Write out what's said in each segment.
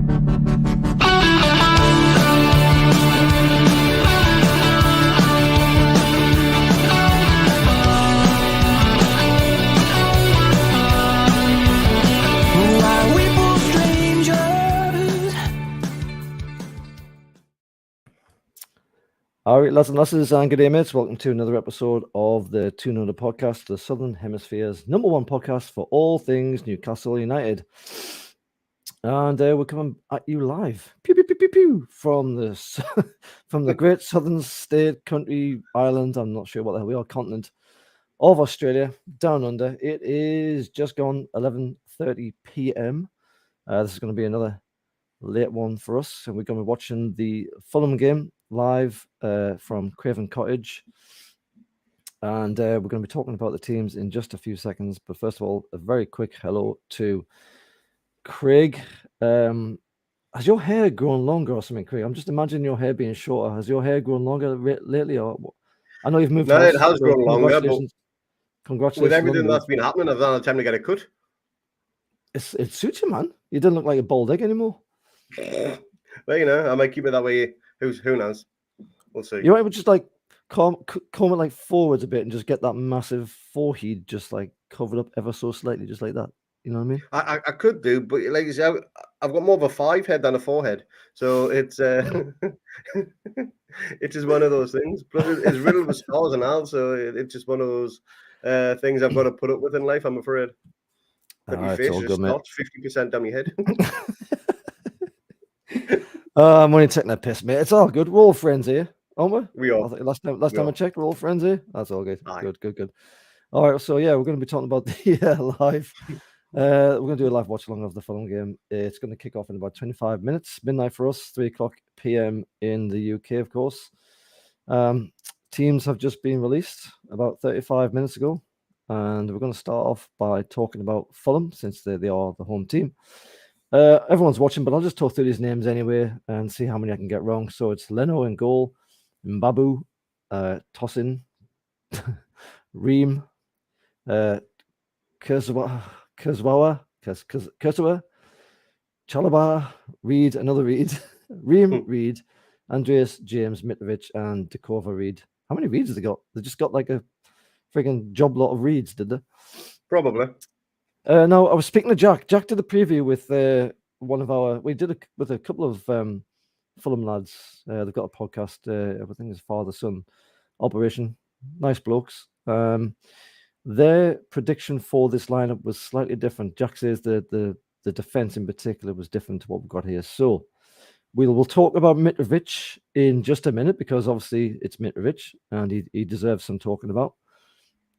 All right, lads and lasses, and good day, mates. Welcome to another episode of the Toon podcast, the Southern Hemisphere's #1 podcast for all things Newcastle United. And we're coming at you live, pew, pew, pew, pew, pew, from the great southern state, country, island, I'm not sure what the hell we are, continent of Australia, down under. It is just gone 11:30 p.m. This is going to be another late one for us, and we're going to be watching the Fulham game live from Craven Cottage, and we're going to be talking about the teams in just a few seconds. But first of all, a very quick hello to Craig. Has your hair grown longer or something, Craig? I'm just imagining your hair being shorter. Has your hair grown longer lately, or I know you've moved? No, house, it has grown longer. But congratulations! With everything that's been happening, I've not had time to get a cut. It suits you, man. You don't look like a bald egg anymore. Well, you know, I might keep it that way. Who knows? We'll see. You might just like comb it like forwards a bit and just get that massive forehead just like covered up ever so slightly, just like that. You know what I mean? I could do, but like you say, I've got more of a 5 head than a 4 head, so it's it's just one of those things. Plus, it's riddled with scars and all, so it's just one of those things I've got to put up with in life. I'm afraid. Your face is not 50% down your head. I'm only taking a piss, mate. It's all good. We're all friends here, aren't we? We are. Last time I checked, we're all friends here. That's all good. Aye. Good. All right, so yeah, we're going to be talking about the live. We're going to do a live watch along of the Fulham game. It's going to kick off in about 25 minutes, midnight for us, 3:00 p.m. in the UK, of course. Teams have just been released about 35 minutes ago, and we're going to start off by talking about Fulham since they are the home team. Everyone's watching, but I'll just talk through these names anyway and see how many I can get wrong. So it's Leno in goal, Mbabu, Tosin, Ream, Kurzawa, Chalobah, Reed, another Reed, Ream, Reed, Andreas, James, Mitrovic, and Dekova Reed. How many Reeds have they got? They just got like a freaking job lot of Reeds, did they? Probably. No, I was speaking to Jack. Jack did a preview with we did it with a couple of Fulham lads. They've got a podcast. I think it's Father Son Operation. Nice blokes. Their prediction for this lineup was slightly different. Jack says the defense in particular was different to what we've got here. So we'll talk about Mitrovic in just a minute because obviously it's Mitrovic and he deserves some talking about.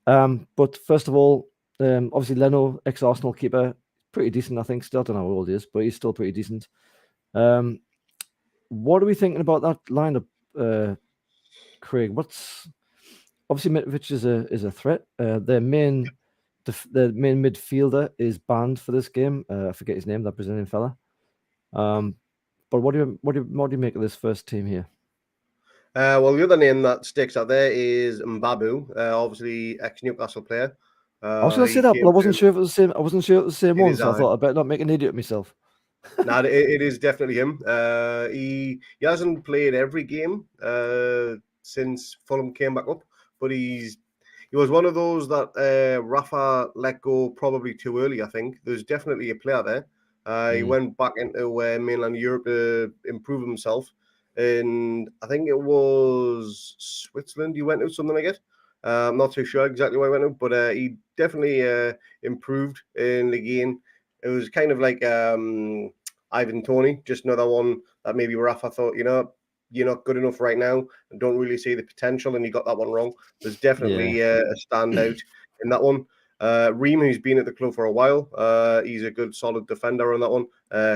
But first of all, obviously Leno, ex-Arsenal keeper, pretty decent, I think. Still, I don't know how old he is, but he's still pretty decent. What are we thinking about that lineup, Craig? Obviously Mitrovic is a threat. Their main midfielder is banned for this game. I forget his name, that Brazilian fella. But what do you make of this first team here? Well, the other name that sticks out there is Mbabu, obviously ex-Newcastle player. I was going to say that, but I wasn't sure if it was the same. I wasn't sure it was the same one, so I thought I better not make an idiot of myself. No, it is definitely him. He hasn't played every game since Fulham came back up, but he was one of those that Rafa let go probably too early. I think there's definitely a player there. He went back into mainland Europe to improve himself, and I think it was Switzerland. He went to something like it. I'm not too sure exactly where he went to, but he definitely improved in the game. It was kind of like Ivan Toney, just another one that maybe Rafa thought, you're not good enough right now and don't really see the potential, and you got that one wrong. There's definitely a standout in that one. Reem, who's been at the club for a while, he's a good, solid defender on that one.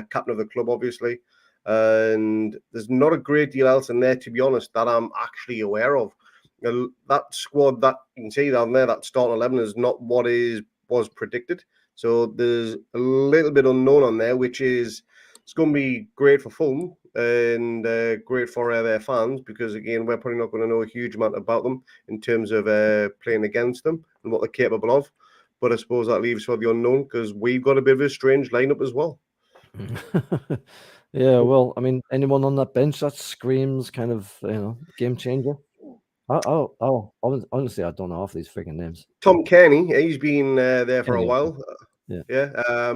Captain of the club, obviously. And there's not a great deal else in there, to be honest, that I'm actually aware of. That squad that you can see down there, that starting 11 is not what was predicted. So there's a little bit unknown on there, which is it's going to be great for Fulham and great for their fans because, again, we're probably not going to know a huge amount about them in terms of playing against them and what they're capable of. But I suppose that leaves for the unknown because we've got a bit of a strange lineup as well. Yeah, well, I mean, anyone on that bench that screams kind of, game changer. Honestly, I don't know half these freaking names. Tom Kearney, he's been there for a Kenny, while. yeah, Yeah,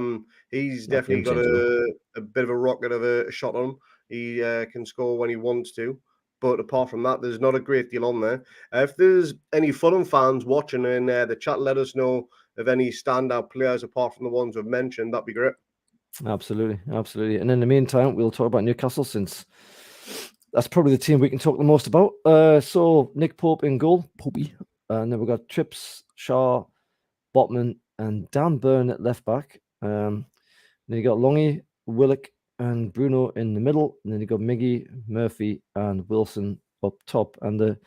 he's not definitely game got changer though. a bit of a rocket of a shot on him. He can score when he wants to. But apart from that, there's not a great deal on there. If there's any Fulham fans watching in the chat, let us know of any standout players apart from the ones we've mentioned. That'd be great. Absolutely, absolutely. And in the meantime, we'll talk about Newcastle since that's probably the team we can talk the most about. So Nick Pope in goal, Popey, and then we've got Trips, Shaw, Botman, and Dan Burn at left back. Then you got Longy, Willock, and Bruno in the middle. And then you got Miggy, Murphy, and Wilson up top. And the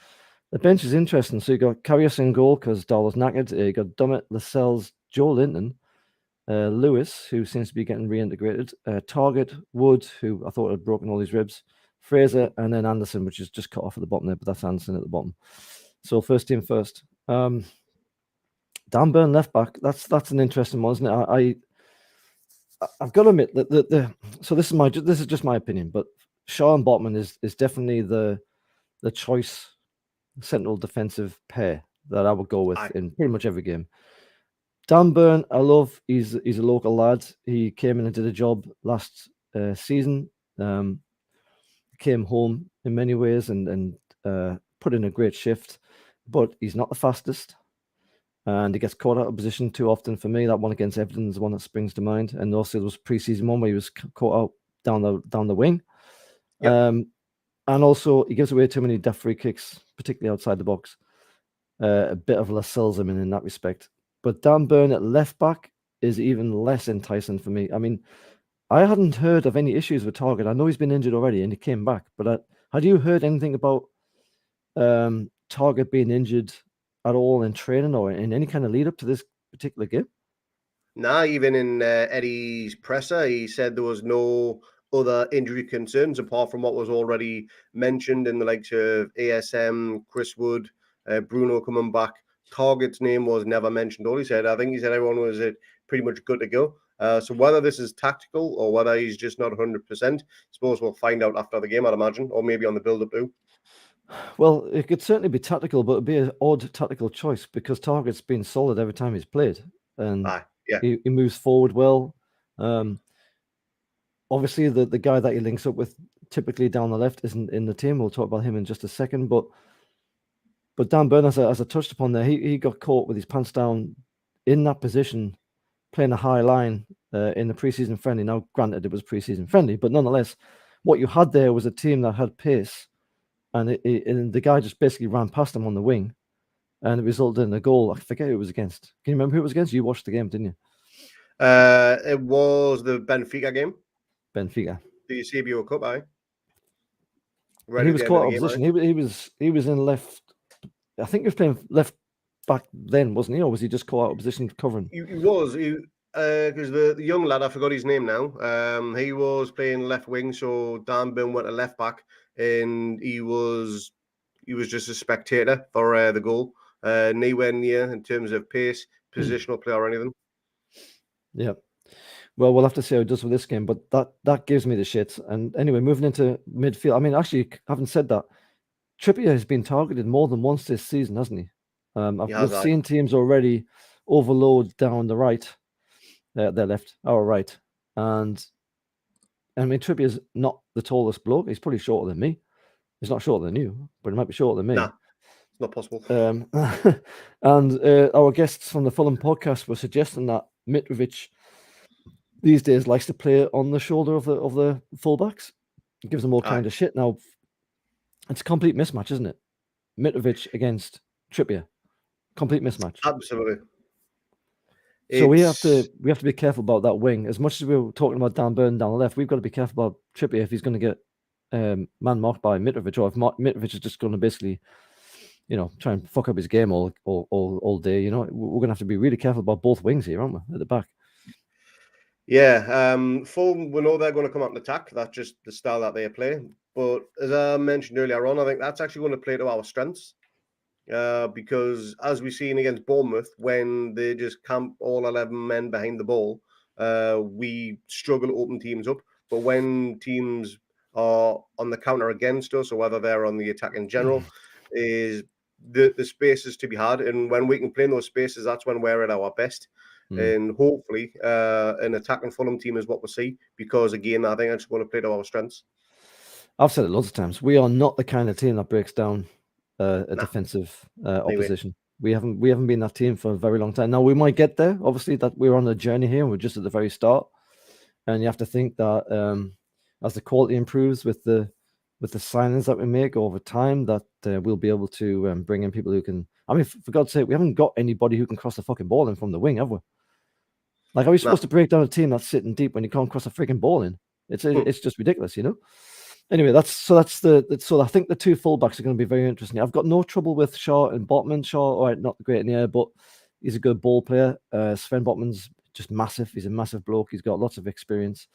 bench is interesting. So you got Carrius in goal because Darlow's knackered. You got Dummett, Lascelles, Joe Linton, Lewis, who seems to be getting reintegrated, Target, Wood, who I thought had broken all his ribs, Fraser, and then Anderson, which is just cut off at the bottom there, but that's Anderson at the bottom. So first team first. Dan Burn left back. That's an interesting one, isn't it? I've got to admit that so this is just my opinion, but Shaw and Botman is definitely the choice central defensive pair that I would go with in pretty much every game. Dan Burn, I love. He's a local lad. He came in and did a job last season. Came home in many ways and put in a great shift, but he's not the fastest. And he gets caught out of position too often for me. That one against Everton is the one that springs to mind. And also there was pre-season one where he was caught out down the wing. Yep. And also he gives away too many deft free kicks, particularly outside the box. A bit of Lascelles in that respect. But Dan Burn at left back is even less enticing for me. I mean, I hadn't heard of any issues with Target. I know he's been injured already and he came back. But had you heard anything about Target being injured at all in training or in any kind of lead up to this particular game? Nah, even in Eddie's presser, he said there was no other injury concerns apart from what was already mentioned in the likes of ASM, Chris Wood, Bruno coming back. Target's name was never mentioned. All he said, I think he said everyone was pretty much good to go. So whether this is tactical or whether he's just not 100%, suppose we'll find out after the game, I'd imagine, or maybe on the build-up too. Well, it could certainly be tactical, but it'd be an odd tactical choice because Target's been solid every time he's played, and he moves forward well. Obviously, the guy that he links up with typically down the left isn't in the team. We'll talk about him in just a second, but Dan Burn, as I touched upon there, he got caught with his pants down in that position, playing a high line in the preseason friendly. Now, granted, it was preseason friendly, but nonetheless, what you had there was a team that had pace. And the guy just basically ran past him on the wing, and it resulted in a goal. I forget who it was against. Can you remember who it was against? You watched the game, didn't you? It was the Benfica game. Benfica. The CBO Cup, aye. Right, he was caught out of position. He was in left. I think he was playing left back then, wasn't he? Or was he just caught out of position covering? He was. Because the young lad, I forgot his name now. He was playing left wing, so Dan Burn went to left back, and he was just a spectator for the goal. Nowhere near in terms of pace, positional play, or anything. Yeah. Well, we'll have to see how it does with this game, but that gives me the shits. And anyway, moving into midfield. I mean, actually, having said that, Trippier has been targeted more than once this season, hasn't he? We've seen teams already overload down the right, their left, our right. And I mean, Trippier's not the tallest bloke. He's probably shorter than me. He's not shorter than you, but he might be shorter than me. Nah, it's not possible. And our guests from the Fulham podcast were suggesting that Mitrovic these days likes to play on the shoulder of the fullbacks. It gives them all kind of shit. Now, it's a complete mismatch, isn't it? Mitrovic against Trippier. Complete mismatch. Absolutely. So we have to be careful about that wing. As much as we were talking about Dan Burn down the left, we've got to be careful about Trippier if he's going to get man marked by Mitrovic, or if Mitrovic is just going to basically, try and fuck up his game all day. We're going to have to be really careful about both wings here, aren't we, at the back? Yeah, Fulham, we know they're going to come out and attack. That's just the style that they play. But as I mentioned earlier on, I think that's actually going to play to our strengths. Because as we've seen against Bournemouth, when they just camp all 11 men behind the ball, we struggle to open teams up. but when teams are on the counter against us, or whether they're on the attack in general, is the spaces to be had. And when we can play in those spaces, that's when we're at our best. And hopefully, an attacking Fulham team is what we'll see, because again, I think it's going to play to our strengths. I've said it lots of times. We are not the kind of team that breaks down a Nah, defensive anyway. opposition. We haven't been that team for a very long time. Now we might get there. Obviously, that we're on a journey here. And we're just at the very start, and you have to think that as the quality improves with the signings that we make over time, that we'll be able to bring in people who can. I mean, for God's sake, we haven't got anybody who can cross the fucking ball in from the wing, have we? Like, are we supposed to break down a team that's sitting deep when you can't cross a freaking ball in? It's just ridiculous, you know. Anyway, so I think the two fullbacks are going to be very interesting. I've got no trouble with Shaw and Botman. Shaw, all right, not great in the air, but he's a good ball player. Sven Botman's just massive. He's a massive bloke. He's got lots of experience,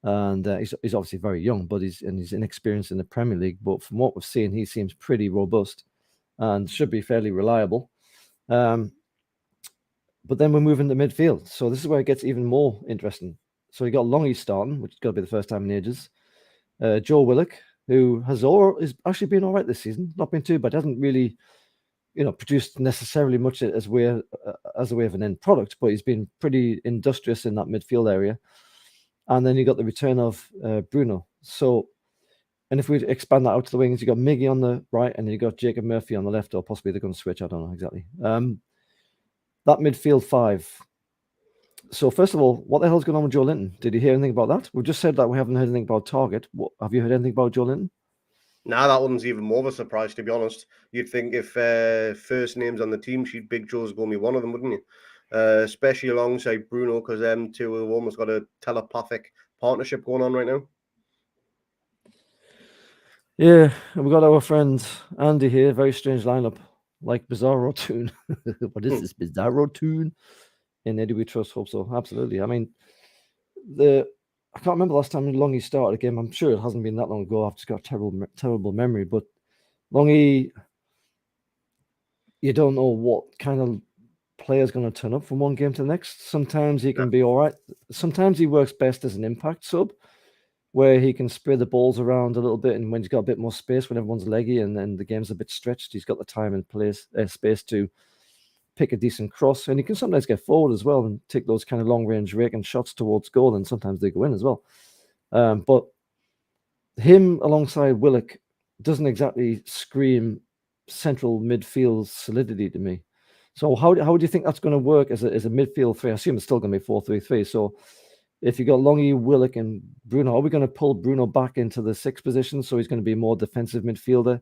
and he's obviously very young, but he's inexperienced in the Premier League. But from what we've seen, he seems pretty robust and should be fairly reliable. But then we're moving to midfield, so this is where it gets even more interesting. So you got Longy starting, which has got to be the first time in ages. Joe Willock, who has actually been all right this season, not been too bad. Hasn't really, produced necessarily much as a way of an end product, but he's been pretty industrious in that midfield area. And then you got the return of Bruno. So, and if we expand that out to the wings, you got Miggy on the right, and you got Jacob Murphy on the left, or possibly they're going to switch. I don't know exactly. That midfield five. So first of all, what the hell's going on with Joe Linton? Did you hear anything about that? We've just said that we haven't heard anything about Target. Have you heard anything about Joe Linton? Nah, that one's even more of a surprise, to be honest. You'd think if first names on the team sheet, Big Joe's going to be one of them, wouldn't you? Especially alongside Bruno, because them two have almost got a telepathic partnership going on right now. Yeah, and we've got our friend Andy here. Very strange lineup, like Bizarro Toon. What is this Bizarro Toon? In Eddie We Trust, hope so. Absolutely. I mean, I can't remember the last time Longy started a game. I'm sure it hasn't been that long ago. I've just got a terrible memory. But Longy, you don't know what kind of player's going to turn up from one game to the next. Sometimes he can be all right. Sometimes he works best as an impact sub, where he can spread the balls around a little bit, and when he's got a bit more space, when everyone's leggy and then the game's a bit stretched, he's got the time and space to pick a decent cross, and he can sometimes get forward as well and take those kind of long-range raking shots towards goal, and sometimes they go in as well. But him alongside Willock doesn't exactly scream central midfield solidity to me. So how do you think that's going to work as a midfield three? I assume it's still going to be 4-3-3. So if you got Longy, Willock, and Bruno, are we going to pull Bruno back into the sixth position so he's going to be more defensive midfielder,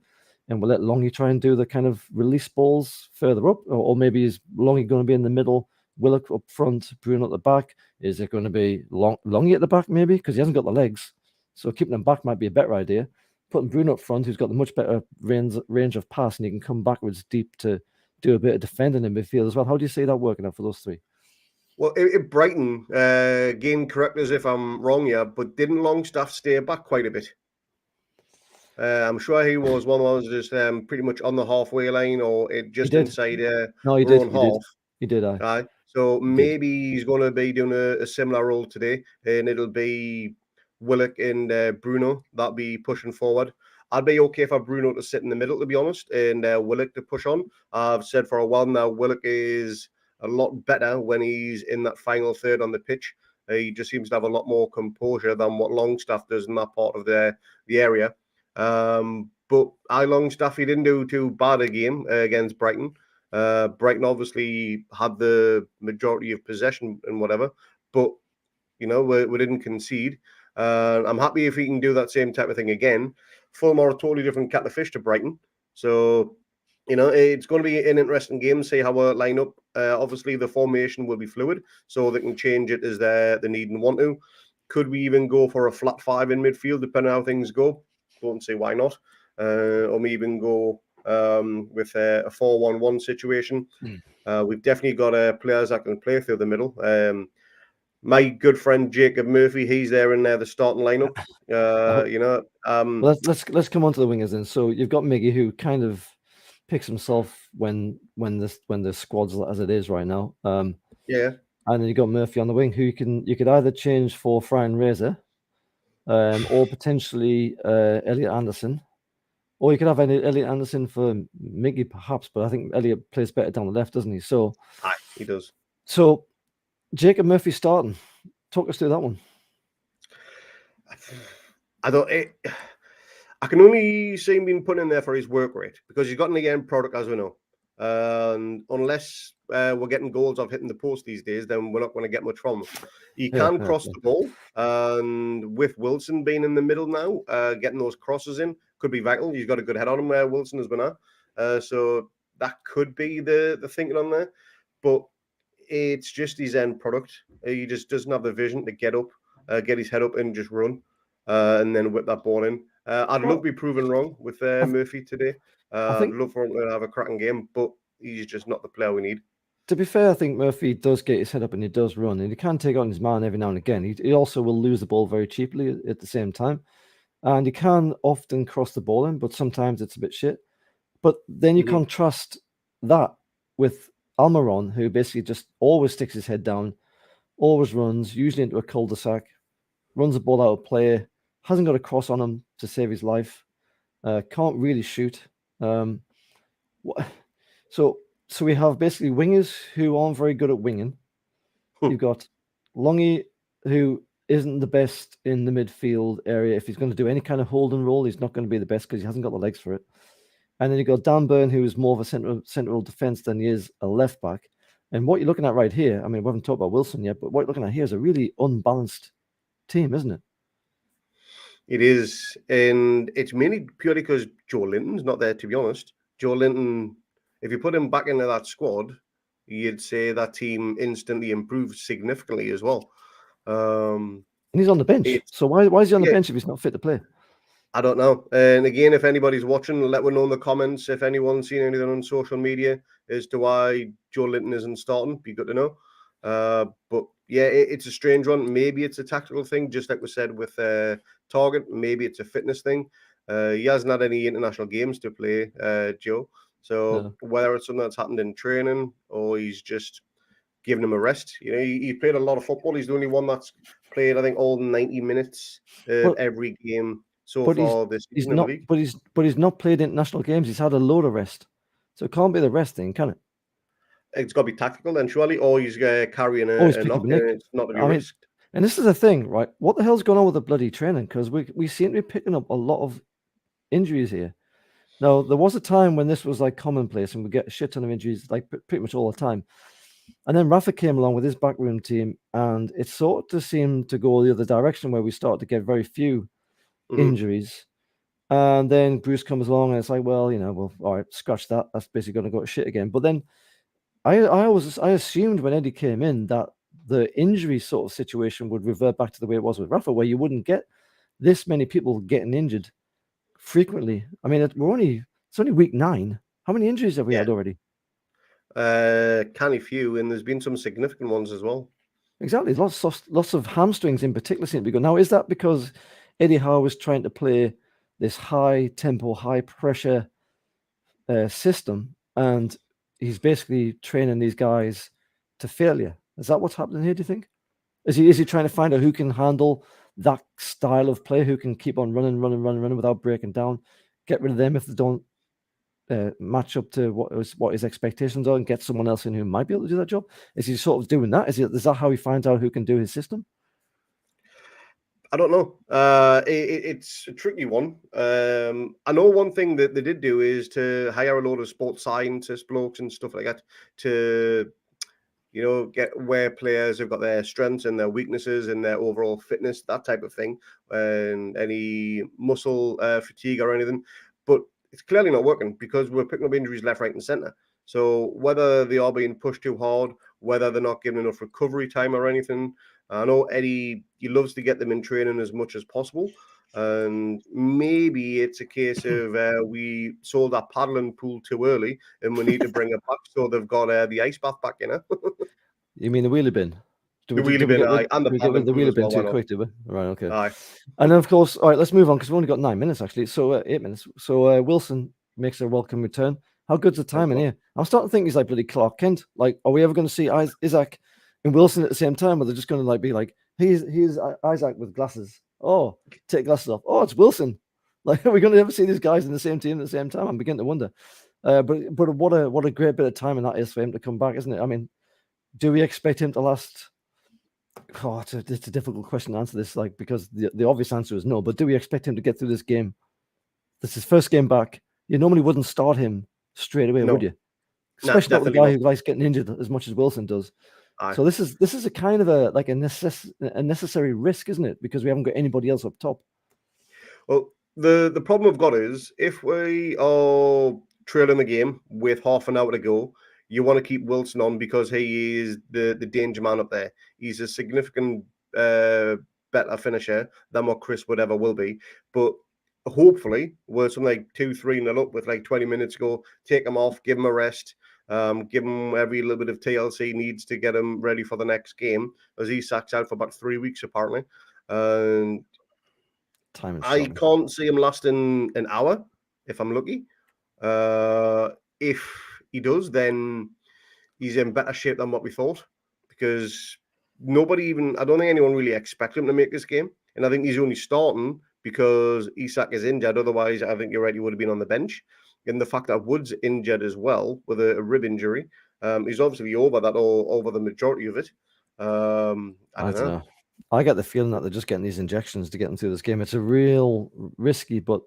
and we'll let Longy try and do the kind of release balls further up? Or maybe is Longy going to be in the middle, Willock up front, Bruno at the back? Is it going to be Longy at the back maybe, because he hasn't got the legs? So keeping him back might be a better idea. Putting Bruno up front, who's got the much better range of pass, and he can come backwards deep to do a bit of defending in midfield as well. How do you see that working out for those three? Well, Brighton, again, correct us if I'm wrong here, but didn't Longstaff stay back quite a bit? I'm sure he was one of those just pretty much on the halfway line, or just inside no, he our did. own half. He did. Aye. So maybe he's going to be doing a similar role today, and it'll be Willock and Bruno that'll be pushing forward. I'd be okay for Bruno to sit in the middle, to be honest, and Willock to push on. I've said for a while now, Willock is a lot better when he's in that final third on the pitch. He just seems to have a lot more composure than what Longstaff does in that part of the area. But Longstaff, he didn't do too bad a game against Brighton. Brighton obviously had the majority of possession and whatever, but we didn't concede. I'm happy if he can do that same type of thing again. Fulham are a totally different kettle of fish to Brighton, so it's going to be an interesting game. See how we line up. Obviously, the formation will be fluid, so they can change it as they need and want to. Could we even go for a flat five in midfield, depending on how things go? Don't see why not. Or maybe even go with a 4-1-1 situation. We've definitely got players that can play through the middle. My good friend Jacob Murphy, he's there in the starting lineup. Let's come on to the wingers then. So you've got Miggy, who kind of picks himself when the squad's as it is right now. Yeah. And then you got Murphy on the wing, who you could either change for Fry and Razor, or potentially Elliot Anderson. Or you could have Elliot Anderson for Miggy, perhaps, but I think Elliot plays better down the left, doesn't he? So, Aye, he does. So, Jacob Murphy starting. Talk us through that one. I don't. I can only see him being put in there for his work rate because he's got an end product, as we know. And unless we're getting goals of hitting the post these days, then we're not going to get much from him. He can cross the ball, and with Wilson being in the middle now, getting those crosses in could be vital. He's got a good head on him where Wilson has been at, so that could be the thinking on there. But it's just his end product. He just doesn't have the vision to get up, get his head up, and just run, and then whip that ball in. I'd love to be proven wrong with Murphy today. I'd love for him to have a cracking game, but he's just not the player we need. To be fair, I think Murphy does get his head up and he does run, and he can take on his man every now and again. He also will lose the ball very cheaply at the same time, and he can often cross the ball in, but sometimes it's a bit shit. But then you contrast that with Almiron, who basically just always sticks his head down, always runs, usually into a cul-de-sac, runs the ball out of play, hasn't got a cross on him to save his life, can't really shoot. So we have basically wingers who aren't very good at winging. You've got Longy, who isn't the best in the midfield area. If he's going to do any kind of holding role, he's not going to be the best because he hasn't got the legs for it. And then you've got Dan Burn, who is more of a central defense than he is a left back. And what you're looking at right here, I mean, we haven't talked about Wilson yet, but what you're looking at here is a really unbalanced team, isn't it? It is. And it's mainly purely because Joe Linton's not there, to be honest. Joe Linton, if you put him back into that squad, you'd say that team instantly improved significantly as well. And he's on the bench. So why is he on the bench if he's not fit to play? I don't know. And again, if anybody's watching, let me know in the comments if anyone's seen anything on social media as to why Joe Linton isn't starting. Be good to know. But yeah, it's a strange one. Maybe it's a tactical thing, just like we said with Target. Maybe it's a fitness thing. He hasn't had any international games to play, Joe. So whether it's something that's happened in training or he's just giving him a rest. You know, he played a lot of football. He's the only one that's played, I think, all 90 minutes every game so far this season in the league. But he's not played international games. He's had a load of rest. So it can't be the rest thing, can it? It's got to be tactical then, surely, or he's carrying a knock and it's not to be risked. And this is the thing, right? What the hell's going on with the bloody training? Because we seem to be picking up a lot of injuries here. Now, there was a time when this was like commonplace and we get a shit ton of injuries like pretty much all the time. And then Rafa came along with his backroom team and it sort of seemed to go the other direction where we started to get very few injuries. And then Bruce comes along and it's like, well, all right, scratch that. That's basically going to go to shit again. But then I assumed when Eddie came in that the injury sort of situation would revert back to the way it was with Rafa, where you wouldn't get this many people getting injured frequently. I mean, it's only week 9. How many injuries have we had already? Canny few, and there's been some significant ones as well. Exactly, lots of hamstrings in particular seem to be good. Now, is that because Eddie Howe was trying to play this high tempo, high pressure system, and he's basically training these guys to failure? Is that what's happening here, do you think? Is he trying to find out who can handle that style of play, who can keep on running without breaking down, get rid of them if they don't match up to what his expectations are, and get someone else in who might be able to do that job? Is he sort of doing that? Is that how he finds out who can do his system? I don't know. It's a tricky one. I know one thing that they did do is to hire a load of sports scientists, blokes and stuff like that to, get where players have got their strengths and their weaknesses and their overall fitness, that type of thing, and any muscle fatigue or anything. But it's clearly not working because we're picking up injuries left, right, and centre. So whether they are being pushed too hard, whether they're not giving enough recovery time or anything, I know Eddie, he loves to get them in training as much as possible. And maybe it's a case of we sold that paddling pool too early and we need to bring it back so they've got the ice bath back, You mean the wheelie bin? The wheelie bin, and the paddling pool as well. Too quick, do we? Right, okay. Aye. And then, of course, all right, let's move on because we've only got 9 minutes, actually. So 8 minutes. So Wilson makes a welcome return. How good's the timing here? I'm starting to think he's like bloody Clark Kent. Like, are we ever going to see Isaac and Wilson at the same time? Or they're just going to be like, he's Isaac with glasses. Oh, take glasses off. Oh, it's Wilson. Like, are we going to ever see these guys in the same team at the same time? I'm beginning to wonder. But what a great bit of time that is for him to come back, isn't it? I mean, do we expect him to last? Oh, it's a difficult question to answer this, like, because the obvious answer is no. But do we expect him to get through this game? This is his first game back. You normally wouldn't start him straight away, would you? Especially not the guy who likes getting injured as much as Wilson does. Aye. So this is a kind of a necessary risk, isn't it? Because we haven't got anybody else up top. Well, the problem we've got is if we are trailing the game with half an hour to go, you want to keep Wilson on because he is the danger man up there. He's a significant better finisher than what Chris would ever will be. But hopefully, we're something like 2-3-0 up with like 20 minutes to go. Take him off, give him a rest, give him every little bit of TLC needs to get him ready for the next game, as he sacks out for about 3 weeks apparently. And I can't see him lasting an hour if I'm lucky. If he does, then he's in better shape than what we thought, because I don't think anyone really expected him to make this game. And I think he's only starting because Isak is injured. Otherwise, I think you're right, he would have been on the bench. And the fact that Wood's injured as well with a rib injury, he's obviously over the majority of it. I don't know. I get the feeling that they're just getting these injections to get them through this game. It's a real risky, but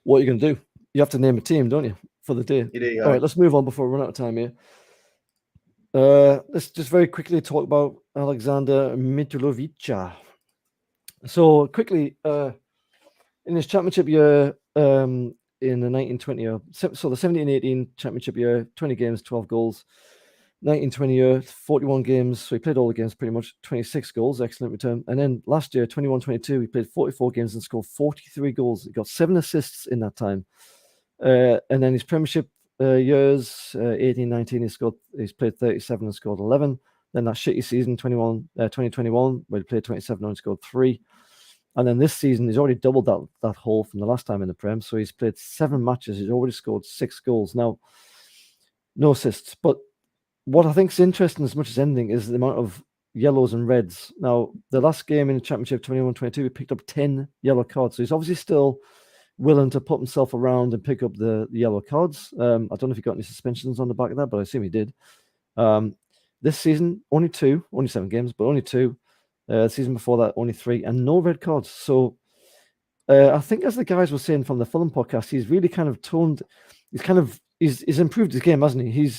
what are you going to do? You have to name a team, don't you, for the day? Yeah. All right, let's move on before we run out of time here. Let's just very quickly talk about Alexander Mitrovic. So quickly, in his championship year, in the 1920 so the 17-18 championship year, 20 games, 12 goals. 19-20 year, 41 games. So he played all the games pretty much, 26 goals, excellent return. And then last year, 21-22, he played 44 games and scored 43 goals. He got 7 assists in that time. And then his Premiership years, 18-19, he's played 37 and scored 11. Then that shitty season, 2021, where he played 27 and scored 3. And then this season, he's already doubled that haul from the last time in the Prem. So he's played 7 matches. He's already scored 6 goals. Now, no assists. But what I think is interesting as much as anything is the amount of yellows and reds. Now, the last game in the Championship 21-22, he picked up 10 yellow cards. So he's obviously still willing to put himself around and pick up the yellow cards. I don't know if he got any suspensions on the back of that, but I assume he did. This season, only 7 games, but only 2. The season before that, only 3, and no red cards. So I think, as the guys were saying from the Fulham podcast, he's really kind of toned. He's improved his game, hasn't he?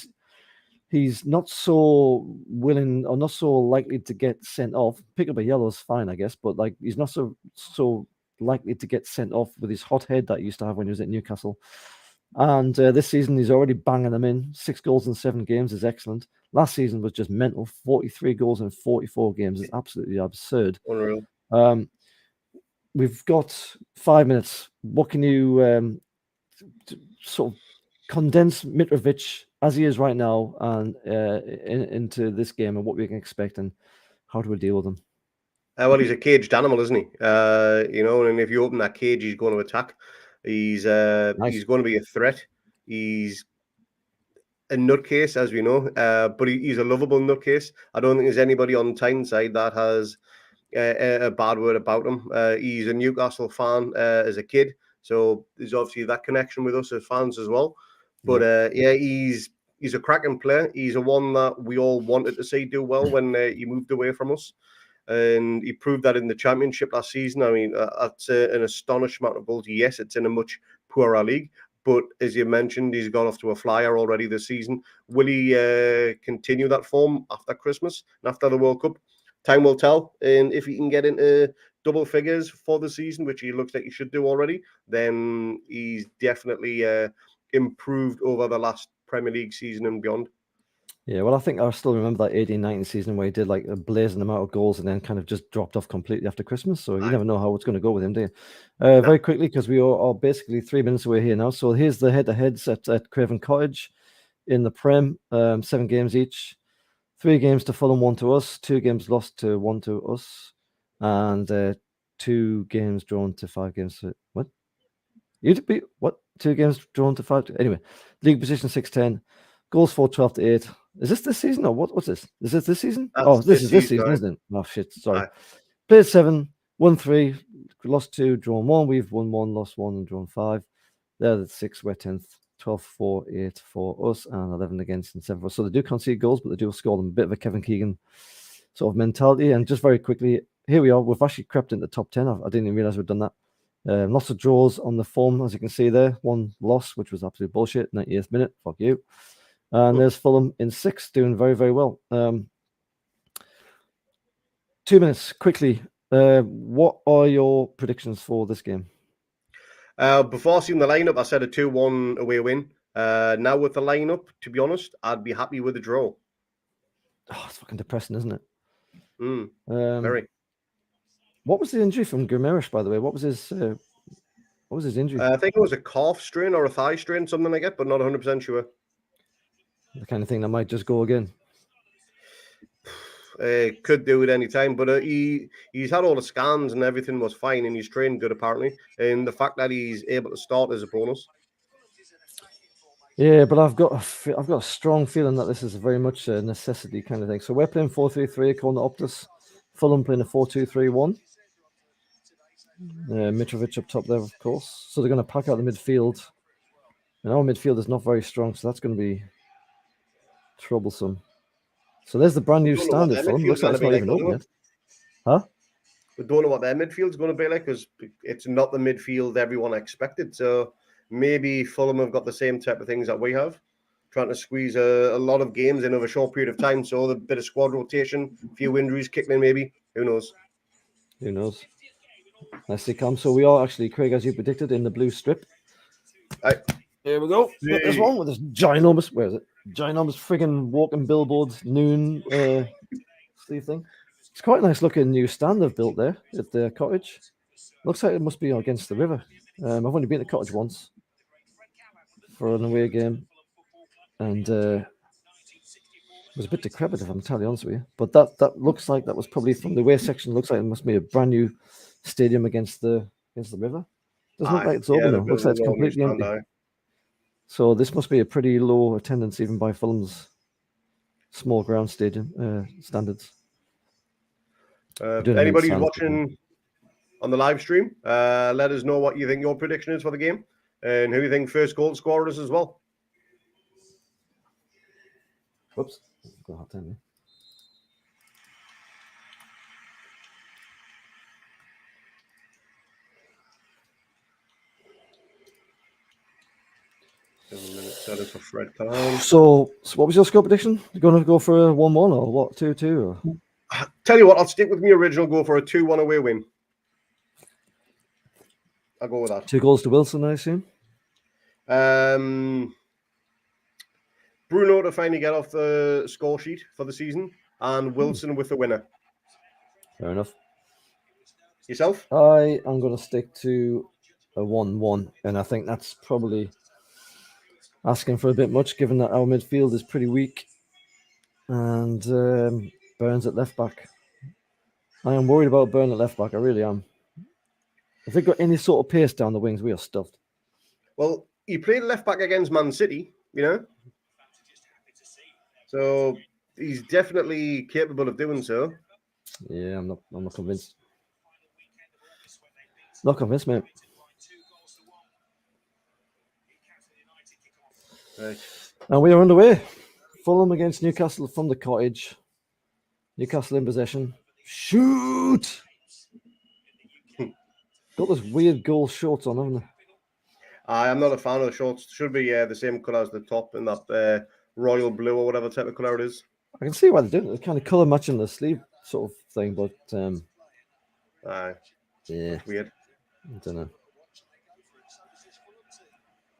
He's not so willing or not so likely to get sent off. Pick up a yellow is fine, I guess, but like he's not so likely to get sent off with his hot head that he used to have when he was at Newcastle. And this season, he's already banging them in. 6 goals in 7 games is excellent. Last season was just mental. 43 goals in 44 games is absolutely absurd. Unreal. We've got 5 minutes. What can you sort of condense Mitrovic as he is right now and into this game and what we can expect and how do we deal with him? Well, he's a caged animal, isn't he? And if you open that cage, he's going to attack. He's going to be a threat. He's a nutcase, as we know, but he's a lovable nutcase. I don't think there's anybody on Tyneside that has a bad word about him. He's a Newcastle fan as a kid, so there's obviously that connection with us as fans as well. But he's a cracking player. He's a one that we all wanted to see do well when he moved away from us. And he proved that in the Championship last season. I mean, that's an astonishing amount of goals. Yes, it's in a much poorer league, but as you mentioned, he's got off to a flyer already this season. Will he continue that form after Christmas and after the World Cup? Time will tell. And if he can get into double figures for the season, which he looks like he should do already, then he's definitely improved over the last Premier League season and beyond. Yeah, well, I think I still remember that 18-19 season where he did like a blazing amount of goals and then kind of just dropped off completely after Christmas. So you never know how it's going to go with him, do you? Very quickly, because we are basically 3 minutes away here now. So here's the head-to-heads at Craven Cottage in the Prem, 7 games each. 3 games to Fulham, 1 to us. 2 games lost to 1 to us. And 2 games drawn to 5 games. What? You'd be what? 2 games drawn to 5. Anyway, league position 6-10. Goals for 12-8. Is this season or what's this? Is this season? This is this season, isn't it? Oh shit, sorry. Played 7, won 3, lost 2, drawn 1. We've won 1, lost 1, and drawn 5. They're the 6th, we're 10th. 12, 4, 8 for us, and 11 against and 7 for us. So they do concede goals, but they do score them. A bit of a Kevin Keegan sort of mentality. And just very quickly, here we are. We've actually crept into the top 10. I didn't even realize we'd done that. Lots of draws on the form, as you can see there. 1 loss, which was absolute bullshit. 90th minute. Fuck you. And there's Fulham in 6th, doing very, very well. 2 minutes, quickly. What are your predictions for this game? Before seeing the lineup, I said a 2-1 away win. Now with the lineup, to be honest, I'd be happy with a draw. Oh, it's fucking depressing, isn't it? Very. What was the injury from Gumerish, by the way? What was his injury? I think it was a calf strain or a thigh strain, something like that, but not 100% sure. The kind of thing that might just go again. Could do it any time, but he's had all the scans and everything was fine, and he's trained good apparently. And the fact that he's able to start is a bonus. Yeah, but I've got a strong feeling that this is very much a necessity kind of thing. So we're playing 4-3-3 according to Optus. Fulham playing a 4-2-3-1. Mitrovic up top there, of course. So they're going to pack out the midfield. And our midfield is not very strong, so that's going to be troublesome. So there's the brand new standard Fulham. Looks like it's not even open yet. Huh? We don't know what their midfield's going to be like because it's not the midfield everyone expected. So maybe Fulham have got the same type of things that we have, trying to squeeze a lot of games in over a short period of time. So a bit of squad rotation, a few injuries kicking in maybe. Who knows? Who knows? Nicely come. So we are actually, Craig, as you predicted, in the blue strip. Here we go. Got this one with this ginormous, where is it? Ginormous friggin' walking billboard noon sleeve thing. It's quite a nice looking new stand they've built there at the cottage. Looks like it must be against the river. I've only been to Cottage once for an away game, and it was a bit decrepit, if I'm entirely honest with you. But that looks like that was probably from the away section. Looks like it must be a brand new stadium against the river. Doesn't look like it's open though. Looks like it's completely empty. So this must be a pretty low attendance even by Fulham's small ground stadium standards. Anybody who's watching on the live stream, let us know what you think your prediction is for the game and who you think first goal scorer is as well. Whoops. Got a hard time here. For Fred Pound. So what was your score prediction? You going to go for a 1-1 or what? 2-2? Or? Tell you what, I'll stick with my original. Go for a 2-1 away win. I'll go with that. 2 goals to Wilson, I assume. Bruno to finally get off the score sheet for the season, and Wilson with the winner. Fair enough. Yourself? I am going to stick to a 1-1, and I think that's probably asking for a bit much, given that our midfield is pretty weak, and Burns at left back. I am worried about Burn at left back. I really am. If they've got any sort of pace down the wings, we are stuffed. Well, he played left back against Man City, you know, so he's definitely capable of doing so. Yeah, I'm not convinced. Not convinced, mate. Right. And we are underway. Fulham against Newcastle from the cottage. Newcastle in possession. Shoot! Got those weird goal shorts on, haven't they? I am not a fan of the shorts. Should be the same colour as the top in that royal blue or whatever type of colour it is. I can see why they're doing it. It's kind of colour matching the sleeve sort of thing, but yeah, weird. I don't know.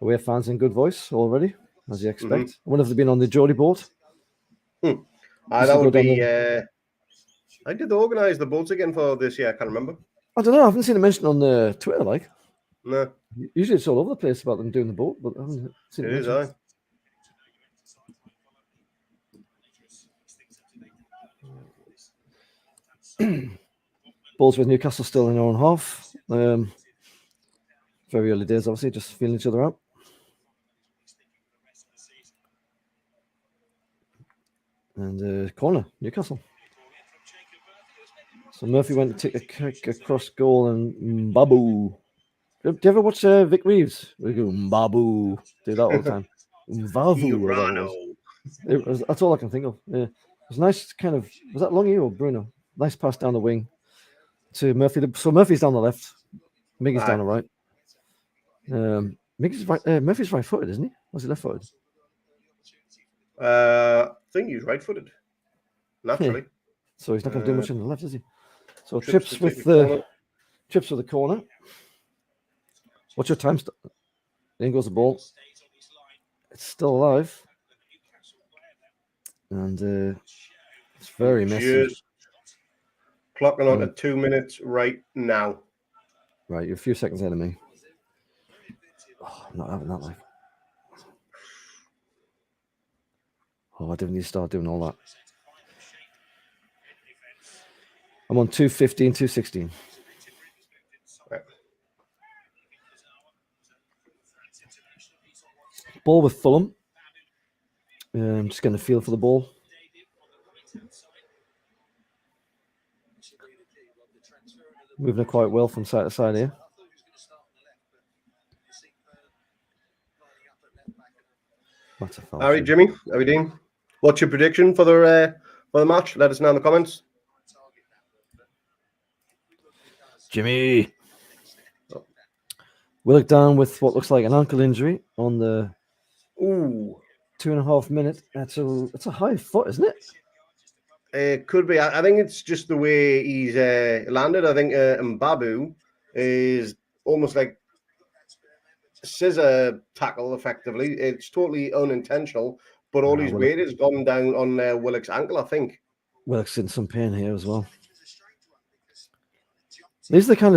Away fans in good voice already, as you expect. I wonder if they've been on the Geordie boat. That would be. I did organise the boats again for this year. I can't remember. I don't know. I haven't seen it mentioned on the Twitter. Like, no. Usually it's all over the place about them doing the boat, but I haven't seen it. It is. Balls with Newcastle still in their own half. Very early days, obviously, just feeling each other out. And corner, Newcastle. So Murphy went to take a kick across goal and Babu. Do you ever watch Vic Reeves? We go Babu. Do that all the time. Vavu or whatever it was. That's all I can think of. Yeah. It was nice kind of, was that Longy or Bruno? Nice pass down the wing to Murphy. So Murphy's down the left. Miggy's down the right. Murphy's right-footed, isn't he? Was he left-footed? I think he's right-footed. Naturally. So he's not going to do much on the left, is he? So Trips trips with the corner. What's your time? In goes the ball. It's still alive. And it's very messy. Clocking on to 2 minutes right now. Right, you're a few seconds ahead of me. Oh, I'm not having that, like. Oh, I didn't need to start doing all that. I'm on 2:15, 2:16. Right. Ball with Fulham. Just getting a feel for the ball. Moving it quite well from side to side here. That's a foul. All right, Jimmy, how are we doing? What's your prediction for the match? Let us know in the comments. Jimmy. Willock down with what looks like an ankle injury on the 2.5 minute. It's a high foot, isn't it? It could be. I think it's just the way he's landed. I think Mbabu is almost like a scissor tackle, effectively. It's totally unintentional, but all his weight has gone down on Willock's ankle, I think. Willock's in some pain here as well. These are the kind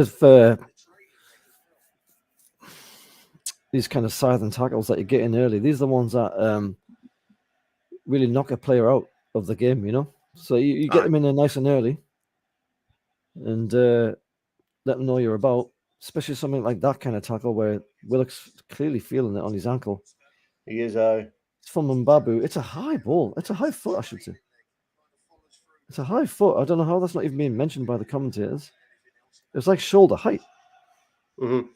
of southern tackles that you get in early. These are the ones that really knock a player out of the game, you know. So you get them in there nice and early, and let them know you're about. Especially something like that kind of tackle where Willock's clearly feeling it on his ankle. He is. It's from Mbabu. It's a high ball. It's a high foot, I should say. It's a high foot. I don't know how that's not even being mentioned by the commentators. It's like shoulder height. Mm-hmm.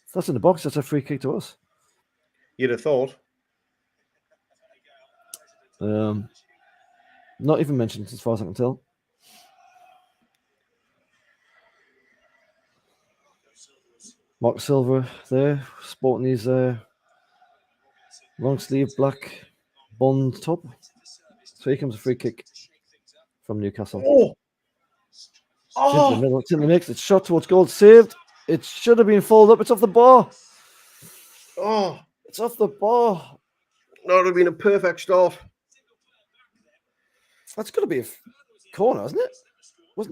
If that's in the box, that's a free kick to us. You'd have thought. Not even mentioned as far as I can tell. Mark Silver there, sporting his long sleeve black Bond top. So here comes a free kick from Newcastle. It's in the mix. It's shot towards goal. Saved. It should have been folded up. It's off the bar. Oh, it's off the bar. That would have been a perfect start. That's got to be a corner, isn't it?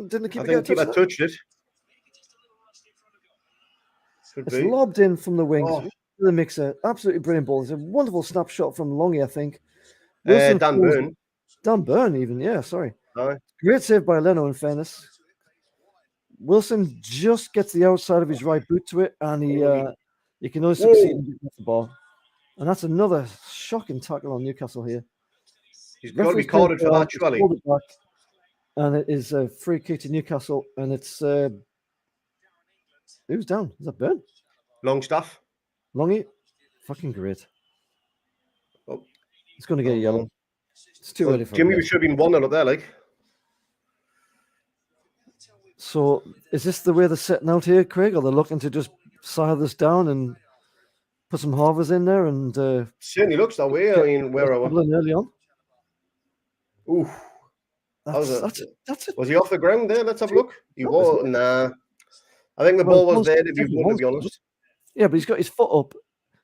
Didn't the keeper touched it? It's lobbed in from the wings. The mixer. Absolutely brilliant ball. It's a wonderful snapshot from Longy, I think. Dan Burn. Dan Burn, even. Yeah, sorry. Aye. Great save by Leno, in fairness. Wilson just gets the outside of his right boot to it, and he can only succeed in getting off the ball. And that's another shocking tackle on Newcastle here. He's got to be carded for that, surely. And it is a free kick to Newcastle, and it's who's down? Is that Burn? Longstaff. Longy? Fucking great. Oh. It's going to get a yellow. It's too early for Jimmy, we should have been 1-0 up there, like. So, is this the way they're setting out here, Craig? Or they're looking to just sire this down and put some halvers in there? And certainly looks that way. I mean, where are we? Early on. Ooh. That's was he off the ground there? Let's have a look. He was. Nah. I think the ball was there, to be honest. Yeah, but he's got his foot up.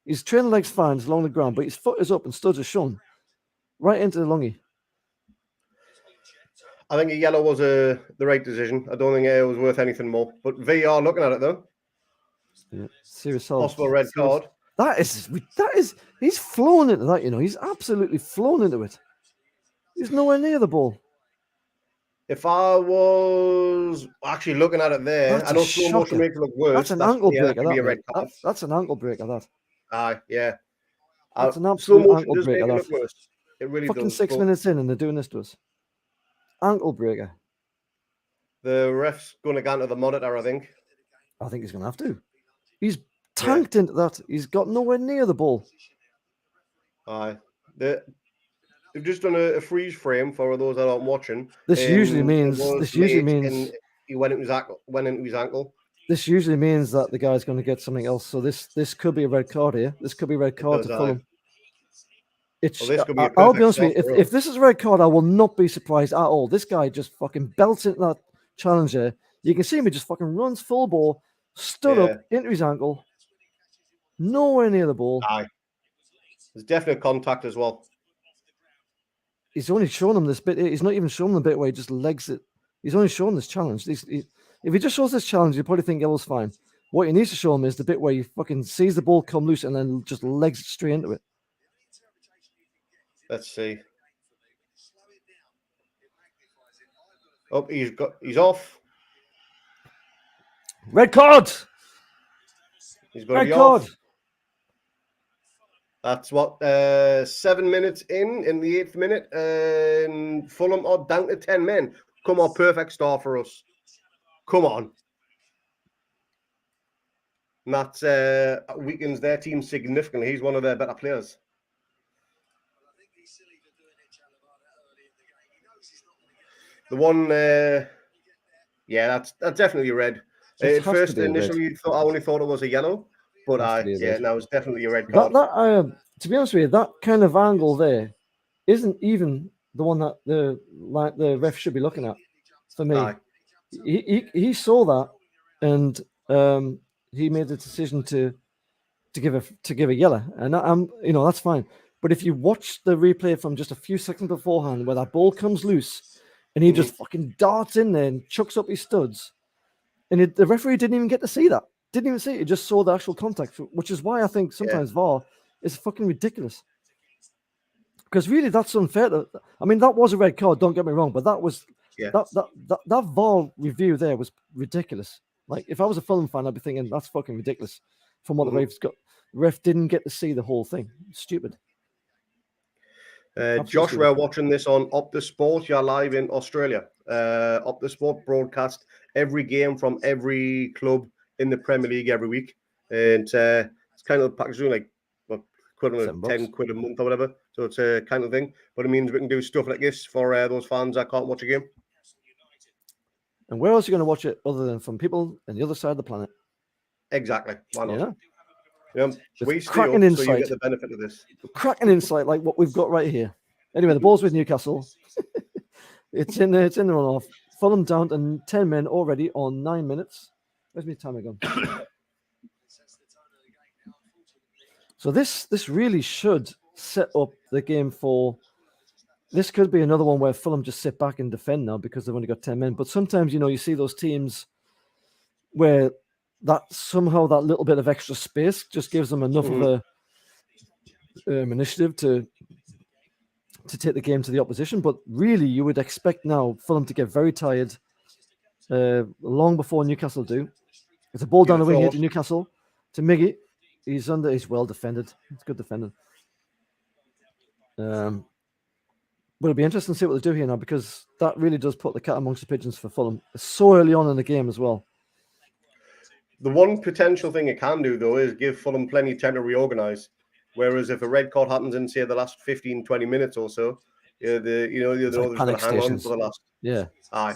His trailing leg's fine, it's along the ground, but his foot is up and studs are shown right into the Longy. I think a yellow was the right decision. I don't think it was worth anything more. But VR looking at it though. Yeah, serious possible red card. That is. He's flown into that. You know, he's absolutely flown into it. He's nowhere near the ball. If I was actually looking at it there, I know slow motion makes it look worse. That's an ankle breaker. That's an ankle breaker. That. Aye, yeah. That's an absolute ankle breaker. It worse. It really fucking does. 6 minutes in, and they're doing this to us. Ankle breaker. The ref's going to go into the monitor, I think. I think he's going to have to. He's tanked into that. He's got nowhere near the ball. Aye. They've just done a freeze frame for those that aren't watching. This usually means he went into his ankle. This usually means that the guy's going to get something else. So this could be a red card here. This could be a red card to Fulham. I'll be honest with you. If this is a red card, I will not be surprised at all. This guy just fucking belts into that challenger. You can see him, he just fucking runs full ball, stood up into his ankle, nowhere near the ball. Aye. There's definite contact as well. He's only shown him this bit. He's not even shown him the bit where he just legs it. He's only shown this challenge. If he just shows this challenge, you probably think yellow's fine. What he needs to show him is the bit where he fucking sees the ball come loose and then just legs it straight into it. Let's see. Oh, he's off. Red card. He's going to be off. That's what 7 minutes in the 8th minute, and Fulham are down to 10 men. Come on, perfect start for us. Come on. And that weakens their team significantly. He's one of their better players. The one, that's definitely a red. At first, initially, I only thought it was a yellow, but now it's definitely a red card. To be honest with you, that kind of angle there isn't even the one that the ref should be looking at. For me, he saw that, and he made the decision to give a yellow, and that's fine. But if you watch the replay from just a few seconds beforehand, where that ball comes loose. And he just fucking darts in there and chucks up his studs. And the referee didn't even get to see that. Didn't even see it. He just saw the actual contact, which is why I think sometimes VAR is fucking ridiculous. Because really, that's unfair. That was a red card, don't get me wrong, but that was that VAR review there was ridiculous. Like, if I was a Fulham fan, I'd be thinking, that's fucking ridiculous. From what the ref's got. The ref didn't get to see the whole thing. Stupid. Josh, we're watching this on Optus Sport. You're live in Australia. Optus Sport broadcast every game from every club in the Premier League every week. And it's kind of packaged like equivalent of 10 quid a month or whatever. So it's a kind of thing. But it means we can do stuff like this for those fans that can't watch a game. And where else are you going to watch it other than from people on the other side of the planet? Exactly. Why not? Yeah. We cracking insight. So you get the benefit of this. Cracking insight like what we've got right here. Anyway, the ball's with Newcastle. It's in the runoff. Fulham down to 10 men already on 9 minutes. Where's my timer gone? So this really should set up the game for. This could be another one where Fulham just sit back and defend now because they've only got 10 men. But sometimes, you see those teams where that somehow that little bit of extra space just gives them enough of a initiative to take the game to the opposition. But really, you would expect now Fulham to get very tired long before Newcastle do. It's a ball down the wing here to Newcastle, to Miggy. He's well defended. It's good defended. But it'll be interesting to see what they do here now, because that really does put the cat amongst the pigeons for Fulham. It's so early on in the game as well. The one potential thing it can do, though, is give Fulham plenty of time to reorganise. Whereas if a red card happens in, say, the last 15, 20 minutes or so, they're going to hang on for the last. Yeah.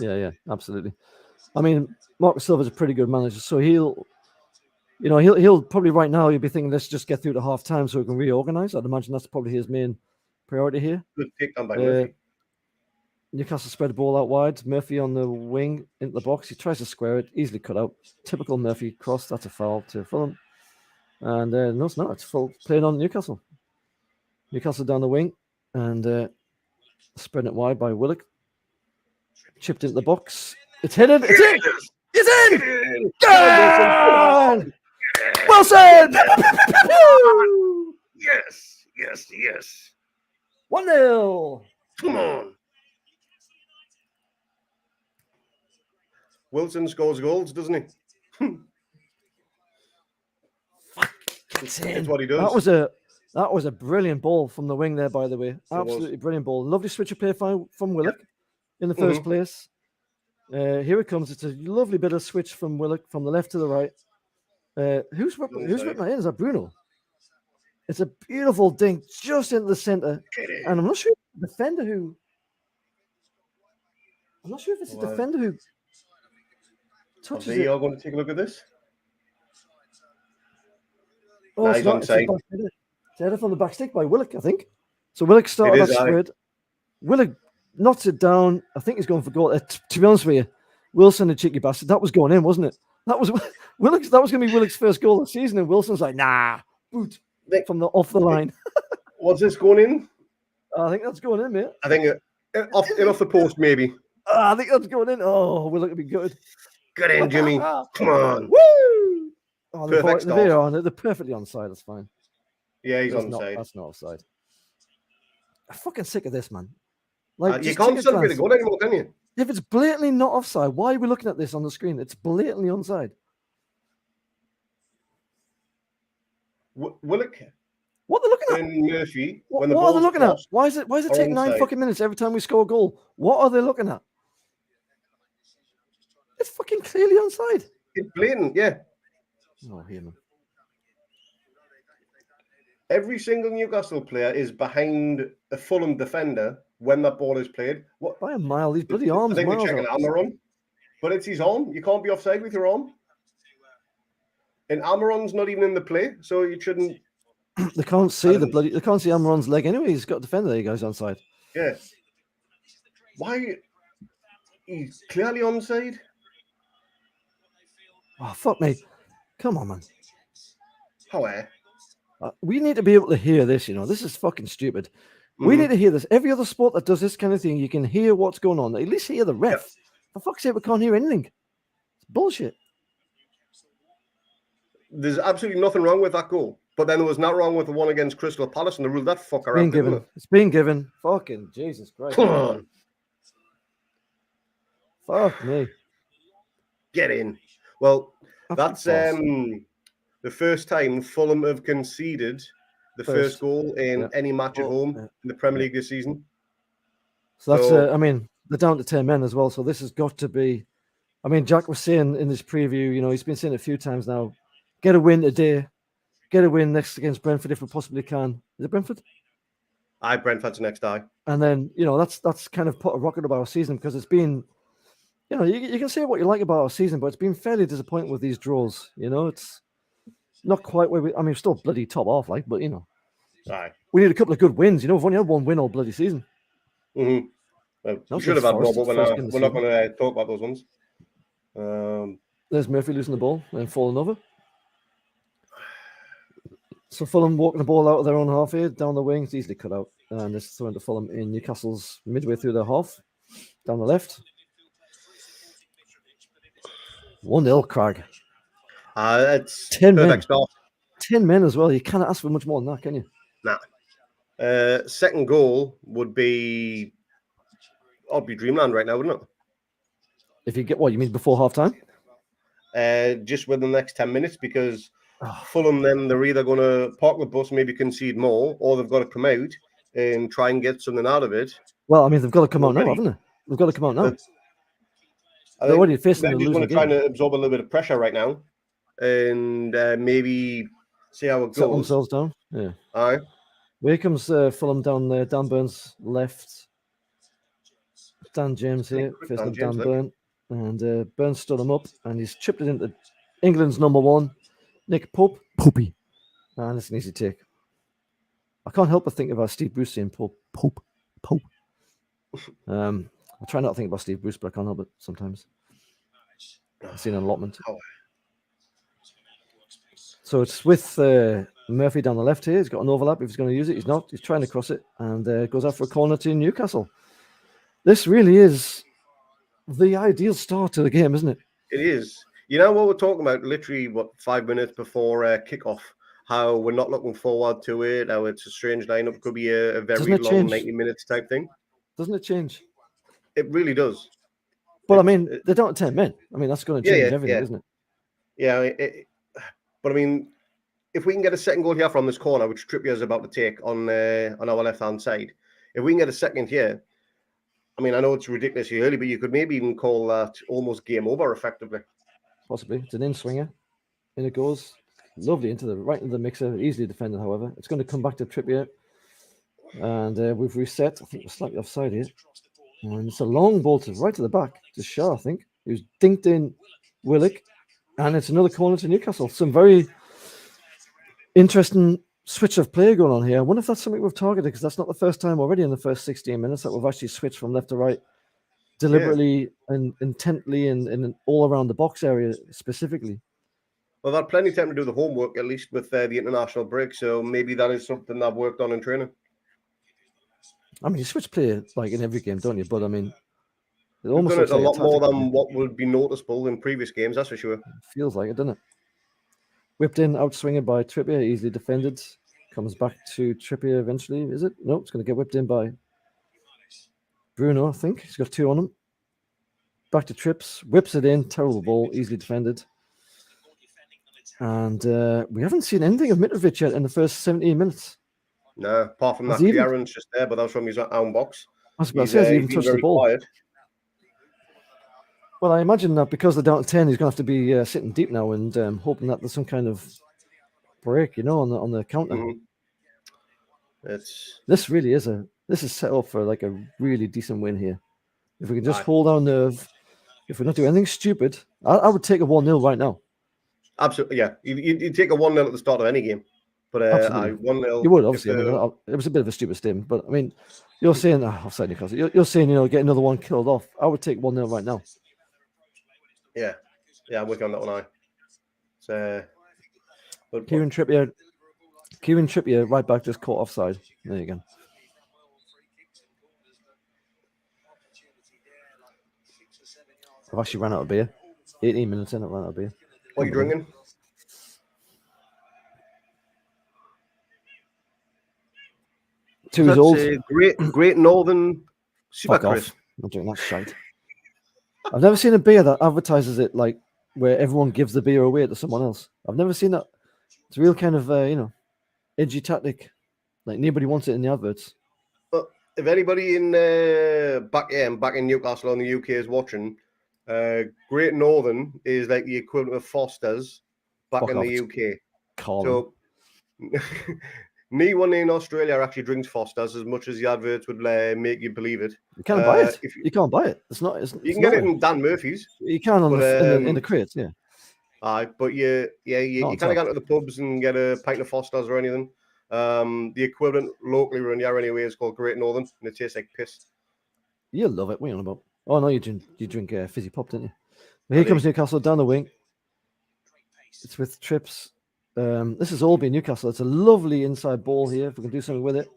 Yeah, absolutely. Marcus Silva's a pretty good manager, so he'll probably right now, he'll be thinking, let's just get through to half time so we can reorganise. I'd imagine that's probably his main priority here. Good pick on by Murphy. Newcastle spread the ball out wide. Murphy on the wing into the box. He tries to square it, easily cut out. Typical Murphy cross. That's a foul to Fulham. And no, it's not. It's full playing on Newcastle. Newcastle down the wing and spreading it wide by Willock. Chipped into the box. It's headed. It's in. It's in. Go! Wilson! Yes. 1-0. Come on. Wilson scores goals, doesn't he? That's what he does. That was a brilliant ball from the wing there, by the way. Absolutely brilliant ball. Lovely switch of play from Willock in the first place. Here it comes. It's a lovely bit of switch from Willock from the left to the right. Who's whipping that in? Is that Bruno? It's a beautiful dink just into the centre. And I'm not sure if the defender who. I'm not sure if it's the defender who touches it. Are going to take a look at this? Oh, it's not. It's a header from the back stick by Willock, I think. So Willock started that spread. Willock knocks it down. I think he's going for goal. To be honest with you, Wilson, a cheeky bastard. That was going in, wasn't it? That was Willock's. That was going to be Willock's first goal of the season, and Wilson's like, nah, boot from off the line. Was this going in? I think that's going in, mate. I think off the post, maybe. I think that's going in. Oh, Willock would be good. Get in, Jimmy. Come on. Woo! Oh, perfect start. They're perfectly onside. That's fine. Yeah, he's onside. That's not offside. I'm fucking sick of this, man. Like, you can't celebrate a goal anymore, can you? If it's blatantly not offside, why are we looking at this on the screen? It's blatantly onside. Willock. What are they looking at? And Murphy. What are they looking at? Why is it take 9 fucking minutes every time we score a goal? What are they looking at? It's fucking clearly onside. It's blatant, yeah. Oh, here, man. Every single Newcastle player is behind a Fulham defender when that ball is played. What? By a mile, these bloody arms. I think they're checking Amaron, but it's his arm. You can't be offside with your arm. And Amaron's not even in the play, so you shouldn't. They can't see They can't see Amaron's leg anyway. He's got a defender. There he goes onside. Yeah. Why? He's clearly onside. Oh, fuck me. Come on, man. How? We need to be able to hear this, you know. This is fucking stupid. We need to hear this. Every other sport that does this kind of thing, you can hear what's going on. At least hear the ref. Yep. For fuck's sake, we can't hear anything. It's bullshit. There's absolutely nothing wrong with that goal. But then there was not wrong with the one against Crystal Palace, and they ruled that fucker out. It's been given. Fucking Jesus Christ. Come on. Fuck me. Get in. Well, that's the first time Fulham have conceded the first goal in any match at home in the Premier League this season. So that's, I mean, they're down to 10 men as well. So this has got to be, I mean, Jack was saying in this preview, you know, he's been saying it a few times now, get a win today, get a win next against Brentford if we possibly can. Is it Brentford? Aye, Brentford's next eye. And then, you know, that's kind of put a rocket about our season because it's been, you know, you can say what you like about our season, but it's been fairly disappointing with these draws. You know, it's not quite where we're still bloody top off, like, but, you know. Aye. We need a couple of good wins. You know, we've only had one win all bloody season. Mm-hmm. Well, we should have had more, but we're not going to talk about those ones. There's Murphy losing the ball and falling over. So Fulham walking the ball out of their own half here, down the wing. It's easily cut out. And it's thrown to Fulham in Newcastle's midway through their half. Down the left. 1-0, Craig. It's 10 men. 10 men as well. You can't ask for much more than that, can you? Nah. Second goal would be dreamland right now, wouldn't it? If you get what you mean before half time? Just within the next 10 minutes, because Fulham, then they're either going to park the bus, maybe concede more, or they've got to come out and try and get something out of it. Well, I mean, they've got to come out now, haven't they? They've got to come out now. They're already facing the losing game. They're trying to absorb a little bit of pressure right now, and maybe see how it goes. Set themselves down. Yeah. Aye. Here comes Fulham down there. Dan Burns left. Dan James here facing Dan Burn, and Burns stood him up, and he's chipped it into England's number one, Nick Pope. And it's an easy take. I can't help but think about Steve Bruce saying Pope. I try not to think about Steve Bruce, but I can't help it sometimes. I've seen an allotment. So it's with Murphy down the left here. He's got an overlap if he's going to use it. He's not. He's trying to cross it, and goes out for a corner to Newcastle. This really is the ideal start to the game, isn't it? It is. You know what we're talking about? Literally, 5 minutes before kickoff? How we're not looking forward to it. How it's a strange lineup. Could be a very long 90 minutes type thing. Doesn't it change? It really does. But I mean, they don't have 10 men. I mean, that's going to change everything, isn't it? Yeah. But I mean, if we can get a second goal here from this corner, which Trippier's about to take on our left-hand side, if we can get a second here, I mean, I know it's ridiculously early, but you could maybe even call that almost game over effectively. Possibly. It's an in-swinger. In it goes. Lovely right into the mixer. Easily defended, however. It's going to come back to Trippier. And we've reset. I think we're slightly offside here. And it's a long ball right to the back. To Shaw, I think. He was dinked in Willock. And it's another corner to Newcastle. Some very interesting switch of play going on here. I wonder if that's something we've targeted, because that's not the first time already in the first 16 minutes that we've actually switched from left to right deliberately and intently and all around the box area specifically. Well, they've had plenty of time to do the homework, at least with the international break. So maybe that is something they've worked on in training. I mean, you switch play like in every game, don't you? But I mean, it almost looks like a lot more than what would be noticeable in previous games, that's for sure. It feels like it, doesn't it? Whipped in, outswinged by Trippier, easily defended. Comes back to Trippier eventually, is it? No, it's going to get whipped in by Bruno, I think. He's got 2 on him. Back to Trips, whips it in, terrible ball, easily defended. And we haven't seen anything of Mitrovic yet in the first 17 minutes. No, apart from that clearance just there, but that was from his own box. I was about to say, he even touched the ball. Quiet. Well, I imagine that because they're down to 10, he's going to have to be sitting deep now and hoping that there's some kind of break, on the counter. Mm-hmm. This really is set up for like a really decent win here. If we can just hold our nerve, if we don't do anything stupid, I would take a 1-0 right now. Absolutely, yeah. You'd take a 1-0 at the start of any game. But 1-0. You would, obviously. It was a bit of a stupid statement, but I mean, you're saying, offside Newcastle. You're saying, get another one killed off. I would take 1-0 right now. Yeah, I'm with you on that one. Kieran Trippier, right back, just caught offside. There you go. I've actually run out of beer. 18 minutes in, I've run out of beer. What are you drinking? That's old. Great Northern Super Crisp. I'm not doing that shite. I've never seen a beer that advertises it like where everyone gives the beer away to someone else. I've never seen that. It's a real kind of, edgy tactic. Like nobody wants it in the adverts. But if anybody in back in Newcastle in the UK is watching, Great Northern is like the equivalent of Foster's back in the UK. So no one in Australia actually drinks Foster's as much as the adverts would make you believe it. You can't buy it. You can't buy it. You can get it in Dan Murphy's. You can in the crates, yeah. But you can't get into the pubs and get a pint of Foster's or anything. The equivalent locally around here anyway is called Great Northern, and it tastes like piss. You'll love it. What are you on about? Oh no, you drink fizzy pop, didn't you? But here comes Newcastle down the wing. It's with Trips. This has all been Newcastle. It's a lovely inside ball here. If we can do something with it.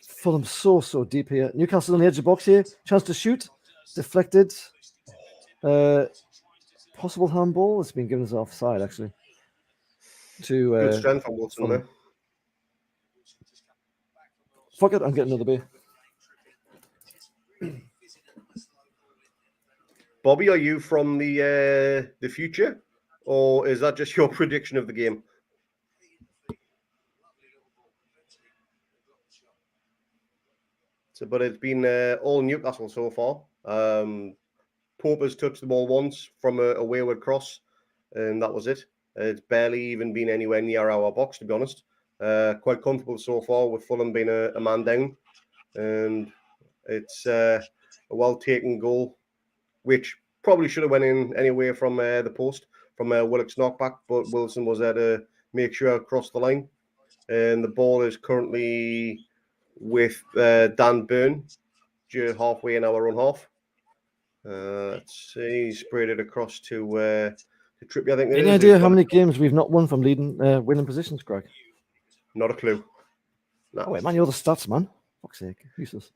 Fulham so deep here. Newcastle on the edge of the box here. Chance to shoot. Deflected. Possible handball. It's been given as offside actually. Good strength from Wilson there. Fuck it, I'm getting another beer. Bobby, are you from the future, or is that just your prediction of the game? But it's been all Newcastle so far. Pope has touched the ball once from a wayward cross, and that was it. It's barely even been anywhere near our box, to be honest. Quite comfortable so far with Fulham being a man down, and it's a well-taken goal, which probably should have went in anyway from the post, from Willock's knockback, but Wilson was there to make sure it crossed the line. And the ball is currently with Dan Byrne, halfway in our own half. Let's see, he sprayed it across to Trippier, I think. Any idea how many games we've not won from winning positions, Greg? Not a clue. No. Oh, wait, man, you're the stats, man. Fuck's sake. Useless.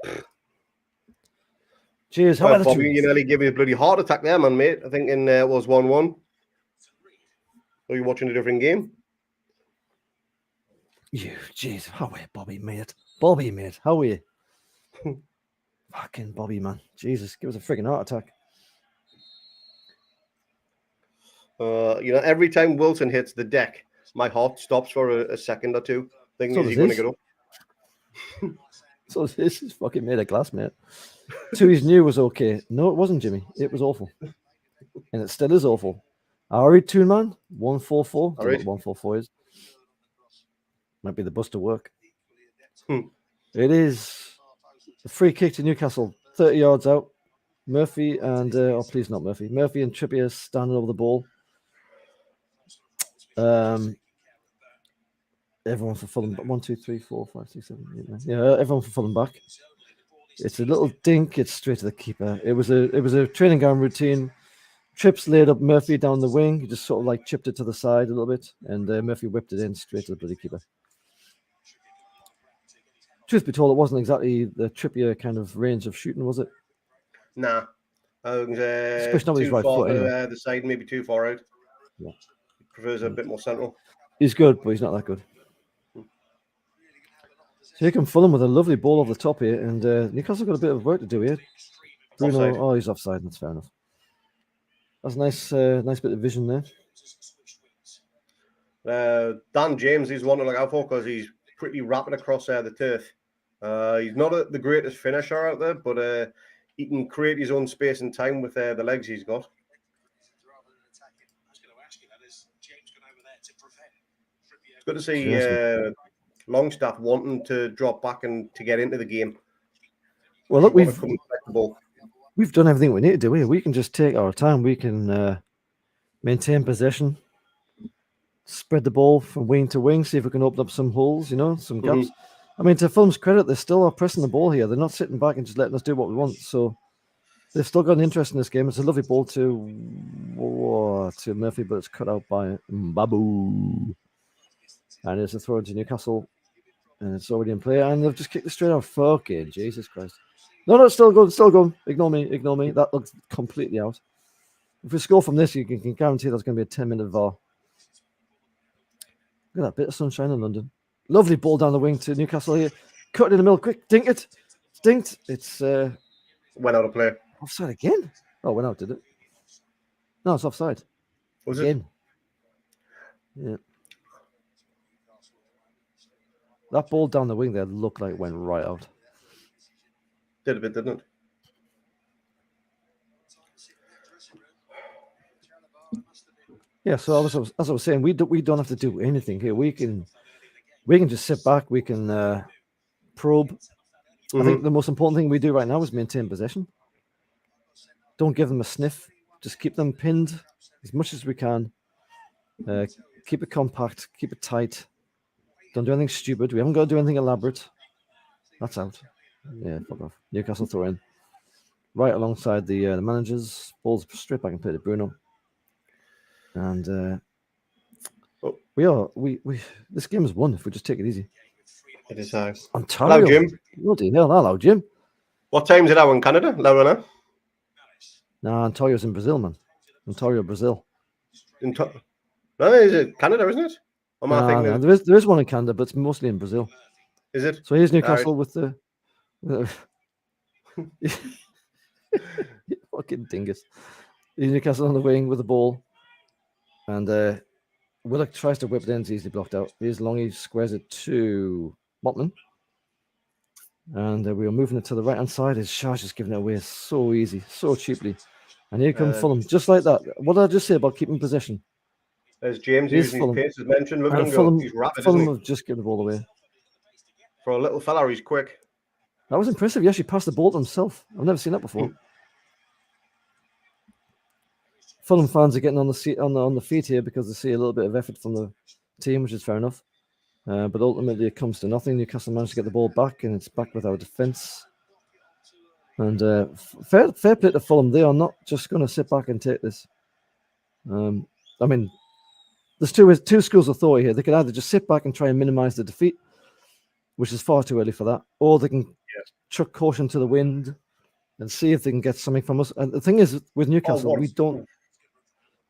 Cheers. How Bobby, you nearly gave me a bloody heart attack there, man, mate. I think it was 1-1. Are you watching a different game? Jeez. How are you, Bobby, mate? Bobby, mate. How are you? Fucking Bobby, man. Jesus, give us a freaking heart attack. Every time Wilson hits the deck, my heart stops for a second or two, thinking, is he going to get up? So this is fucking made of glass, mate. Tui's new was okay. No, it wasn't, Jimmy. It was awful. And it still is awful. I read Toon Man, 144. Don't know what 144 is. Might be the bus to work. It is a free kick to Newcastle, 30 yards out. Murphy and please not Murphy. Murphy and Trippier standing over the ball. Everyone for Fulham. 1, 2, 3, 4, 5, 6, 7, 8, 9. Yeah, everyone for Fulham back. It's a little dink. It's straight to the keeper. It was a training ground routine. Trips laid up Murphy down the wing. He just sort of like chipped it to the side a little bit, and Murphy whipped it in straight to the bloody keeper. Truth be told, it wasn't exactly the Trippier kind of range of shooting, was it? Nah. Especially not with his right far foot. to Anyway. the side, maybe too far out. Yeah. He prefers a bit more central. He's good, but he's not that good. So here come Fulham with a lovely ball over the top here, and Newcastle got a bit of work to do here. Bruno, Offside. He's offside. That's fair enough. That's a nice bit of vision there. Dan James, he's one to look out for because he's pretty rapid across the turf. He's not the greatest finisher out there, but he can create his own space and time with the legs he's got. It's good to see Longstaff wanting to drop back and to get into the game. Well, look, we've done everything we need to do here. We can just take our time. We can maintain possession, spread the ball from wing to wing, see if we can open up some holes, some gaps. I mean, to Fulham's credit, they still are pressing the ball here. They're not sitting back and just letting us do what we want. So they've still got an interest in this game. It's a lovely ball to Murphy, but it's cut out by Babu. And it's a throw into Newcastle. And it's already in play. And they've just kicked it straight out. Fucking Jesus Christ. No, it's still going. Ignore me. That looks completely out. If we score from this, you can guarantee there's going to be a 10-minute VAR. Look at that bit of sunshine in London. Lovely ball down the wing to Newcastle here. Cut it in the middle, quick. Dink it. Dinked. It's went out of play. Offside again? Oh, went out, did it? No, it's offside. Was again. It? Yeah. That ball down the wing there looked like it went right out. Did a bit, didn't it? Yeah, so as I was saying, we don't have to do anything here. We can just sit back. We can probe. I think the most important thing we do right now is maintain possession. Don't give them a sniff. Just keep them pinned as much as we can. Keep it compact. Keep it tight. Don't do anything stupid. We haven't got to do anything elaborate. That's out. Yeah, fuck off. Newcastle throw in. Right alongside the managers. Ball's straight back and play to Bruno. And this game is won if we just take it easy. It is nice. Ontario. Hello, Jim. Bloody hell, hello, Jim. What time is it out in Canada? Laura? Nah, Ontario's in Brazil, man. Ontario, Brazil. No, is it Canada, isn't it? No, there is one in Canada, but it's mostly in Brazil. Is it? So here's Newcastle with the fucking dingus. Here's Newcastle on the wing with the ball. And Willock tries to whip it in, it's easily blocked out. Here's Longy, squares it to Botman. And we are moving it to the right-hand side. His Shah's just giving it away so easy, so cheaply. And here comes Fulham, just like that. What did I just say about keeping possession? There's James using his pace, as mentioned. Look at him Fulham, go. He's rapid, Fulham have just given the ball away. For a little fella, he's quick. That was impressive. He actually passed the ball to himself. I've never seen that before. Fulham fans are getting on the feet here because they see a little bit of effort from the team, which is fair enough. But ultimately, it comes to nothing. Newcastle managed to get the ball back, and it's back with our defence. And fair play to Fulham. They are not just going to sit back and take this. I mean, there's two schools of thought here. They could either just sit back and try and minimise the defeat, which is far too early for that, or they can chuck caution to the wind and see if they can get something from us. And the thing is, with Newcastle,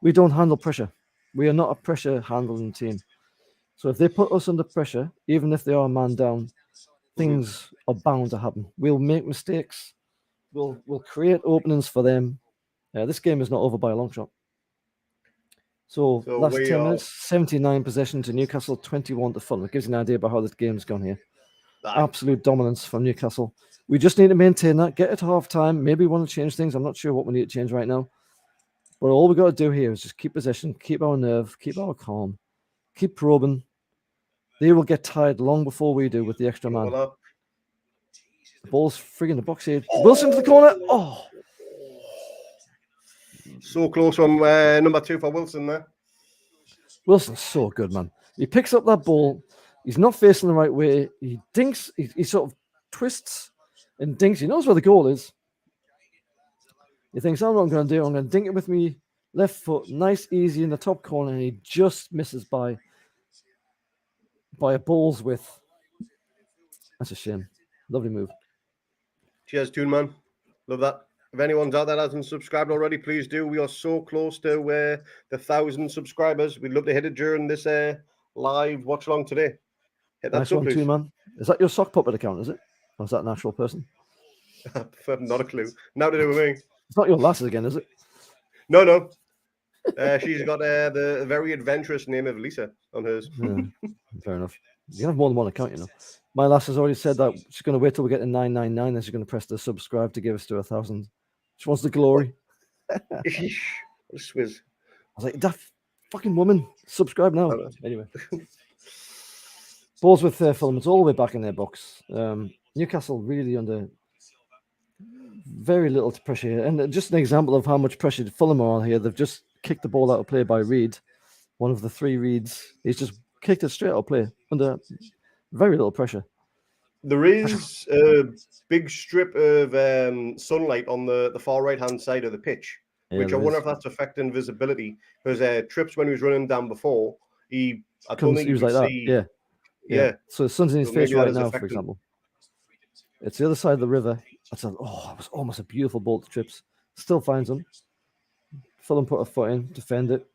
we don't handle pressure. We are not a pressure handling team. So if they put us under pressure, even if they are a man down, things are bound to happen. We'll make mistakes. We'll create openings for them. This game is not over by a long shot. So last 10 minutes, 79 possession to Newcastle, 21 to Fulham. It gives you an idea about how this game's gone here. Absolute dominance from Newcastle. We just need to maintain that, get it to half time. Maybe we want to change things. I'm not sure what we need to change right now. But all we got to do here is just keep possession, keep our nerve, keep our calm, keep probing. They will get tired long before we do with the extra man. The ball's frigging in the box here. Wilson to the corner. Oh. So close from number 2 for Wilson there. Wilson's so good, man. He picks up that ball. He's not facing the right way. He dinks. He sort of twists and dinks. He knows where the goal is. He thinks, I know what I'm going to do. I'm going to dink it with me left foot. Nice, easy in the top corner. And he just misses by a ball's width. That's a shame. Lovely move. Cheers, Toon, man. Love that. If anyone's out there that hasn't subscribed already, please do. We are so close to the 1,000 subscribers. We'd love to hit it during this live watch along today. Hit that nice one, too, man. Is that your sock puppet account, is it? Or is that an actual person? Not a clue. Now to do with me. It's not your lasses again, is it? No. She's got the very adventurous name of Lisa on hers. Yeah, fair enough. You can have more than one account, you know. My lass has already said that she's going to wait till we get to 999, then she's going to press the subscribe to give us to 1,000. She wants the glory. Swizz. I was like, that fucking woman, subscribe now. Anyway. Balls with Fulham. It's all the way back in their box. Newcastle really under very little pressure here. And just an example of how much pressure Fulham are on here. They've just kicked the ball out of play by Reed. One of the 3 Reeds. He's just kicked it straight out of play under very little pressure. There is a big strip of sunlight on the far right-hand side of the pitch, which I wonder if that's affecting visibility. Because Trips, when he was running down before, I don't think he was like that. Yeah. So the sun's in his face right now, for example. It's the other side of the river. It was almost a beautiful ball to Trips. Still finds him. Fulham put a foot in, defend it.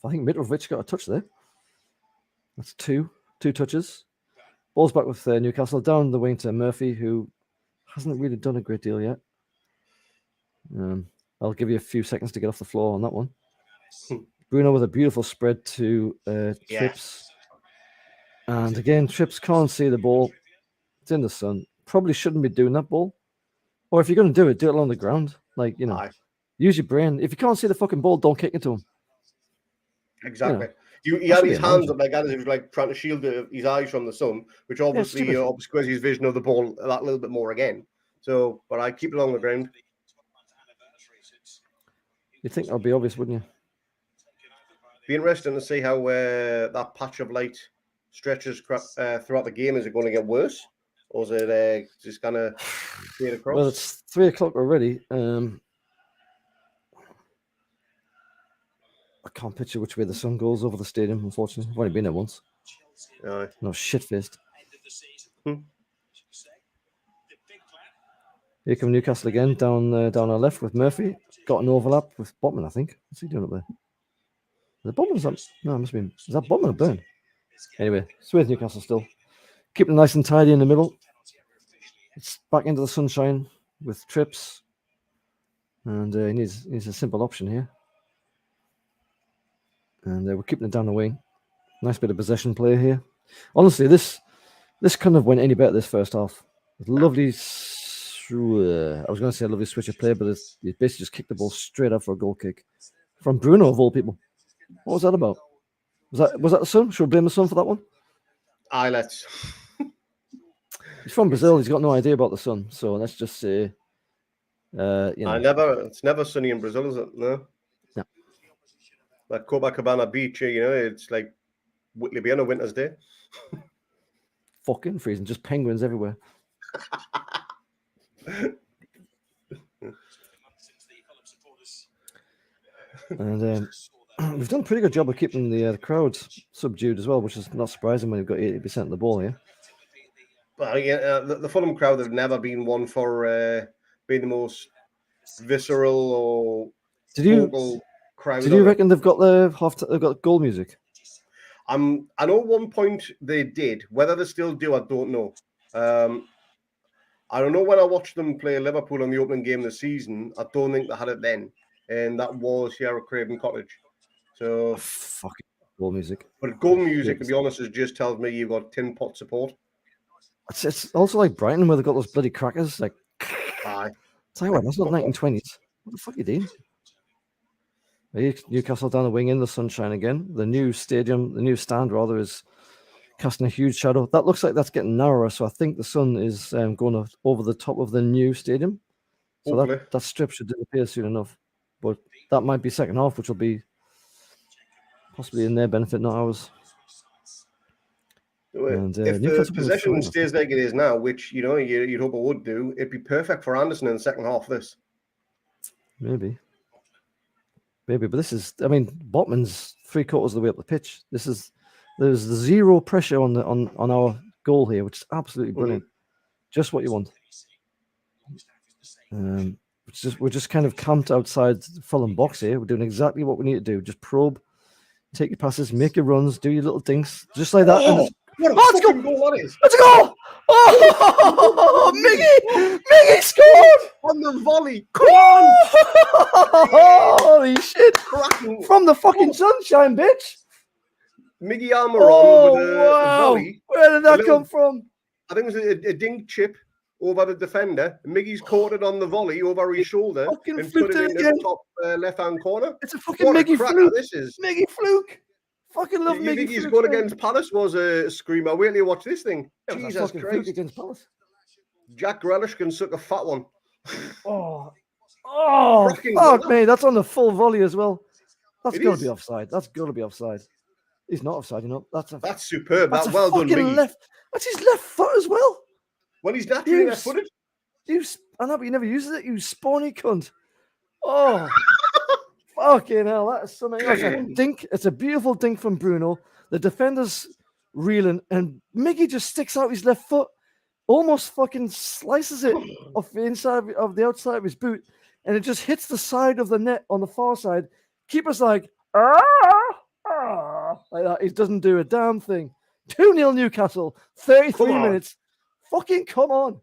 I think Mitrovic got a touch there. That's two touches. Ball's back with Newcastle, down the wing to Murphy, who hasn't really done a great deal yet. I'll give you a few seconds to get off the floor on that one. Bruno with a beautiful spread to Trips. And again, Trips can't see the ball. It's in the sun. Probably shouldn't be doing that ball. Or if you're going to do it along the ground. Like, use your brain. If you can't see the fucking ball, don't kick it to him. Exactly. He had his hands up like that as he was like trying to shield his eyes from the sun, which obviously obscures his vision of the ball that little bit more again. So, but I keep it along the ground. You'd think that would be obvious, wouldn't you? Be interesting to see how that patch of light stretches throughout the game. Is it going to get worse? Or is it just going to fade across? Well, it's 3 o'clock already. I can't picture which way the sun goes over the stadium, unfortunately. I've only been there once. No, shit-faced. Here come Newcastle again, down our left with Murphy. Got an overlap with Botman, I think. What's he doing up there? Is it Botman? No, it must be. Is that Botman or Burn? Anyway, it's with Newcastle still. Keeping it nice and tidy in the middle. It's back into the sunshine with Trips. And he needs a simple option here. And we're keeping it down the wing. Nice bit of possession play here. Honestly, this couldn't have went any better this first half. Lovely. I was going to say a lovely switch of play, but he basically just kicked the ball straight up for a goal kick from Bruno of all people. What was that about? Was that the sun? Should we blame the sun for that one? Let's. He's from Brazil. He's got no idea about the sun. So let's just say, It's never sunny in Brazil, is it? No. Like Copacabana Beach, it's like Whitley on a winter's day. Fucking freezing, just penguins everywhere. And we've done a pretty good job of keeping the crowds subdued as well, which is not surprising when you've got 80% of the ball here. But the Fulham crowd have never been one for being the most visceral or vocal crowd. Did you reckon they've got they've got goal music? I know at one point they did. Whether they still do, I don't know. I don't know when I watched them play Liverpool in the opening game of the season. I don't think they had it then, and that was here at Craven Cottage. So fucking goal music. But goal music, to be honest, just tells me you've got tin pot support. It's also like Brighton where they've got those bloody crackers. Like, Aye. tell you what, that's not 1920s. What the fuck are you doing? Newcastle down the wing in the sunshine again. The new stadium, the new stand rather, is casting a huge shadow. That looks like that's getting narrower. So I think the sun is going over the top of the new stadium. So that strip should disappear soon enough. But that might be second half, which will be possibly in their benefit, not ours. And, if the possession stays like it is now, which you'd hope it would do, it'd be perfect for Anderson in the second half. This maybe, but this is. I mean, Botman's 3/4 of the way up the pitch. There's zero pressure on our goal here, which is absolutely brilliant. Just what you want. We're just kind of camped outside the Fulham box here. We're doing exactly what we need to do. Just probe, take your passes, make your runs, do your little dinks, just like that. What a fucking goal that is! Let's go! Oh, Miggy scored on the volley. Come on! Holy shit! Cracking. From the fucking sunshine, bitch. Miggy Almiron with a volley. Where did that come from? I think it was a dink chip over the defender. Miggy's caught it on the volley over his shoulder and put it into the top left-hand corner. It's a fucking Miggy fluke. This is Miggy fluke. Fucking love Miggy. You think his goal against Palace was a screamer? Wait till you watch this thing. Jesus Christ! Against Palace. Jack Grealish can suck a fat one. Oh, fuck me! That's on the full volley as well. That's got to be offside. That's got to be offside. He's not offside, you know. That's superb. That's well done, Miggy. That's his left foot as well. Well, he's naturally left-footed. I know, but he never uses it. You spawny cunt. Oh. Fucking hell, that is something else. A dink. It's a beautiful dink from Bruno. The defender's reeling, and Miggy just sticks out his left foot, almost fucking slices it off the inside of the outside of his boot, and it just hits the side of the net on the far side. Keeper's like, like that. He doesn't do a damn thing. 2-0 Newcastle, 33 minutes. Fucking come on.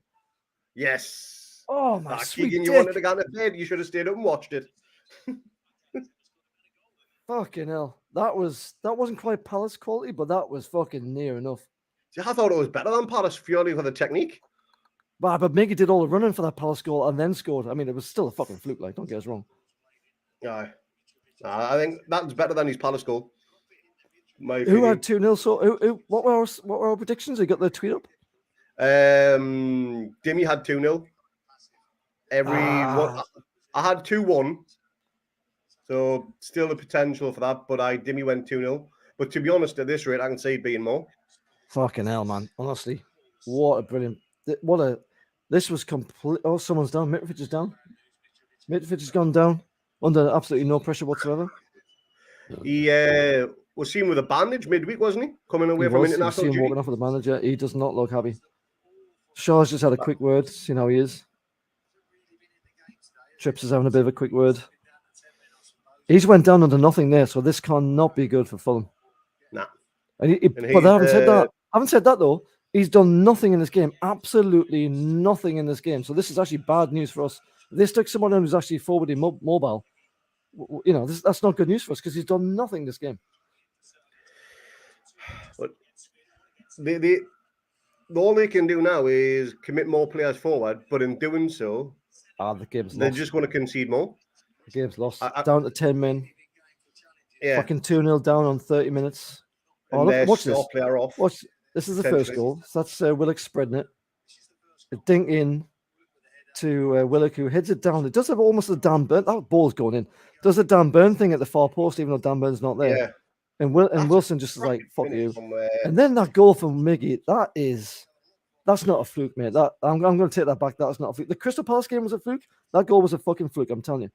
Yes. Oh, my sweet Keegan, dick. You wanted to go to bed. You should have stayed up and watched it. Fucking hell. That wasn't quite Palace quality, but that was fucking near enough. See, I thought it was better than Palace purely for the technique. But Miggy did all the running for that Palace goal and then scored. I mean, it was still a fucking fluke, like, don't get us wrong. Yeah. I think that's better than his Palace goal. Who had 2-0? So what were our predictions? You got the tweet up? Dimmy had 2-0. I had 2-1. So still the potential for that, but Dimmy went 2-0. But to be honest, at this rate, I can see it being more. Fucking hell, man. Honestly, what a brilliant... This was complete... Oh, someone's down. Mitrovic is down. Mitrovic has gone down under absolutely no pressure whatsoever. He was seen with a bandage midweek, wasn't he? Coming away from international duty. Walking off with the manager. He does not look happy. Shaw's just had a quick word, seeing how he is. Trips is having a bit of a quick word. He's went down under nothing there, so this cannot be good for Fulham. Nah. But I haven't said that. I haven't said that, though. He's done nothing in this game. Absolutely nothing in this game. So this is actually bad news for us. If they stick someone who's actually forwarding mobile, you know, that's not good news for us because he's done nothing this game. But all they can do now is commit more players forward, but in doing so, the game's they're lost. just going to concede more. The game's lost. Down to 10 men. Yeah. Fucking 2-0 down on 30 minutes. Watch this. Player off. Watch. This is the first goal. So that's Willock spreading it. A dink in to Willock, who heads it down. It does have almost a Dan Burn. That ball's going in. Does a Dan Burn thing at the far post, even though Dan Burn's not there. Yeah. And Wilson just is like, fuck you. And then that goal from Miggy, that's not a fluke, mate. I'm going to take that back. That's not a fluke. The Crystal Palace game was a fluke. That goal was a fucking fluke, I'm telling you.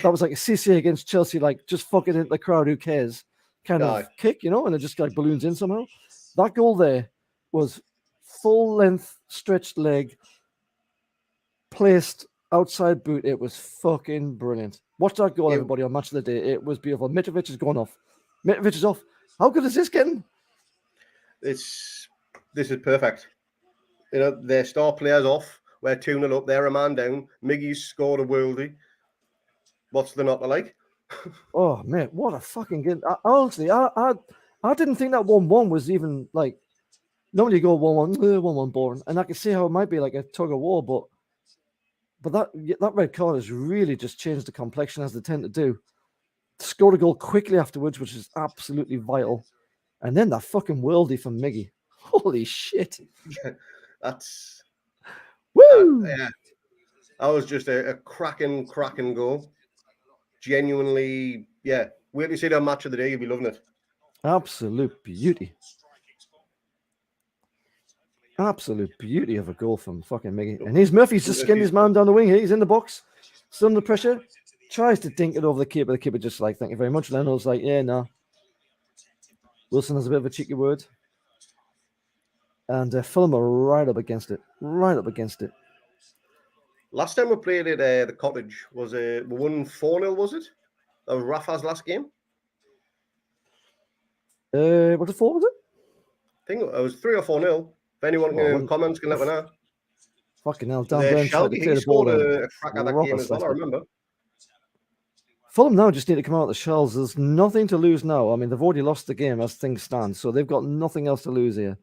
That was like a CCA against Chelsea, like just fucking into the crowd, who cares? Kind of kick, you know, and it just like balloons in somehow. That goal there was full length, stretched leg, placed outside boot. It was fucking brilliant. Watch that goal, everybody, on Match of the Day. It was beautiful. Mitrovic has gone off. Mitrovic is off. How good is this getting? This is perfect. You know, their star players off. We're 2-0 up. They're a man down. Miggy's scored a worldie. What's the not to like? Oh, mate, what a fucking game. Honestly, I didn't think that 1-1 was even like Normally you go 1-1, 1-1 boring, and I can see how it might be like a tug of war, but that red card has really just changed the complexion as they tend to do. Scored a goal quickly afterwards, which is absolutely vital, and then that fucking worldie from Miggy. Holy shit! That's Woo! yeah. That was just a cracking goal. Genuinely, yeah. Wait till you see that match of the day, you'll be loving it. Absolute beauty. Absolute beauty of a goal from fucking Miggy. And here's Murphy's just skinned his man down the wing here. He's in the box. Still under pressure. Tries to dink it over the keeper. The keeper just like, thank you very much. Leno's like, yeah, no. Wilson has a bit of a cheeky word. And Fulham are right up against it. Right up against it. Last time we played at the Cottage, was we won 4-0, was it? That was Rafa's last game. Was it 4, was it? I think it was 3 or 4-0. If anyone in the comments can let me know. Fucking hell, Dan Burn tried to clear the scored ball. a crack at that game as well, I remember. Fulham now just need to come out of the shells. There's nothing to lose now. I mean, they've already lost the game as things stand, so they've got nothing else to lose here.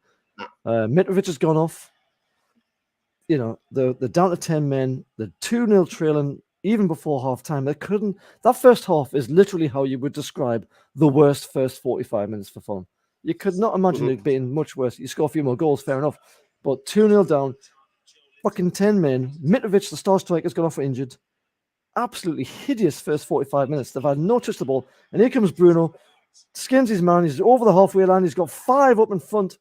Mitrovic has gone off. You know, they're down to 10 men. They're 2-0 trailing even before half-time. They couldn't... That first half is literally how you would describe the worst first 45 minutes for Fulham. You could not imagine it being much worse. You score a few more goals, fair enough. But 2-0 down, fucking 10 men. Mitrovic, the star striker, has gone off for injured. Absolutely hideous first 45 minutes. They've had no touch the ball. And here comes Bruno. Skins his man. He's over the halfway line. He's got 5 up in front.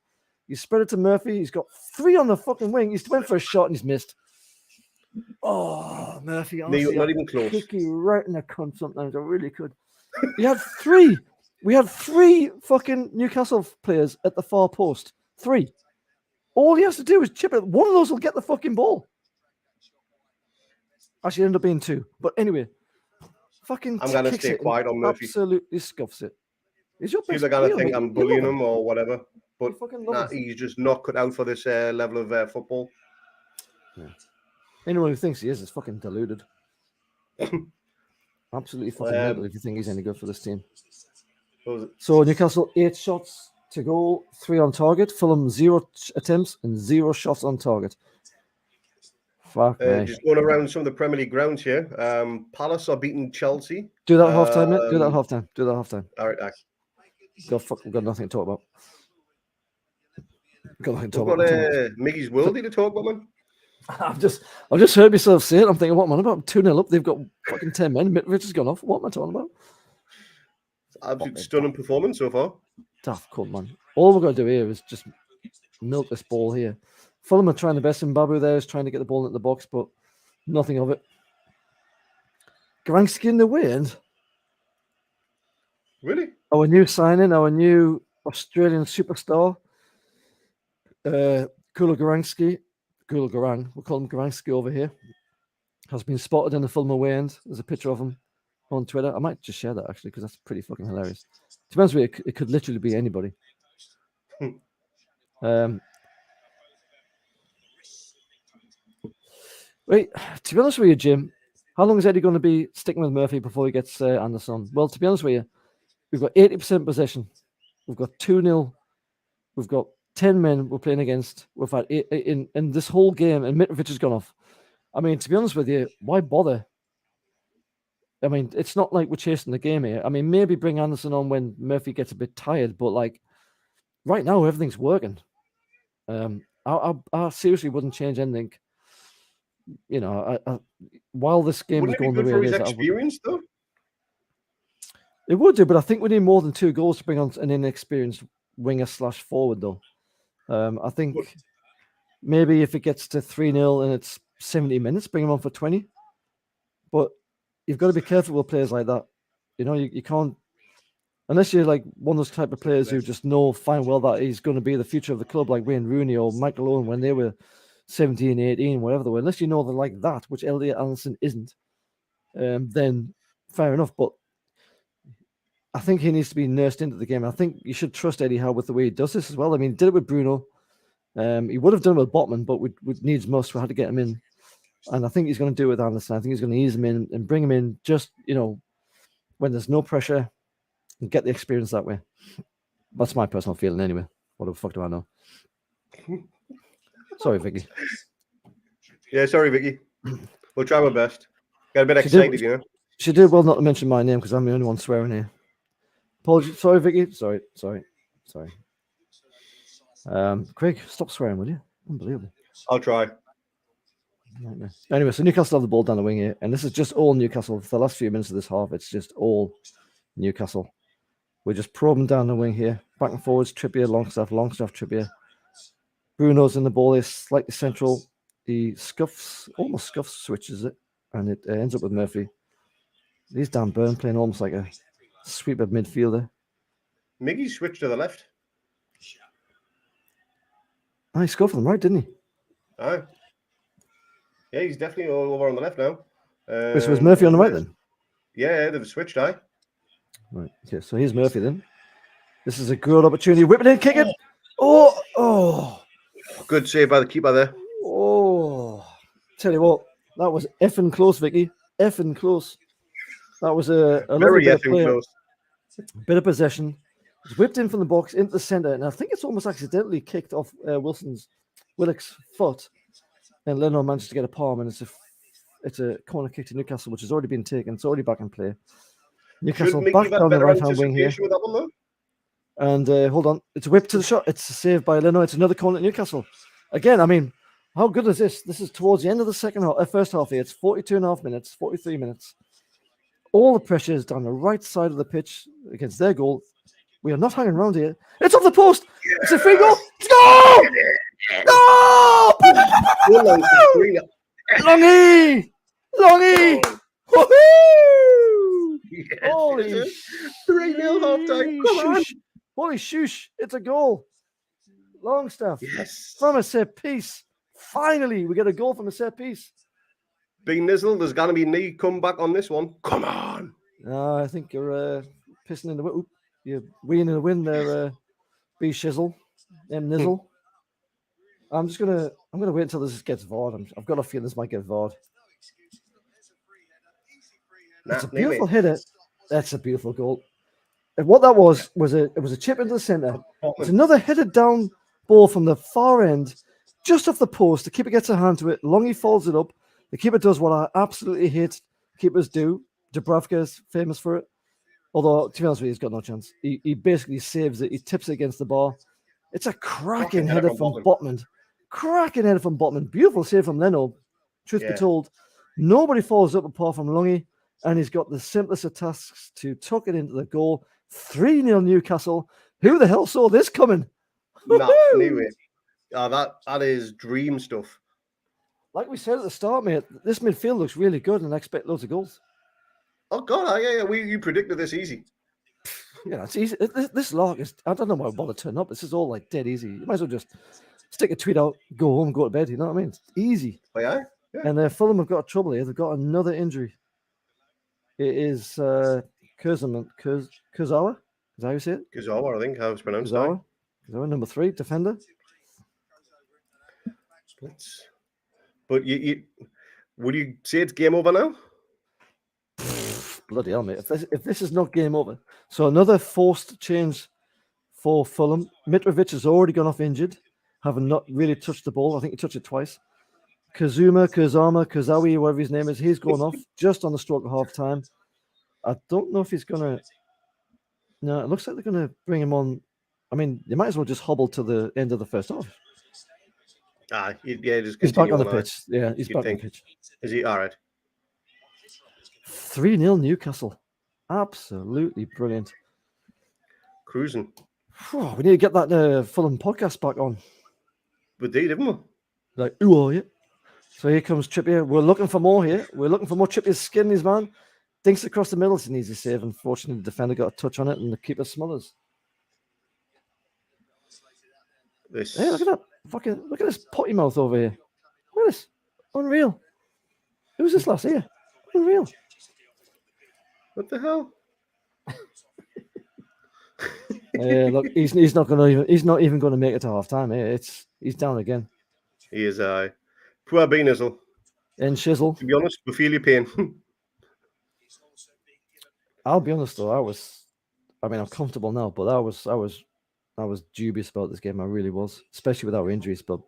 He's spread it to Murphy. He's got 3 on the fucking wing. He's went for a shot and he's missed. Oh, Murphy. Honestly, not even close. Kick you right in the cunt sometimes. I really could. We had 3. We had 3 fucking Newcastle players at the far post. 3. All he has to do is chip it. One of those will get the fucking ball. Actually, ended up being 2. But anyway, fucking I'm going to stay quiet on Murphy. Absolutely scuffs it. People are going to think I'm bullying him or whatever. But he's just not cut out for this level of football. Yeah. Anyone who thinks he is fucking deluded. Absolutely fucking mental if you think he's any good for this team. So Newcastle 8 shots to goal, 3 on target. Fulham 0 attempts and 0 shots on target. Fuck me. Just going around some of the Premier League grounds here. Palace are beating Chelsea. Do that half-time, mate. Do that half-time. All right, we've got nothing to talk about. We've got Miggy's Worldie to talk about, man. I've just heard myself say it. I'm thinking, what am I about? 2-0 up. They've got fucking 10 men. Mitrovic has gone off. What am I talking about? Absolute stunning performance so far. Daft cunt, man. All we've got to do here is just milk this ball here. Fulham are trying the best. Mbabu there is trying to get the ball into the box, but nothing of it. Garansky in the wind. Really? Our new signing, our new Australian superstar, Kula Garansky. Gul Garang, we'll call him Garansky over here, has been spotted in the Fulham away end. There's a picture of him on Twitter. I might just share that actually because that's pretty fucking hilarious. To be honest with you, it could literally be anybody. Wait, to be honest with you, Jim, how long is Eddie going to be sticking with Murphy before he gets Anderson? Well, to be honest with you, we've got 80% possession. We've got 2-0. We've got 10 men we're playing against. We've had 8 in this whole game, and Mitrovic has gone off. I mean, to be honest with you, why bother? I mean, it's not like we're chasing the game here. I mean, maybe bring Anderson on when Murphy gets a bit tired, but like right now, everything's working. I seriously wouldn't change anything. You know, while this game is going the way it is, experience though. It would do, but I think we need more than 2 goals to bring on an inexperienced winger / forward though. I think maybe if it gets to 3-0 and it's 70 minutes, bring him on for 20. But you've got to be careful with players like that. You know, you can't, unless you're like one of those type of players who just know fine well that he's going to be the future of the club, like Wayne Rooney or Michael Owen when they were 17, 18, whatever they were. Unless you know they're like that, which Elliot Anderson isn't, then fair enough. But I think he needs to be nursed into the game. I think you should trust Eddie Howe with the way he does this as well. I mean, he did it with Bruno. He would have done it with Botman, but we needs most. We had to get him in. And I think he's going to do it with Anderson. I think he's going to ease him in and bring him in just, you know, when there's no pressure and get the experience that way. That's my personal feeling anyway. What the fuck do I know? Sorry, Vicky. Yeah, sorry, Vicky. We'll try my best. Got a bit excited, you know. She did well not to mention my name because I'm the only one swearing here. Apologies. Sorry, Vicky. Sorry. Craig, stop swearing, will you? Unbelievable. I'll try. Nightmare. Anyway, so Newcastle have the ball down the wing here, and this is just all Newcastle. For the last few minutes of this half, it's just all Newcastle. We're just probing down the wing here, back and forwards. Trippier, Longstaff, Trippier. Bruno's in the ball. Is slightly central. He almost scuffs, switches it, and it ends up with Murphy. These Dan Burn playing almost like a sweeper midfielder. Miggy switched to the left. Oh, he scored for them right, didn't he? Aye. Yeah, he's definitely over on the left now. So was Murphy on the right then? Yeah, they've switched, aye. Right. Okay, so here's Murphy then. This is a good opportunity. Whip it in, kick it. Oh. Good save by the keeper there. Oh. Tell you what, that was effing close, Vicky. Effing close. That was a very bit effing close. Bit of possession. It's whipped in from the box into the centre, and I think it's almost accidentally kicked off Willock's foot, and Leno managed to get a palm, and it's a corner kick to Newcastle, which has already been taken. It's already back in play. Newcastle back down the right-hand wing here. With that one, and hold on, it's a whip to the shot. It's a save by Leno. It's another corner at Newcastle. Again, I mean, how good is this? This is towards the end of the first half here. It's 42.5 minutes, 43 minutes. All the pressure is down the right side of the pitch against their goal. We are not hanging around here. It's off the post. Yeah. It's a free goal. Go! Longy! Woohoo! Yes. Holy 3-0 half time. Come on. Holy shoosh. It's a goal. Longstaff. Yes. From a set piece. Finally, we get a goal from a set piece. Big Nizzle, there's going to be a knee comeback on this one. Come on. I think you're pissing in the wind. You're weeing in the wind there, B Shizzle, Nizzle. I'm gonna wait until this gets VAR'd. I've got a feeling this might get VAR'd. It's a beautiful header. That's a beautiful goal. And what that was a chip into the centre. It's another headed down ball from the far end, just off the post. The keeper gets a hand to it. Longy folds it up. The keeper does what I absolutely hate keepers do. Dubravka is famous for it. Although, to be honest with you, he's got no chance. He basically saves it. He tips it against the bar. It's a cracking header from Botman. Beautiful save from Leno. Truth be told, nobody follows up apart from Longy, and he's got the simplest of tasks to tuck it into the goal. 3-0 Newcastle. Who the hell saw this coming? Nah, anyway. That is dream stuff. Like we said at the start, mate, this midfield looks really good, and I expect loads of goals. Oh, God, yeah. You predicted this easy. Yeah, it's easy. This log is, I don't know why I bother turning up. This is all like dead easy. You might as well just stick a tweet out, go home, go to bed. You know what I mean? It's easy. Oh, yeah? And Fulham have got trouble here. They've got another injury. It is Kurzawa. Is that how you say it? Kurzawa, I think how it's pronounced. Kurzawa, number 3, defender. But you would you say it's game over now? Bloody hell, mate. If this is not game over. So another forced change for Fulham. Mitrovic has already gone off injured, having not really touched the ball. I think he touched it twice. Kazawi, whatever his name is, he's gone off just on the stroke of half time. I don't know if he's going to... No, it looks like they're going to bring him on. I mean, you might as well just hobble to the end of the first half. He's back on the pitch. Yeah, he's back on the pitch. Is he? All right. 3-0 Newcastle. Absolutely brilliant. Cruising. We need to get that Fulham podcast back on. We did, didn't we? Like, who are you? So here comes Trippier. We're looking for more here. We're looking for more. Trippier's skin his man. Dinks across the middle. It's an easy save. Unfortunately, the defender got a touch on it and the keeper smothers. Hey, look at that. Look at this potty mouth over here. Look at this. Unreal. Who's this last here? Unreal. What the hell? Look, he's not even going to make it to half time. He's down again. He is poor Beanizzle. And Shizzle. To be honest, we feel your pain. I'll be honest though, I'm comfortable now, but I was dubious about this game. I really was, especially with our injuries. But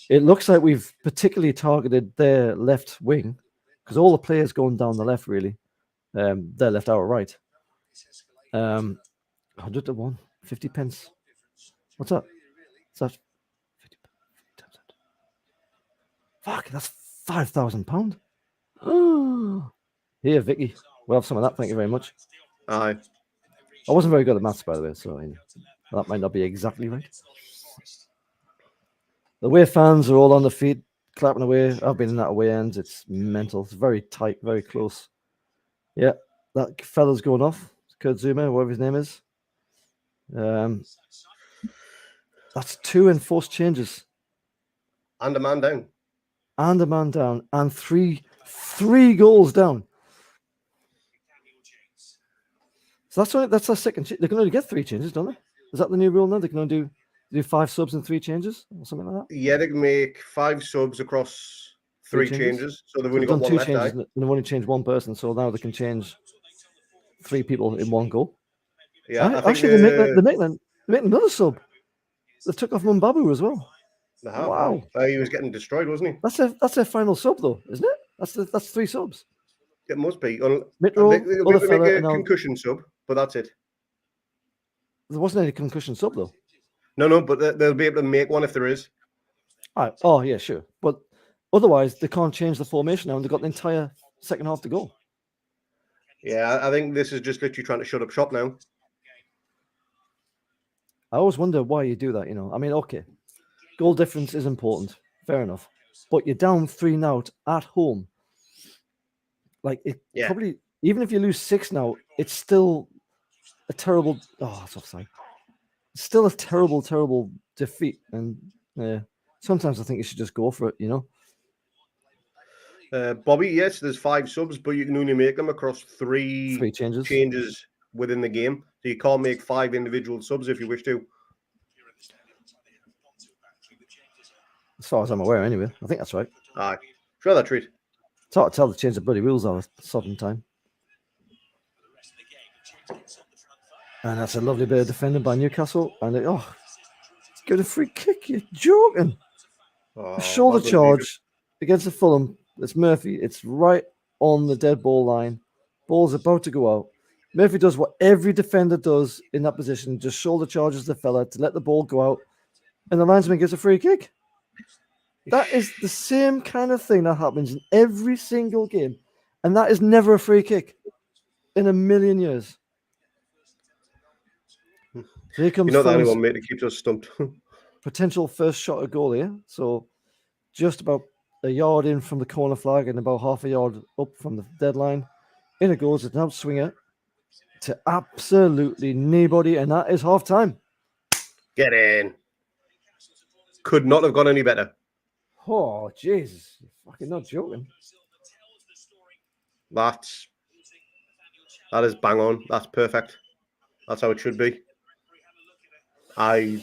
it looks like we've particularly targeted their left wing because all the players going down the left, really. Their left, our right. 100 to 1, 50 pence. What's that? Is that 50 times that? Fuck, that's £5,000. Here, Vicky. We'll have some of that. Thank you very much. Aye. I wasn't very good at maths, by the way, so that might not be exactly right. The away fans are all on the feet, clapping away. I've been in that away end. It's mental. It's very tight, very close. Yeah, that fella's going off. Kurt Zuma, whatever his name is. That's 2 enforced changes. And a man down. And a man down. And three goals down. So that's our second. They can only get 3 changes, don't they? Is that the new rule now? They can only do 5 subs and 3 changes or something like that? Yeah, they can make 5 subs across 3 changes. So they've only got 1 2 left. changes, and they've only changed 1 person. So now they can change 3 people in 1 goal. Yeah, actually, they're making another sub. They took off Mumbabu as well. Wow, he was getting destroyed, wasn't he? That's their final sub, though, isn't it? That's 3 subs. It must be. Mitro, they make a concussion sub, but that's it. There wasn't any concussion sub, though. No, but they'll be able to make one if there is. Right. Oh, yeah, sure. But otherwise, they can't change the formation now, and they've got the entire second half to go. Yeah, I think this is just literally trying to shut up shop now. I always wonder why you do that, I mean, okay, goal difference is important. Fair enough. But you're down 3-0 at home. Like, probably, even if you lose 6 now, it's still a terrible... Oh, that's offside. It's still a terrible, terrible defeat. And sometimes I think you should just go for it, Bobby, yes, there's 5 subs, but you can only make them across 3 changes within the game. So you can't make 5 individual subs if you wish to. As far as I'm aware, anyway. I think that's right. Aye. Sure, that treat. It's hard to tell the change of bloody rules on a sudden time. And that's a lovely bit of defending by Newcastle. And it's got a free kick. You're joking. A shoulder charge against the Fulham. It's Murphy. It's right on the dead ball line. Ball's about to go out. Murphy does what every defender does in that position. Just shoulder charges the fella to let the ball go out. And the linesman gets a free kick. That is the same kind of thing that happens in every single game. And that is never a free kick in a million years. So here comes the only one, mate, that keeps us stumped. Potential first shot at goal here. So just about a yard in from the corner flag and about half a yard up from the deadline. In it goes, an outswinger to absolutely nobody. And that is half time. Get in. Could not have gone any better. Oh, Jesus. You're fucking not joking. That is bang on. That's perfect. That's how it should be. Honestly,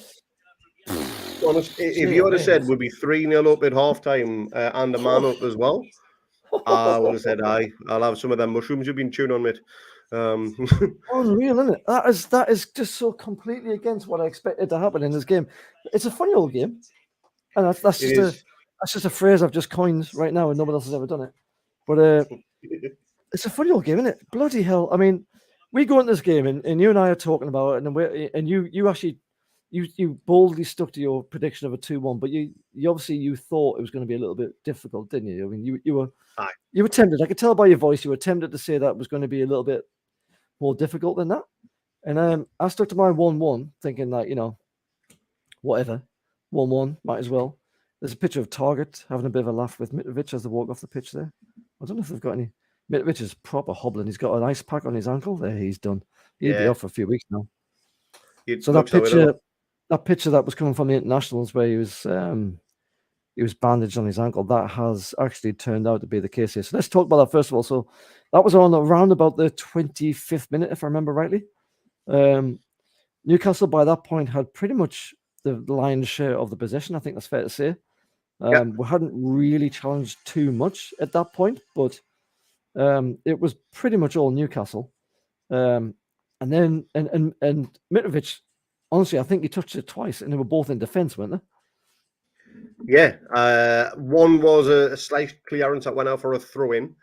if you would have said we'd be 3-0 up at half time and a man up as well, I would have said, I'll have some of them mushrooms you've been chewing on, mate. Unreal, isn't it? That is just so completely against what I expected to happen in this game. It's a funny old game. And that's just a phrase I've just coined right now, and nobody else has ever done it. But it's a funny old game, isn't it? Bloody hell! I mean, we go into this game, and you and I are talking about it, and you actually boldly stuck to your prediction of a 2-1, but you obviously thought it was going to be a little bit difficult, didn't you? I mean, you were tempted. I could tell by your voice you were tempted to say that was going to be a little bit more difficult than that. And I stuck to my 1-1, thinking that whatever, 1-1 might as well. There's a picture of Target having a bit of a laugh with Mitrovic as they walk off the pitch there. I don't know if they've got any. Mitrovic is proper hobbling. He's got an ice pack on his ankle. There, he's done. He'll be off for a few weeks now. So that picture that was coming from the internationals where he was bandaged on his ankle, that has actually turned out to be the case here. So let's talk about that first of all. So that was on around about the 25th minute, if I remember rightly. Newcastle by that point had pretty much the lion's share of the possession. I think that's fair to say. We hadn't really challenged too much at that point, but it was pretty much all Newcastle. And then Mitrovic honestly, I think he touched it twice, and they were both in defence, weren't they? Yeah, one was a slight clearance that went out for a throw-in,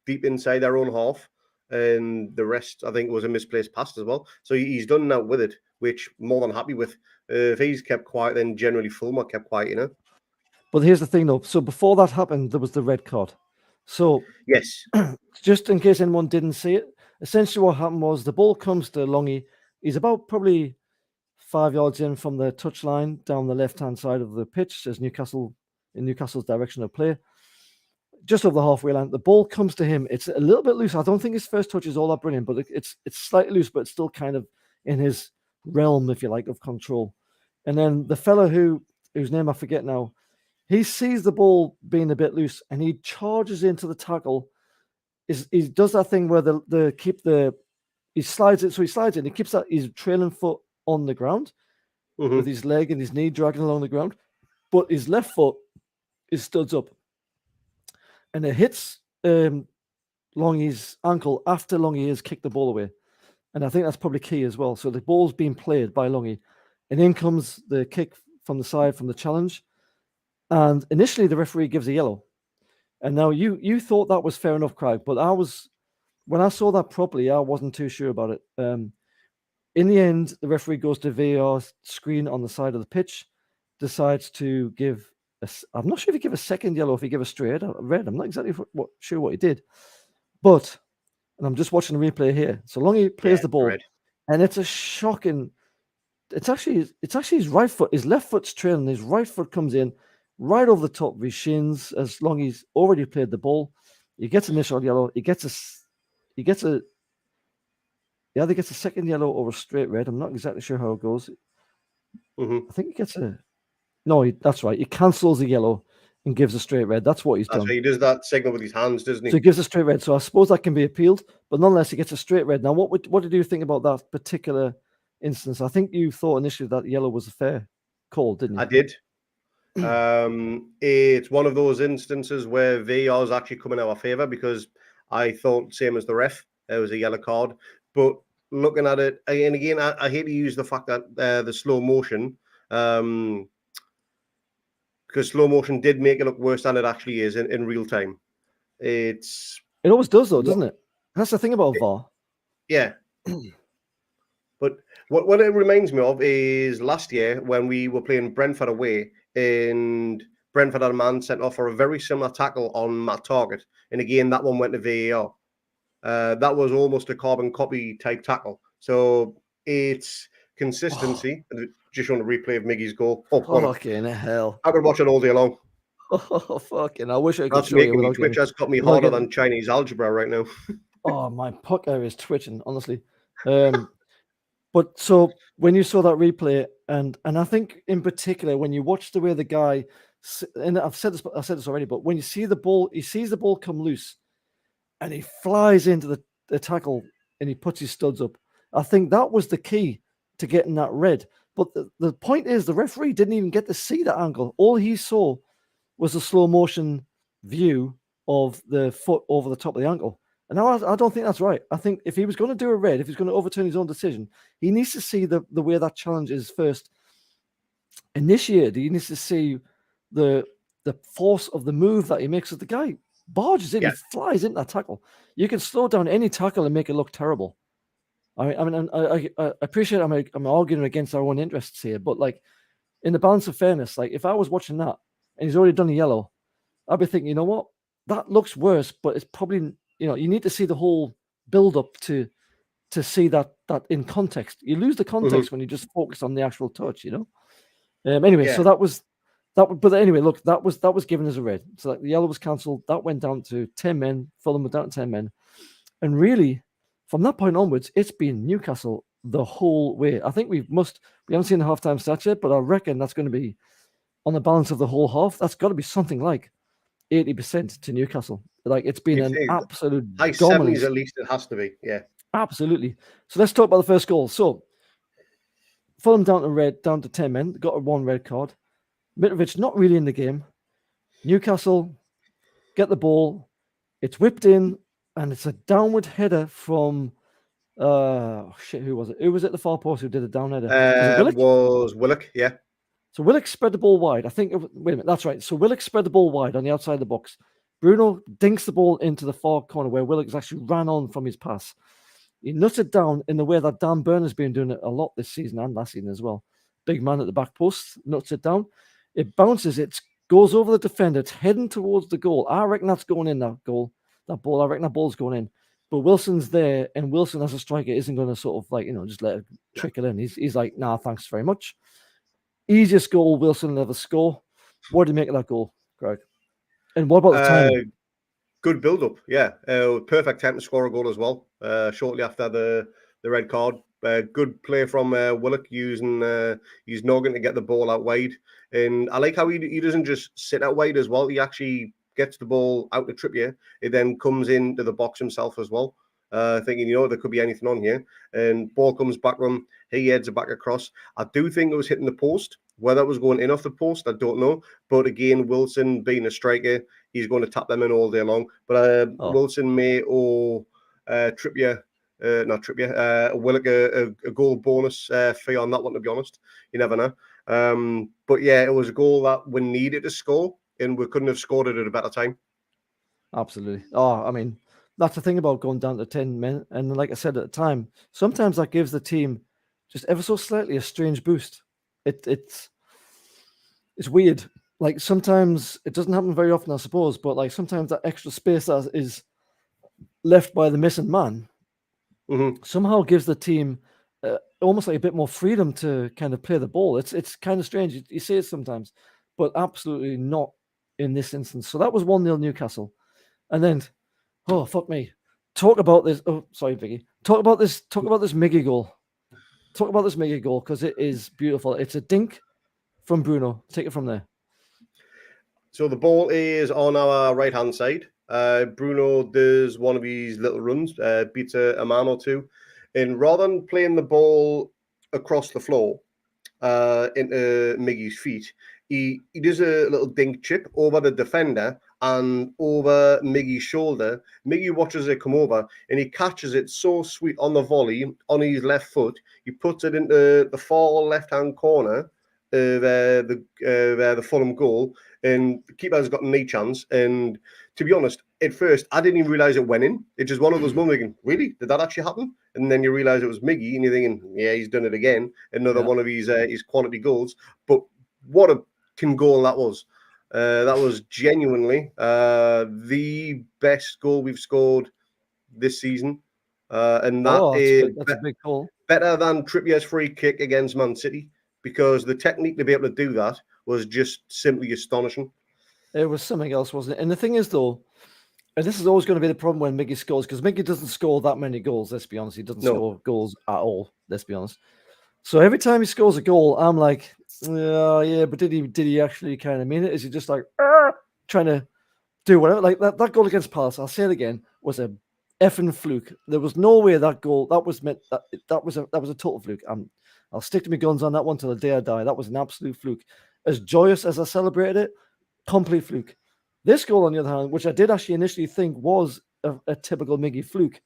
deep inside their own half, and the rest, I think, was a misplaced pass as well. So he's done that with it, which I'm more than happy with. If he's kept quiet, then generally Fulham are kept quiet, you know? But here's the thing, though. So before that happened, there was the red card. So Yes. just in case anyone didn't see it, essentially what happened was the ball comes to Longy. He's about probably 5 yards in from the touchline down the left-hand side of the pitch as Newcastle's direction of play. Just over the halfway line, the ball comes to him. It's a little bit loose. I don't think his first touch is all that brilliant, but it's slightly loose, but it's still kind of in his realm, if you like, of control. And then the fella whose name I forget now, he sees the ball being a bit loose and he charges into the tackle. He does that thing where he slides it, so he slides it and he keeps his trailing foot on the ground with his leg and his knee dragging along the ground, but his left foot is studs up. And it hits Longy's ankle after Longy has kicked the ball away. And I think that's probably key as well. So the ball's being played by Longy. And in comes the kick from the side from the challenge. And initially the referee gives a yellow. And now you thought that was fair enough, Craig, but when I saw that properly, I wasn't too sure about it. In the end, the referee goes to VAR screen on the side of the pitch, decides to give I'm not sure if he gave a second yellow, if he gave a straight red. I'm not exactly sure what he did. But, and I'm just watching the replay here. So Longy plays the ball, and it's a shocking. It's actually his right foot. His left foot's trailing. His right foot comes in right over the top of his shins as Longy's already played the ball. He gets initial yellow. He gets a second yellow or a straight red. I'm not exactly sure how it goes. I think he gets that's right. He cancels the yellow and gives a straight red. That's what he's done. So he does that signal with his hands, doesn't he? So he gives a straight red. So I suppose that can be appealed, but nonetheless, he gets a straight red. Now, what did you think about that particular instance? I think you thought initially that yellow was a fair call, didn't you? I did. It's one of those instances where VAR is actually coming in our favour because I thought same as the ref. It was a yellow card, but looking at it, and again, I hate to use the fact that the slow motion, because slow motion did make it look worse than it actually is in real time. It always does, though, doesn't it? That's the thing about VAR. Yeah. But what it reminds me of is last year when we were playing Brentford away, and Brentford had a man sent off for a very similar tackle on Matt Target. And again, that one went to VAR. That was almost a carbon copy type tackle. So it's consistency. Just on a replay of Miggy's goal. Fucking hell. I could watch it all day long. Oh, fucking. I wish I could That's show you. making me twitch. That's got me harder than Chinese algebra right now. Oh, my pucker is twitching, honestly. But so when you saw that replay, and I think in particular when you watch the way the guy, and I said this already, but when you see the ball, he sees the ball come loose, and he flies into the tackle and he puts his studs up. I think that was the key to getting that red. But the point is, the referee didn't even get to see that angle. All he saw was a slow motion view of the foot over the top of the ankle. And I don't think that's right. I think if he was going to do a red, if he's going to overturn his own decision, he needs to see the way that challenge is first initiated. He needs to see the force of the move that he makes. As the guy barges in, he flies into that tackle. You can slow down any tackle and make it look terrible. I appreciate I'm arguing against our own interests here, but like in the balance of fairness, like if I was watching that and he's already done a yellow, I'd be thinking, you know what, that looks worse, but it's probably. You need to see the whole build up to see that in context. You lose the context when you just focus on the actual touch, Anyway, so that was that. But anyway, look, that was given as a red. So the yellow was cancelled. That went down to 10 men. Fulham were down to 10 men, and really, from that point onwards, it's been Newcastle the whole way. I think we haven't seen the halftime stats yet, but I reckon that's going to be on the balance of the whole half. That's got to be something like 80% to Newcastle. Like it's been an absolute high dominance. 70s at least. It has to be, yeah. Absolutely. So let's talk about the first goal. So Fulham down to 10 men, got a 1 red card. Mitrovic not really in the game. Newcastle get the ball. It's whipped in, and it's a downward header from Shit, who was it? Who was at the far post who did the down header? Was it Willock? Was Willock, yeah. So Willock spread the ball wide. I think, wait a minute, that's right. So Willock spread the ball wide on the outside of the box. Bruno dinks the ball into the far corner where Willock has actually ran on from his pass. He nuts it down in the way that Dan Burner's been doing it a lot this season and last season as well. Big man at the back post, nuts it down. It bounces, it goes over the defender. It's heading towards the goal. I reckon that's going in, that goal. That ball, I reckon that ball's going in. But Wilson's there, and Wilson as a striker isn't going to sort of just let it trickle in. He's like, nah, thanks very much. Easiest goal Wilson will ever score. What do you make of that goal, Greg? And what about the timing? Good build-up, yeah. Perfect time to score a goal as well. Shortly after the red card, good play from Willock using his noggin to get the ball out wide. And I like how he doesn't just sit out wide as well. He actually gets the ball out to Trippier. It then comes into the box himself as well. Thinking, there could be anything on here. And ball comes back on. He heads it back across. I do think it was hitting the post. Whether it was going in off the post, I don't know. But again, Wilson being a striker, he's going to tap them in all day long. But Wilson may owe Trippier, Willock a goal bonus fee on that one, to be honest. You never know. But yeah, it was a goal that we needed to score, and we couldn't have scored it at a better time. Absolutely. I mean, that's the thing about going down to 10 men. And like I said at the time, sometimes that gives the team just ever so slightly a strange boost. It's weird. Like sometimes it doesn't happen very often, I suppose, but like sometimes that extra space that is left by the missing man somehow gives the team almost like a bit more freedom to kind of play the ball. It's kind of strange. You see it sometimes, but absolutely not in this instance. So that was 1-0 Newcastle. And then, oh, fuck me. Talk about this. Oh, sorry, Vicky. Talk about this Miggy goal. Talk about this Miggy goal because it is beautiful. It's a dink from Bruno. Take it from there. So the ball is on our right-hand side. Bruno does one of his little runs, beats a man or two. And rather than playing the ball across the floor into Miggy's feet, he does a little dink chip over the defender and over Miggy's shoulder. Miggy watches it come over and he catches it so sweet on the volley on his left foot. He puts it into the far left-hand corner of the Fulham goal, and the keeper's got no chance. And to be honest, at first, I didn't even realise it went in. It's just one of those moments thinking, really? Did that actually happen? And then you realise it was Miggy, and you're thinking, yeah, he's done it again. Another one of his quality goals. But what a goal that was. That was genuinely the best goal we've scored this season. And that's a big goal. Better than Trippier's free kick against Man City, because the technique to be able to do that was just simply astonishing. It was something else, wasn't it? And the thing is, though, and this is always going to be the problem when Miggy scores, because Miggy doesn't score that many goals, let's be honest. He doesn't score goals at all, let's be honest. So every time he scores a goal, I'm like, yeah, but did he actually kind of mean it? Is he just like trying to do whatever? Like that goal against Palace, I'll say it again, was a effing fluke. There was no way that goal that was a total fluke. I'll stick to my guns on that one till the day I die. That was an absolute fluke. As joyous as I celebrated it, complete fluke. This goal, on the other hand, which I did actually initially think was a typical Miggy fluke,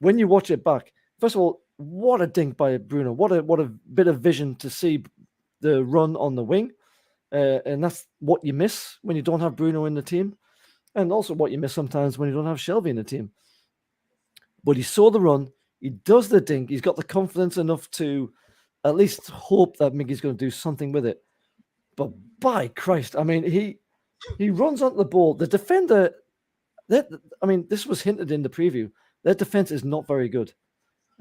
when you watch it back, first of all, what a dink by Bruno. What a bit of vision to see the run on the wing. And that's what you miss when you don't have Bruno in the team. And also what you miss sometimes when you don't have Shelby in the team. But he saw the run. He does the dink. He's got the confidence enough to at least hope that Miggy's going to do something with it. But by Christ, I mean, he runs onto the ball. The defender, this was hinted in the preview. Their defense is not very good.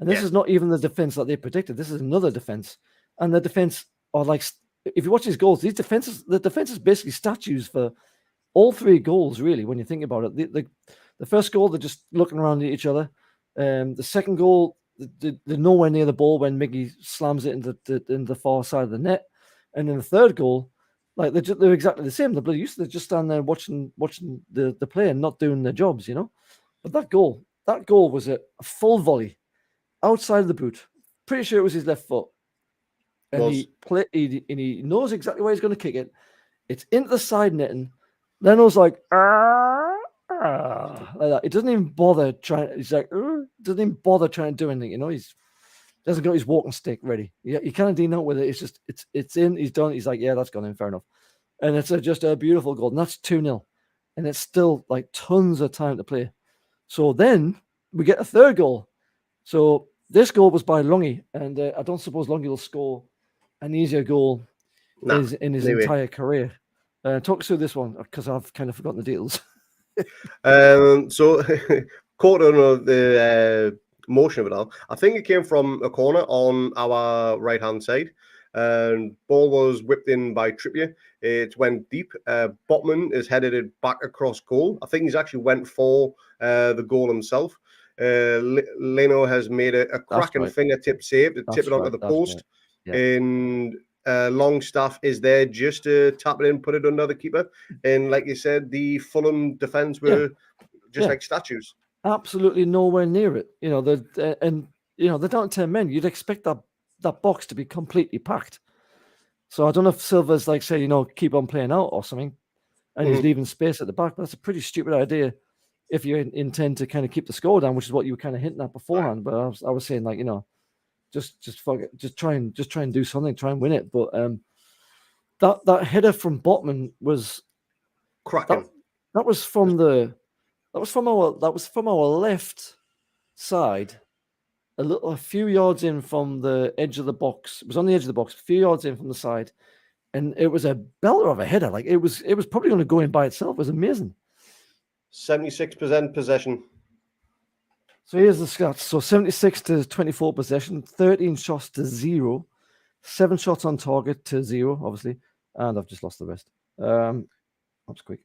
And this is not even the defense that they predicted. This is another defense. And the defense are like, if you watch these goals, the defense is basically statues for all three goals, really, when you think about it. The first goal, they're just looking around at each other. The second goal, they're nowhere near the ball when Miggy slams it into the far side of the net. And then the third goal, like they're exactly the same. They're used to just stand there watching the play and not doing their jobs, you know. But that goal was a full volley outside of the boot. Pretty sure it was his left foot, and he knows exactly where he's going to kick it. It's into the side netting. Leno's like, like that. He doesn't even bother trying. He's like, doesn't even bother trying to do anything. You know, he's doesn't got his walking stick ready. He kind of didn't know with it. It's just it's in. He's done. He's like, yeah, that's gone in. Fair enough. And it's just a beautiful goal. And that's 2-0. And it's still like tons of time to play. So then we get a third goal. So this goal was by Lungy, and I don't suppose Lungy will score an easier goal in his entire career. Talk us through this one because I've kind of forgotten the details. So caught on the motion of it all. I think it came from a corner on our right hand side. And ball was whipped in by Trippier. It went deep. Botman has headed it back across goal. I think he's actually went for the goal himself. Leno has made a cracking fingertip save to tip it onto the post. Right. Yeah. And Longstaff is there just to tap it in, put it under the keeper. And like you said, the Fulham defence were just like statues. Absolutely nowhere near it. You know, they're down 10 men. You'd expect that box to be completely packed. So I don't know if Silva's like say, keep on playing out or something, and he's leaving space at the back. But that's a pretty stupid idea if you intend to kind of keep the score down, which is what you were kind of hinting at beforehand. But I was saying like, just fuck it, just try and do something, try and win it. But that header from Botman was cracking. That was from our left side. A few yards in from the edge of the box. It was on the edge of the box, a few yards in from the side. And it was a belter of a header. Like it was probably going to go in by itself. It was amazing. 76% possession. So here's the stats. So 76 to 24 possession, 13 shots to 0, 7 shots on target to 0, obviously. And I've just lost the rest. That's quick.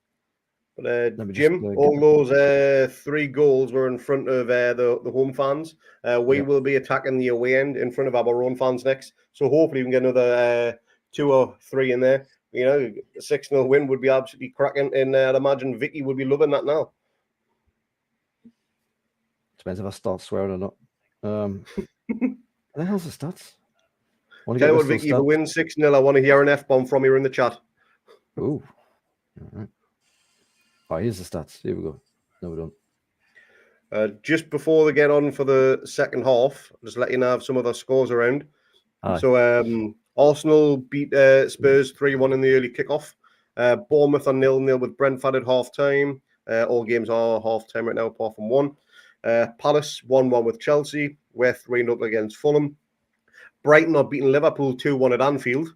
But Jim, all those 3 goals were in front of the home fans. We will be attacking the away end in front of our own fans next. So hopefully we can get another 2 or 3 in there. A 6-0 win would be absolutely cracking. And I'd imagine Vicky would be loving that now. Depends if I start swearing or not. The hell's the stats? Tell you what, Vicky, if we win 6-0, I want to hear an F-bomb from you in the chat. Ooh. All right. Oh, here's the stats. Here we go. No, we don't. Just before they get on for the second half, just let you know some of the scores around. Aye. So Arsenal beat Spurs 3-1 in the early kickoff. Bournemouth are 0-0 with Brentford at half-time. All games are half-time right now, apart from one. Palace 1-1 with Chelsea. We're 3-0 against Fulham. Brighton are beating Liverpool 2-1 at Anfield.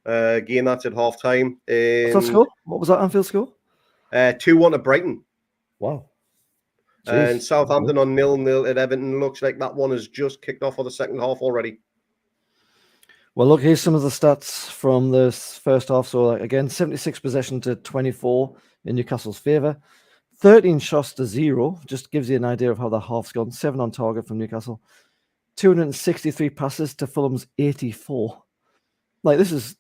Again, that's at half-time. What's that score? What was that Anfield score? 2-1 to Brighton. Wow. Jeez. And Southampton on 0-0 at Everton. Looks like that one has just kicked off for the second half already. Well, look, here's some of the stats from the first half. So, again, 76 possession to 24 in Newcastle's favour. 13 shots to 0. Just gives you an idea of how the half's gone. 7 on target from Newcastle. 263 passes to Fulham's 84. Like, this is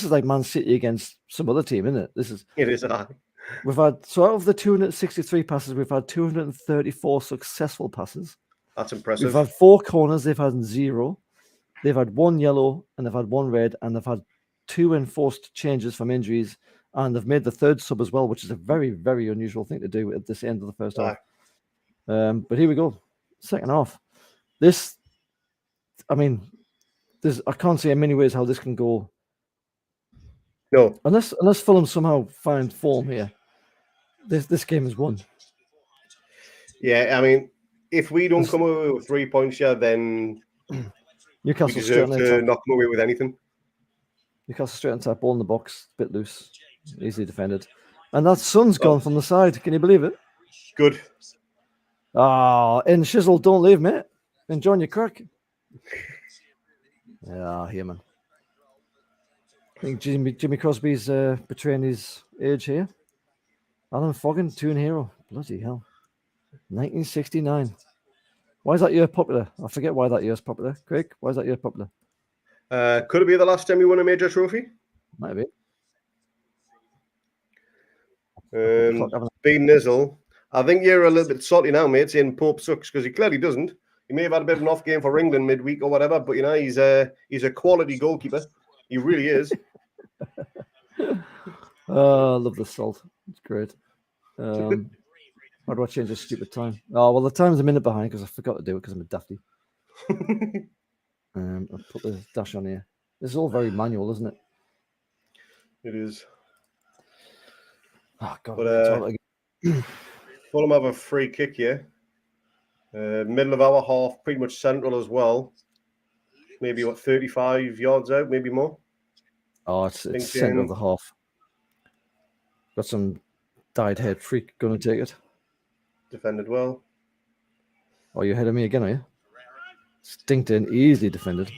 like Man City against some other team, isn't it? It is. We've had, so out of the 263 passes, we've had 234 successful passes. That's impressive. We've had 4 corners, they've had 0. They've had 1 yellow and they've had 1 red, and they've had 2 enforced changes from injuries, and they've made the 3rd sub as well, which is a very, very unusual thing to do at this end of the first half. But here we go. Second half. I can't see in many ways how this can go. No. Unless Fulham somehow find form here, this game is won. Yeah, I mean, if we don't come away with 3 points here, then Newcastle we deserve to not come away with anything. Newcastle straight into that ball in the box, a bit loose, easily defended. And that sun's gone from the side. Can you believe it? Good. In Shizzle, don't leave, mate. Enjoying your crack. Yeah, here, man. I think Jimmy Crosby's betraying his age here. Alan Foggin, Toon hero. Bloody hell. 1969. Why is that year popular? I forget why that year's popular. Craig, why is that year popular? Could it be the last time you won a major trophy? Might be. B Nizzle. I think you're a little bit salty now, mate, saying Pope sucks, because he clearly doesn't. He may have had a bit of an off game for England midweek or whatever, but he's a quality goalkeeper. He really is. I love the salt. It's great. How do I change this stupid time? Oh, well, the time's a minute behind because I forgot to do it because I'm a dafty. I'll put the dash on here. This is all very manual, isn't it? It is. Oh, God. But Fulham have a free kick here. Middle of our half, pretty much central as well. Maybe, 35 yards out, maybe more. Oh, it's centre of the half. Got some dyed head freak going to take it. Defended well. Oh, you're ahead of me again, are you? Stinked in, easily defended.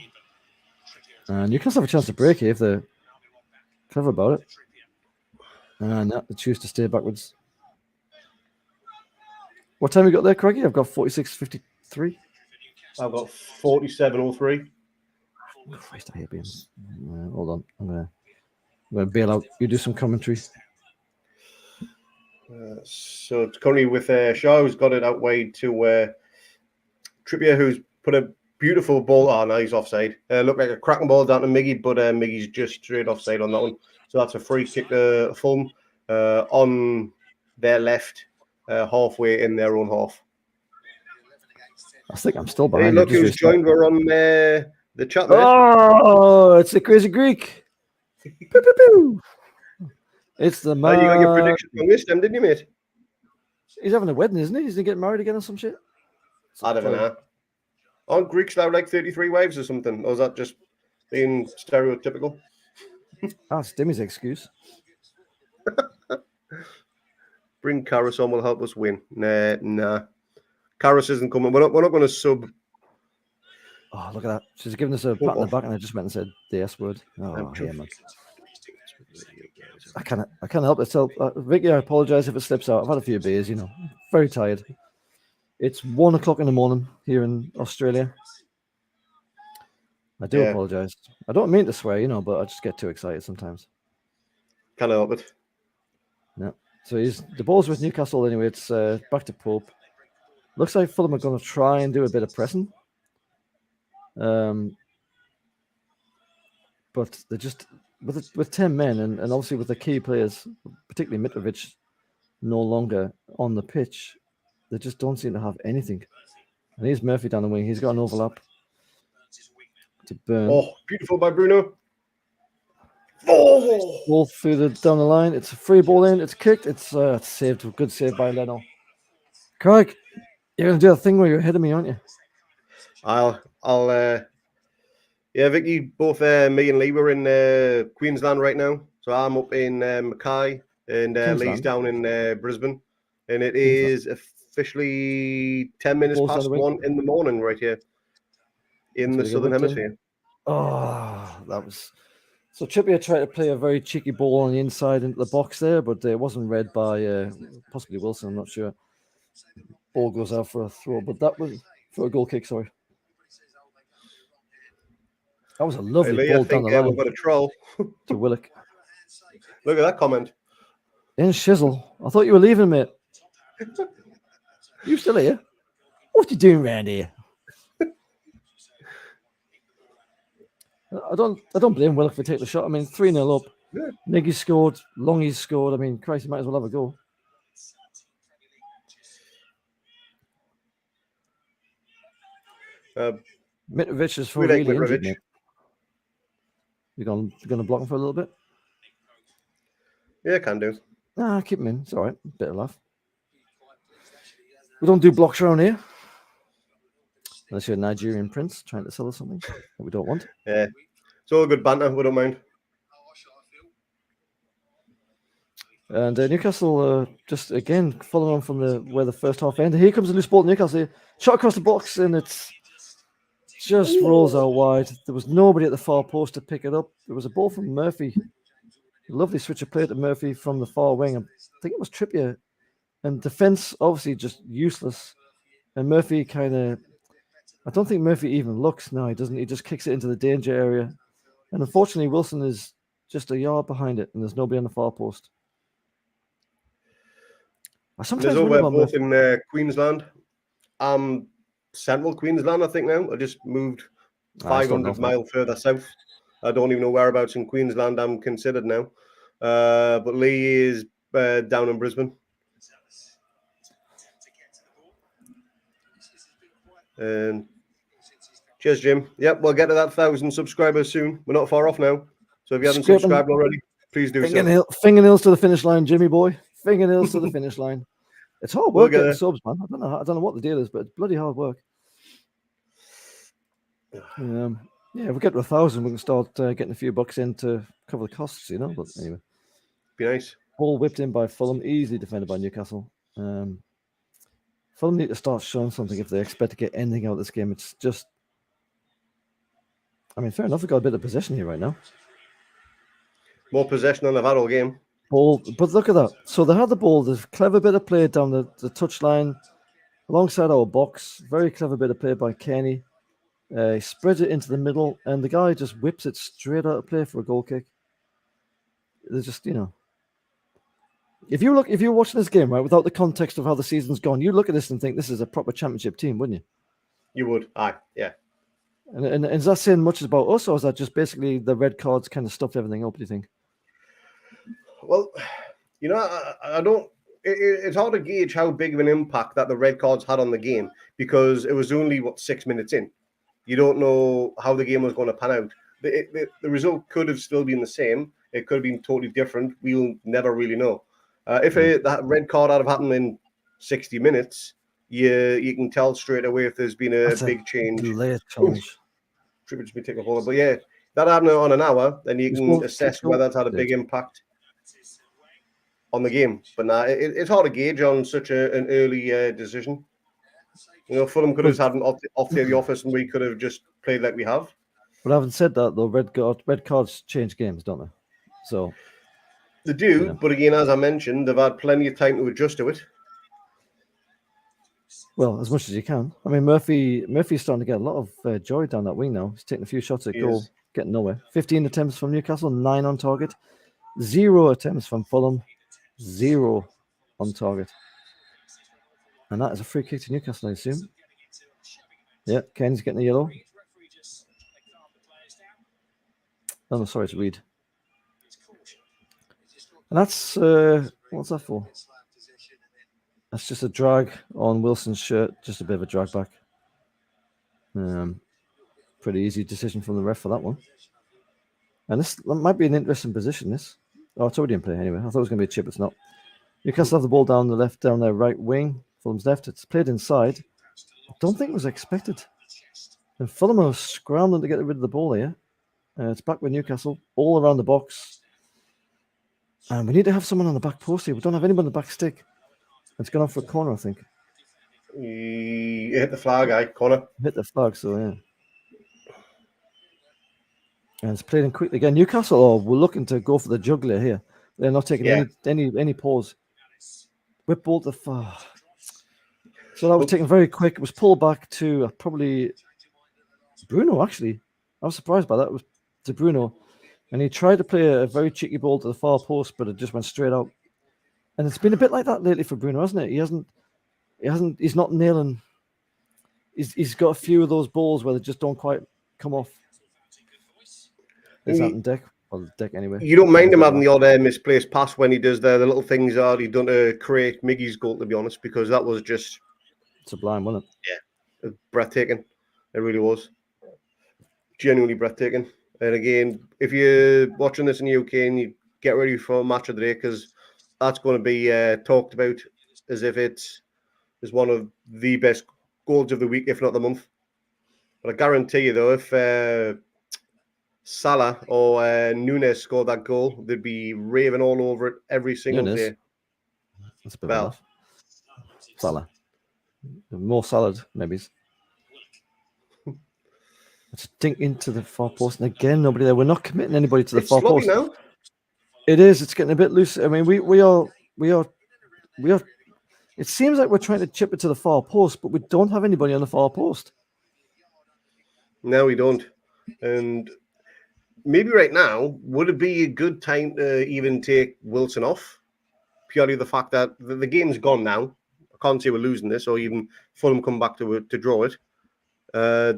And you can have a chance to break here if they're clever about it. And they choose to stay backwards. What time you got there, Craigie? I've got 46:53. I've got 47:03. Christ, I hate being. Hold on, I'm gonna bail out. You do some commentary. So it's currently with Shaw, who's got it out wide to Trippier, who's put a beautiful ball. Oh, no, he's offside. Looked like a cracking ball down to Miggy, but Miggy's just straight offside on that one. So that's a free kick to Fulham on their left, halfway in their own half. I think I'm still behind. Hey, look who's joined. We're on the chat, mate. Oh, it's the crazy Greek. Pew, pew, pew. It's the man. You got your prediction from this time, didn't you, mate? He's having a wedding, isn't he? He's going to get married again or some shit? I don't know. Aren't Greeks now like 33 wives or something? Or is that just being stereotypical? That's Demi's excuse. Bring Karras on will help us win. Nah. Karras isn't coming. We're not going to sub. Oh, look at that. She's giving us a pat on the back and I just went and said the S word. Oh, yeah, man. I can't help it. So, Vicky, I apologize if it slips out. I've had a few beers, very tired. It's 1 o'clock in the morning here in Australia. I do apologize. I don't mean to swear, but I just get too excited sometimes. Can't help it. No. So the ball's with Newcastle anyway. It's back to Pope. Looks like Fulham are going to try and do a bit of pressing. But they're just with 10 men and obviously with the key players, particularly Mitrovic, no longer on the pitch, they just don't seem to have anything. And here's Murphy down the wing. He's got an overlap to Burn. Oh, beautiful by Bruno. Oh, ball through down the line. It's a free ball in. It's kicked. It's saved. Good save by Leno. Craig, you're gonna do a thing where you're ahead of me, aren't you? Yeah, Vicky, both me and Lee were in Queensland right now. So I'm up in Mackay and Lee's down in Brisbane. And it is officially 10 minutes past 1 in the morning right here in the Southern Hemisphere. Oh, that was... So Trippier tried to play a very cheeky ball on the inside into the box there, but it wasn't read by possibly Wilson, I'm not sure. Ball goes out for a throw, but that was for a goal kick, sorry. That was a lovely ball down the line. We've got a troll. To Willock. Look at that comment. In shizzle. I thought you were leaving, mate. You still here? What you doing around here? I don't blame Willock for taking the shot. I mean, 3-0 up. Yeah. Niggy scored. Longy's scored. I mean, Christ, he might as well have a go. Mitrovic is for really injured, mate. You're going to block him for a little bit? Yeah, can do. Nah, keep him in. It's all right. Bit of laugh. We don't do blocks around here. Unless you're a Nigerian prince trying to sell us something that we don't want. Yeah. It's all good banter. We don't mind. And Newcastle just, again, following on from where the first half ended. Here comes a loose ball to Newcastle. Shot across the box, and it's just rolls out wide. There was nobody at the far post to pick it up. There was a ball from Murphy. A lovely switch of play to Murphy from the far wing. I think it was Trippier. And defense, obviously, just useless. And Murphy kind of... I don't think Murphy even looks. No, he doesn't. He just kicks it into the danger area. And unfortunately, Wilson is just a yard behind it, and there's nobody on the far post. There's over both in Queensland. Central Queensland, I think now. I just moved 500 miles further south. I don't even know whereabouts in Queensland I'm considered now. But Lee is down in Brisbane. Cheers, Jim. Yep, we'll get to that 1,000 subscribers soon. We're not far off now. So if you haven't Scraping subscribed already, please do so. Fingernails to the finish line, Jimmy boy. Fingernails to the finish line. It's hard work getting subs, man. I don't know what the deal is, but it's bloody hard work. Yeah, if we get to 1,000, we can start getting a few bucks in to cover the costs, you know. But anyway, be nice. Ball whipped in by Fulham, easily defended by Newcastle. Fulham need to start showing something if they expect to get anything out of this game. It's just, I mean, fair enough. We've got a bit of possession here right now. More possession than they've had all game. Ball, but look at that. So they had the ball. There's a clever bit of play down the touchline alongside our box. Very clever bit of play by Kenny. He spreads it into the middle, and the guy just whips it straight out of play for a goal kick. They're just, you know, if you're watching this game, right, without the context of how the season's gone, you look at this and think this is a proper championship team, wouldn't you? You would, yeah. And is that saying much about us, or is that just basically the red cards kind of stuffed everything up, do you think? Well, you know, I don't. It's hard to gauge how big of an impact that the red cards had on the game because it was only 6 minutes in. You don't know how the game was going to pan out. The result could have still been the same. It could have been totally different. We'll never really know. If that red card had happened in 60 minutes, you can tell straight away if there's been a big change. Late challenge. Tributes me take a hold, but yeah, that happened on an hour, then you can assess whether it's had a big impact on the game. But nah, it's hard to gauge on such an early decision. You know, Fulham could have had an off day of the office, and we could have just played like we have. But having said that, though, red cards change games, don't they? So they do. But again, as I mentioned, they've had plenty of time to adjust to it. Well, as much as you can. I mean, Murphy's starting to get a lot of joy down that wing now. He's taking a few shots at goal, getting nowhere. 15 attempts from Newcastle, 9 on target. 0 attempts from Fulham, 0 on target. And that is a free kick to Newcastle, I assume. Yeah, Ken's getting a yellow. Oh, no, sorry, it's Reed. And that's, what's that for? That's just a drag on Wilson's shirt, just a bit of a drag back. Pretty easy decision from the ref for that one. And this might be an interesting position, this. Oh, it's already in play anyway. I thought it was going to be a chip, it's not. Newcastle have the ball down the left, down their right wing. Fulham's left. It's played inside. I don't think it was expected. And Fulham are scrambling to get rid of the ball here. It's back with Newcastle, all around the box. And we need to have someone on the back post here. We don't have anyone on the back stick. It's gone off for a corner, I think. He hit the flag, corner. Hit the flag, so yeah. And it's played in quickly again. Newcastle we're looking to go for the juggler here. They're not taking any pause. Whip ball to far. So that was taken very quick. It was pulled back to probably Bruno, actually. I was surprised by that. It was to Bruno. And he tried to play a very cheeky ball to the far post, but it just went straight out. And it's been a bit like that lately for Bruno, hasn't it? He's not nailing. He's got a few of those balls where they just don't quite come off. Is that in deck? Well, deck anyway. You don't mind him having the odd misplaced pass when he does the little things that he done to create Miggy's goal, to be honest, because that was just sublime, wasn't it? Yeah, breathtaking. It really was. Genuinely breathtaking. And again, if you're watching this in the UK and you get ready for match of the day, because that's going to be talked about as if it's one of the best goals of the week, if not the month. But I guarantee you, though, if Salah or Nunes scored that goal, they'd be raving all over it every single day. That's a bit of Salah. More salad, maybe. Let's dink into the far post. And again, nobody there. We're not committing anybody to the far post. Now. It is. It's getting a bit loose. I mean, we are. It seems like we're trying to chip it to the far post, but we don't have anybody on the far post. No, we don't. And maybe right now, would it be a good time to even take Wilson off? Purely the fact that the game's gone now. I can't say we're losing this, or even Fulham come back to draw it.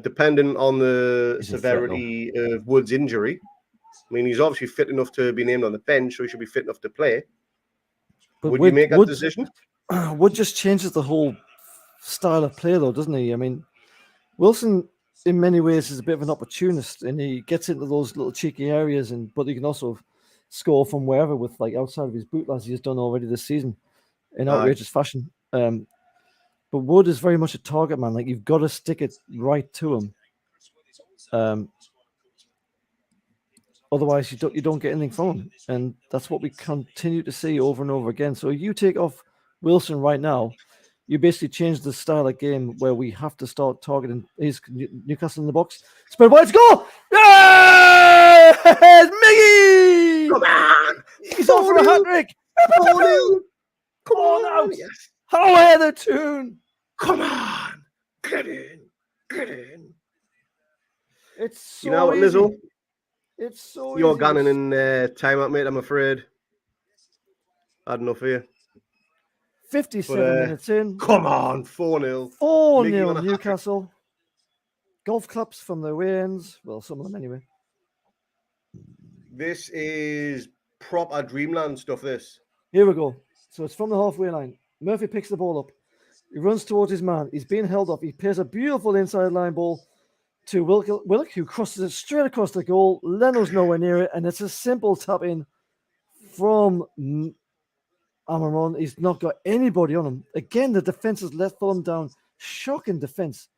Depending on the severity of Wood's injury. I mean, he's obviously fit enough to be named on the bench, so he should be fit enough to play. But would you make that decision? Wood just changes the whole style of play, though, doesn't he? I mean, Wilson, in many ways, is a bit of an opportunist, and he gets into those little cheeky areas, but he can also score from wherever with like outside of his boot, as he has done already this season in outrageous fashion. But Wood is very much a target man. Like, you've got to stick it right to him. Otherwise, you don't get anything from him, and that's what we continue to see over and over again. So you take off Wilson right now, you basically change the style of game where we have to start targeting Newcastle in the box. Spread wide, goal! Yeah! Miggy! Come on! He's on for a hat trick! Come on now! Yes. How are the Toon? Come on! Get in! Get in! It's so you know what, easy. Lizzo? It's so You're easy. gunning in timeout, mate, I'm afraid. I had enough of you. 57 minutes in. Come on, 4-0. 4-0 Newcastle. Golf claps from the away ends. Well, some of them anyway. This is proper dreamland stuff, this. Here we go. So it's from the halfway line. Murphy picks the ball up. He runs towards his man. He's being held up. He plays a beautiful inside line ball to Willock, who crosses it straight across the goal. Leno's nowhere near it, and it's a simple tap in from Amaron. He's not got anybody on him. Again, the defense has let Fulham down. Shocking defense.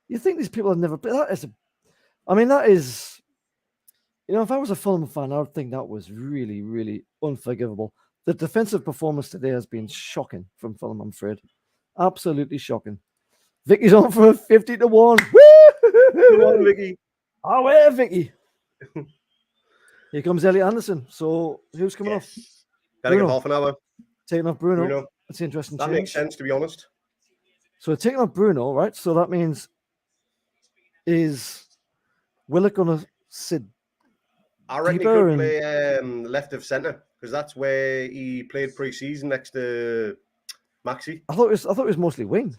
You think these people have never played? That is, if I was a Fulham fan, I would think that was really, really unforgivable. The defensive performance today has been shocking from Fulham, I'm afraid. Absolutely shocking. Vicky's on for a 50-1. Woo! Come on, Vicky. Oh, where, Vicky? Here comes Elliot Anderson. So who's coming off? Gotta get half an hour. Taking off Bruno. That's interesting. That makes sense, to be honest. So taking off Bruno, right? So that means, is Willock going to sit? I reckon he could play left of centre, because that's where he played pre-season next to Maxi. I thought it was mostly wing.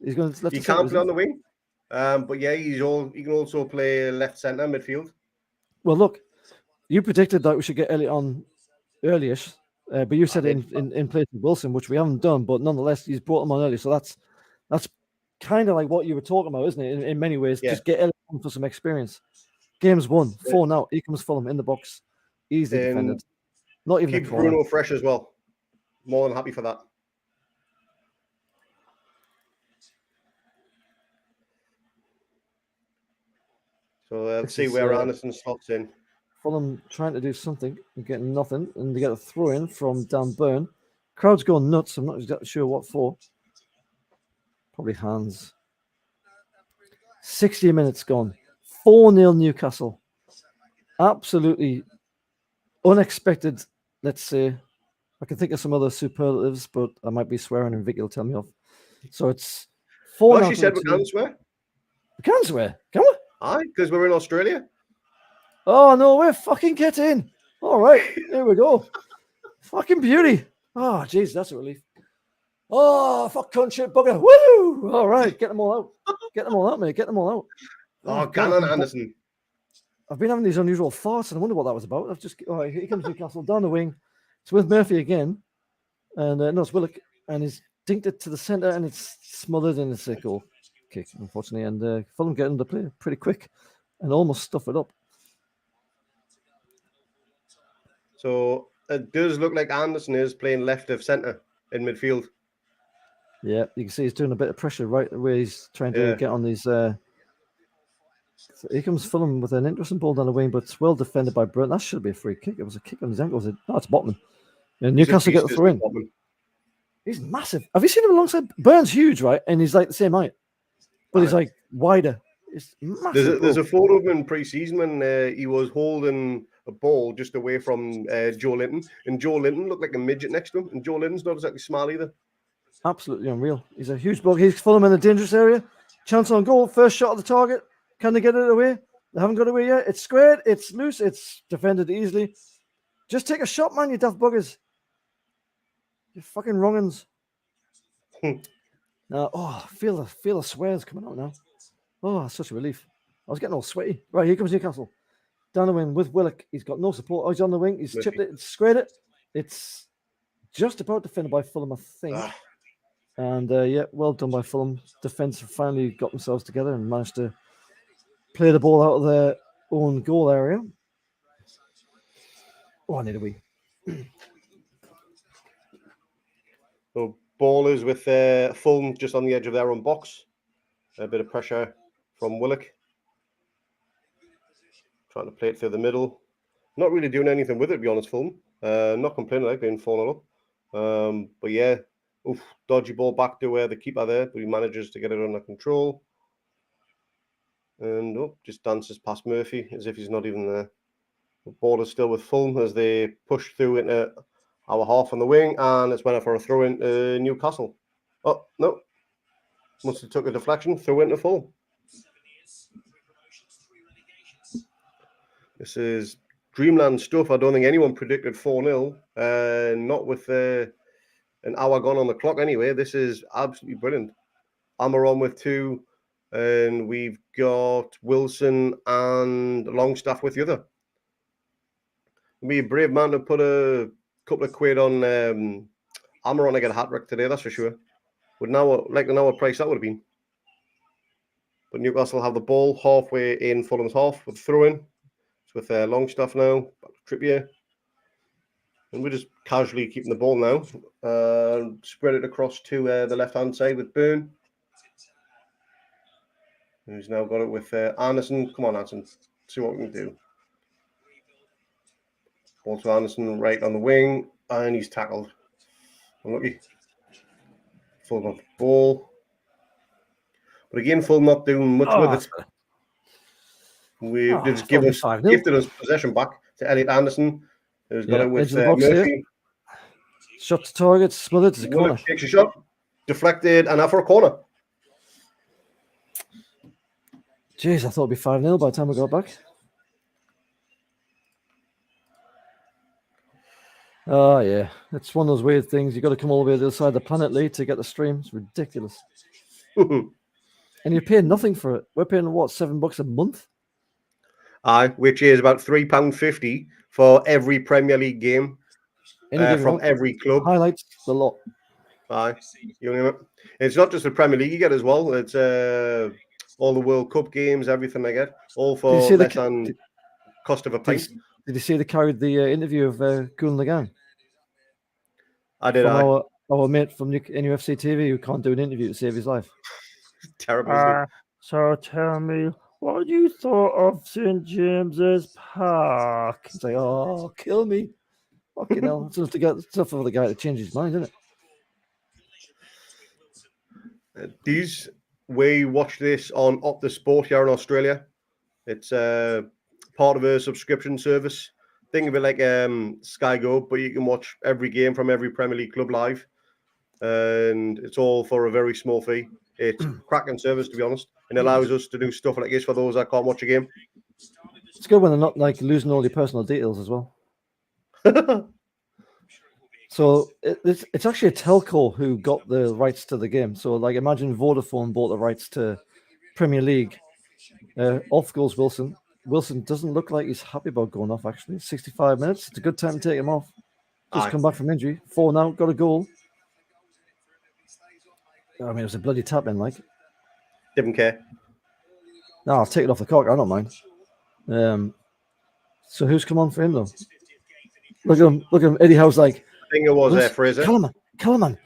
He's going to. He can't play on the wing, but yeah, he can also play left centre midfield. Well, look, you predicted that we should get Elliot on early-ish, but you said in place of Wilson, which we haven't done, but nonetheless, he's brought him on early, so that's kind of like what you were talking about, isn't it? In many ways, just get Elliot on for some experience. Game's won, 4 now. Here comes Fulham in the box, easily defended. Not even keep Bruno fresh as well. More than happy for that. So let's see where Anderson slots in. Fulham trying to do something and getting nothing, and they get a throw in from Dan Burn. Crowd's going nuts. I'm not exactly sure what for. Probably hands. 60 minutes gone. 4-0 Newcastle. Absolutely unexpected, let's say. I can think of some other superlatives, but I might be swearing and Vicky will tell me off. So it's 4-0. Well, she said we can swear. We can swear, can we? Aye, because we're in Australia. Oh, no, we're fucking getting. All right, here we go. Fucking beauty. Oh, jeez, that's a relief. Oh, fuck, cunt, shit, bugger. Woo! All right, get them all out. Get them all out, mate. Get them all out. Oh, Gannon Anderson. I've been having these unusual thoughts, and I wonder what that was about. All right, here comes Newcastle down the wing. It's with Murphy again. And no, it's Willock. And he's dinked it to the centre, and it's smothered, and it's a goal kick, unfortunately. And Fulham get into play pretty quick and almost stuff it up. So it does look like Anderson is playing left of centre in midfield. Yeah, you can see he's doing a bit of pressure right where he's trying to get on these. So here comes Fulham with an interesting ball down the wing, but it's well defended by Brent. That should be a free kick. It was a kick on his ankles. No, it's Botman. And Newcastle get the throw in. Botman. He's massive. Have you seen him alongside? Burns huge, right? And he's like the same height, but he's like wider. It's massive. There's a photo of him in pre-season when he was holding a ball just away from Joe Linton, and Joe Linton looked like a midget next to him, and Joe Linton's not exactly small either. Absolutely unreal. He's a huge bloke. He's Fulham in a dangerous area. Chance on goal. First shot at the target. Can they get it away? They haven't got it away yet. It's squared. It's loose. It's defended easily. Just take a shot, man, you daft buggers. You fucking wrong'uns. Now, feel the swears coming out now. Oh, such a relief. I was getting all sweaty. Right, here comes Newcastle. Down the wing with Willock. He's got no support. Oh, he's on the wing. He's chipped it. It's squared it. It's just about defended by Fulham, I think. And yeah, well done by Fulham. Defence finally got themselves together and managed to play the ball out of their own goal area. Oh, I need a wee. So ball is with Fulham just on the edge of their own box. A bit of pressure from Willock. Trying to play it through the middle. Not really doing anything with it, to be honest, Fulham. Not complaining like being 4-0 up. But yeah, dodgy ball back to the keeper there, but he manages to get it under control. And just dances past Murphy as if he's not even there. The ball is still with Fulham as they push through into our half on the wing, and it's went for a throw in Newcastle. Oh, no. Must have took a deflection, throw into Fulham. This is dreamland stuff. I don't think anyone predicted 4-0. Not with an hour gone on the clock anyway. This is absolutely brilliant. Ammer on with 2, and we've got Wilson and Longstaff with the other. Be a brave man to put a couple of quid on Ammer on to get a hat-trick today, that's for sure. Would now like to know what price that would have been. But Newcastle have the ball halfway in Fulham's half with throw-in. It's with Longstaff now, back to Trippier. And we're just casually keeping the ball now. Spread it across to the left-hand side with Byrne. Who's now got it with Anderson. Come on, Anderson. See what we can do. Ball to Anderson right on the wing. And he's tackled. Unlucky. Fulham off the ball. But again, Fulham not doing much with it. They just gifted us possession back to Elliot Anderson, who's got it with Murphy. Shot to target, smothered to the corner. Takes a shot, deflected, and out for a corner. Jeez, I thought it'd be 5-0 by the time we got back. Oh, yeah. It's one of those weird things. You've got to come all the way to the other side of the planet, Lee, to get the stream. It's ridiculous. And you're paying nothing for it. We're paying, what, $7 a month? Which is about £3.50 for every Premier League game from every club. Highlights the lot. It's not just the Premier League you get as well. It's all the World Cup games, everything I get, all for less than cost of a pint. Did you see they carried the interview of Goon Lagan? I did. Our mate from NUFC TV who can't do an interview to save his life. Terrible. So tell me, what you thought of St. James's Park? It's like, oh, kill me. Fucking hell. It's tough for the guy to change his mind, isn't it? We watch this on Optus Sport here in Australia. It's part of a subscription service. Think of it like Sky Go, but you can watch every game from every Premier League club live. And it's all for a very small fee. It's cracking service, to be honest, and allows us to do stuff like this for those that can't watch a game. It's good when they're not like losing all your personal details as well. So it's actually a telco who got the rights to the game. So like imagine Vodafone bought the rights to Premier League. Off goes Wilson. Wilson doesn't look like he's happy about going off, actually. 65 minutes. It's a good time to take him off. Just come back from injury. 4 now, got a goal. I mean, it was a bloody tap-in, like. Didn't care. No, I'll take it off the cock. I don't mind. So who's come on for him, though? Look at him. Eddie Howe's like... I think it was Fraser. Kellerman.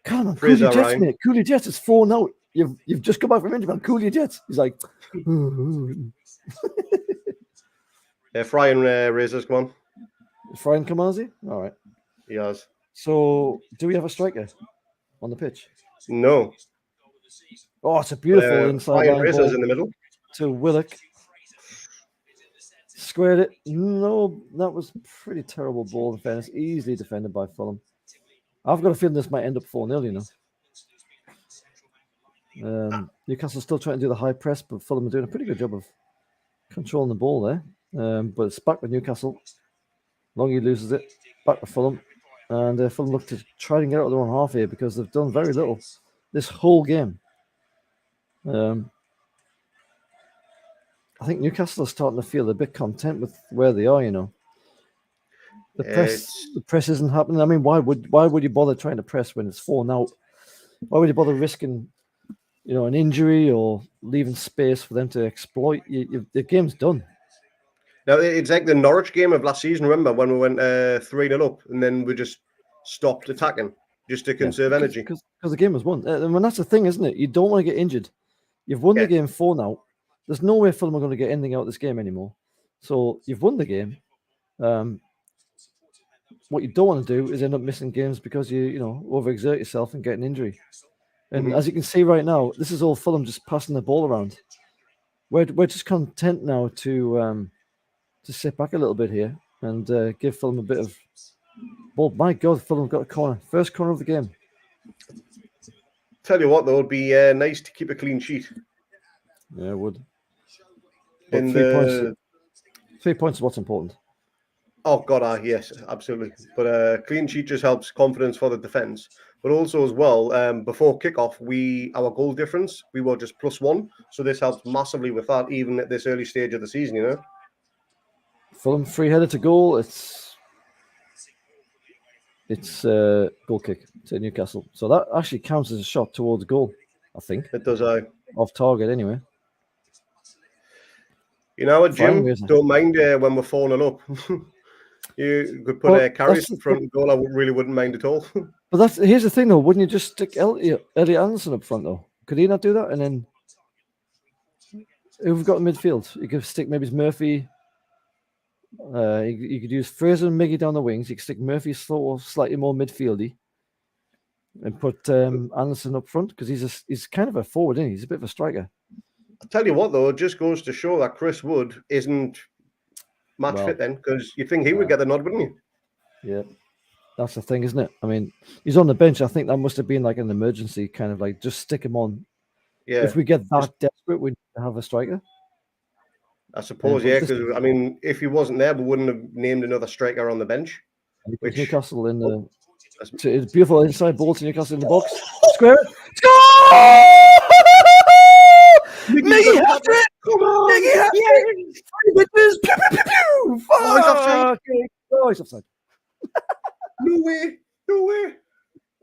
Cool your jets, mate. Cool your jets. It's 4 now. You've just come back from injury, man. Cool your jets. He's like... Frying Razors, come on. Frying come on, has he? All right. He has. So, do we have a striker on the pitch? No. Oh, it's a beautiful inside line ball in the middle to Willock. Squared it. No, that was a pretty terrible ball, in fairness. Easily defended by Fulham. I've got a feeling this might end up 4-0, you know. Newcastle still trying to do the high press, but Fulham are doing a pretty good job of controlling the ball there. But it's back with Newcastle. Longy loses it. Back to Fulham. And Fulham look to try and get out of their own half here because they've done very little this whole game. I think Newcastle are starting to feel a bit content with where they are, you know. The press isn't happening. I mean, why would you bother trying to press when it's 4 now? Why would you bother risking, an injury or leaving space for them to exploit? The game's done. Now, it's like the Norwich game of last season, remember, when we went 3-0 up and then we just stopped attacking just to conserve energy. Because the game was won. I mean, that's the thing, isn't it? You don't want to get injured. You've won the game 4 now. There's no way Fulham are going to get anything out of this game anymore. So you've won the game. What you don't want to do is end up missing games because you overexert yourself and get an injury. And as you can see right now, this is all Fulham just passing the ball around. We're just content now to sit back a little bit here and give Fulham a bit of ball. My God, Fulham got a corner. First corner of the game. Tell you what, though, it'd be nice to keep a clean sheet. Yeah, it would. But 3 points is what's important. Oh, God, yes, absolutely. But clean sheet just helps confidence for the defence. But also as well, before kickoff, our goal difference, we were just +1. So this helps massively with that, even at this early stage of the season, Fulham free-header to goal. It's goal kick to Newcastle. So that actually counts as a shot towards goal, I think. It does, Off target, anyway. Jim, don't mind when we're 4-0 up. You could put carries in front of goal. I really wouldn't mind at all. But here's the thing, though. Wouldn't you just stick Elliot Anderson up front, though? Could he not do that? And then who've got in midfield? You could stick maybe Murphy. You could use Fraser and Miggy down the wings. You could stick Murphy slightly more midfieldy, and put Anderson up front because he's kind of a forward, isn't he? He's a bit of a striker. I'll tell you what, though, it just goes to show that Chris Wood isn't match fit then, because you think he would get the nod, wouldn't you? Yeah, that's the thing, isn't it? I mean, he's on the bench. I think that must have been like an emergency kind of like just stick him on. Yeah. If we get that desperate, we need to have a striker. I suppose, because I mean, if he wasn't there, we wouldn't have named another striker on the bench. Which Newcastle in the it's beautiful inside ball to Newcastle in the box. Square it. Score! Miggy has it! Come on! Miggy has it! Witness! Pew, pew, pew, pew! Oh, he's offside! Oh, he's offside. No way! No way!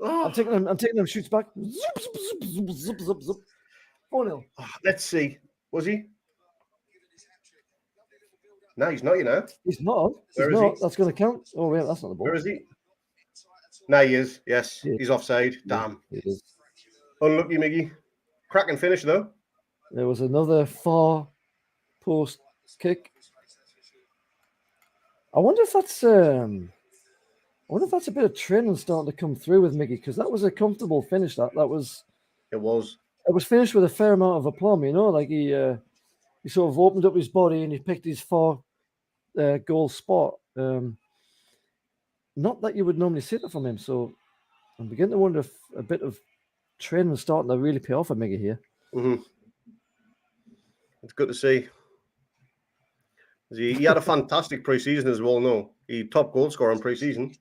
Oh. I'm taking them shoots back. Zup, zup, zup, zup, zup, zup. 4-0. Let's see. Was he? No, he's not, He's not. He's not. That's going to count. Oh, wait, that's not the ball. Where is he? No, he is. Yes, he's offside. Damn. He is. Unlucky, Miggy. Cracking finish, though. There was another far post kick. I wonder if that's a bit of training starting to come through with Miggy, because that was a comfortable finish. It was finished with a fair amount of aplomb, like he sort of opened up his body and he picked his far goal spot. Not that you would normally see that from him, so I'm beginning to wonder if a bit of training is starting to really pay off for Miggy here. Mm-hmm. It's good to see. He had a fantastic pre-season as well. No, he top goal scorer in pre-season,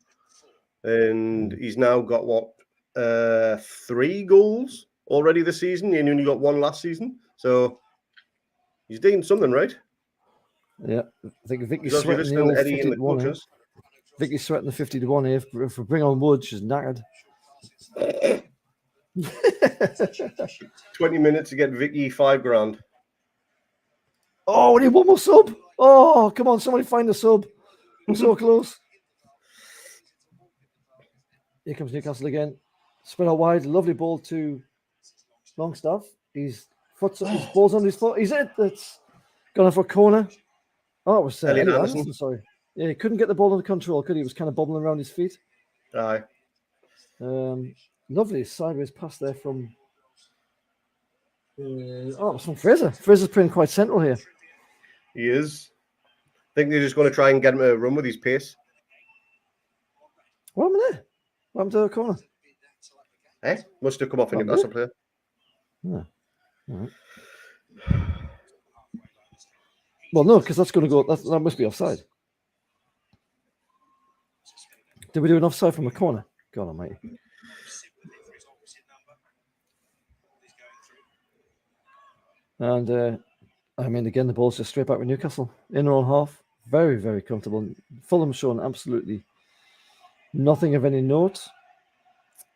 and he's now got 3 goals already this season. He only got 1 last season, so he's doing something right. Yeah, I think Vicky's sweating the Eddie in the coaches. Vicky's sweating the 50-1 here. If we bring on Wood, she's knackered. 20 minutes to get Vicky $5,000. Oh, we need one more sub. Oh, come on, somebody find a sub. We're so close. Here comes Newcastle again. Spread out wide. Lovely ball to Longstaff. His ball's on his foot. He's it. That's gone for a corner. Oh, it was Elliot Anderson. Sorry. Yeah, he couldn't get the ball under control, could he? He was kind of bobbling around his feet. Aye. Lovely sideways pass there from... it was from Fraser. Fraser's playing quite central here. He is. I think they're just going to try and get him to run with his pace. What happened there? What happened to the corner? Must have come off a Newcastle player. Yeah. All right. Well, no, because that's going to go... That must be offside. Did we do an offside from a corner? God almighty. And, I mean, again, the ball's just straight back with Newcastle. In our own half. Very, very comfortable. Fulham showing absolutely nothing of any note.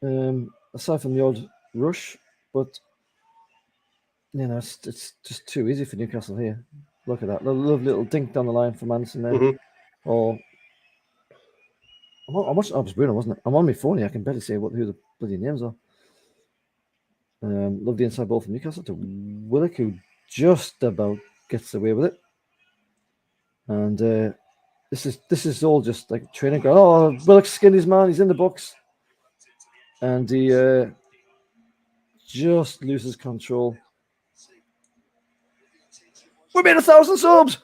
Aside from the odd rush, but it's just too easy for Newcastle here. Look at that lovely little dink down the line from Anderson there. Mhm. Or I'm watching. I was Bruno, wasn't it? I'm on my phone here. I can barely say who the bloody names are. Love the inside ball from Newcastle to Willock, who just about gets away with it. And this is all just like training ground. Oh, Willock skinned his man. He's in the box, and he just loses control. We made 1,000 subs.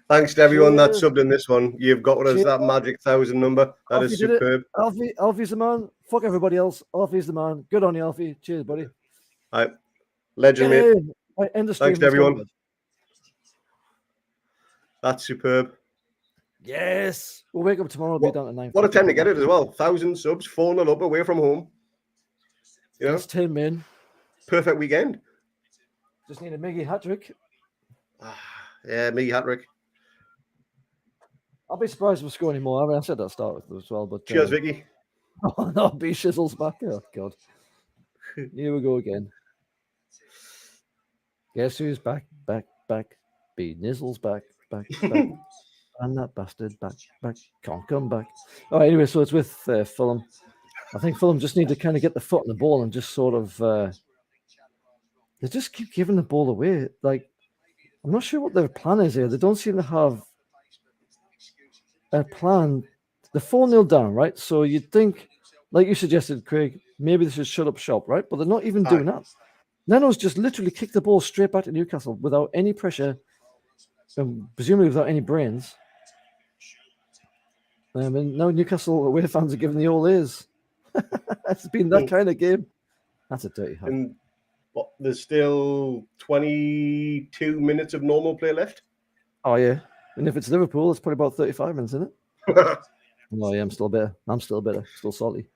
Thanks to everyone that Cheers. subbed in this one. You've got us Cheers. that magic 1,000 number. That Alfie is did it. superb. Alfie's the man. Fuck everybody else. Alfie's the man. Good on you, Alfie. Cheers, buddy. All right. Legend, mate. Right, end the stream. Thanks to everyone. That's superb. Yes. We'll wake up tomorrow. We'll be down to 9. What a time to get it as well. 1,000 subs, 4-0 up away from home. You know, It's 10 men. perfect weekend. Just need a Miggy hat trick. Yeah, me hat-trick. I'll be surprised if we score any more. I mean, I said that at the start as well, but Cheers, Vicky. oh no, B Shizzle's back. Oh god. Here we go again. Guess who's back? B Nizzle's back. And that bastard back. Can't come back. All right, anyway, so it's with Fulham. I think Fulham just need to kind of get the foot on the ball and just sort of they just keep giving the ball away. Like, I'm not sure what their plan is here. They don't seem to have a plan. They're 4-0 down, right? So you'd think, like you suggested, Craig, maybe they should shut up shop, right? But they're not even doing that. Leno's just literally kicked the ball straight back to Newcastle without any pressure and presumably without any brains. And now Newcastle away fans are giving the all A's. It's been that kind of game. That's a dirty hat. And there's still 22 minutes of normal play left. Oh, yeah. And if it's Liverpool, it's probably about 35 minutes, isn't it? Oh, yeah, I'm still bitter. Still salty.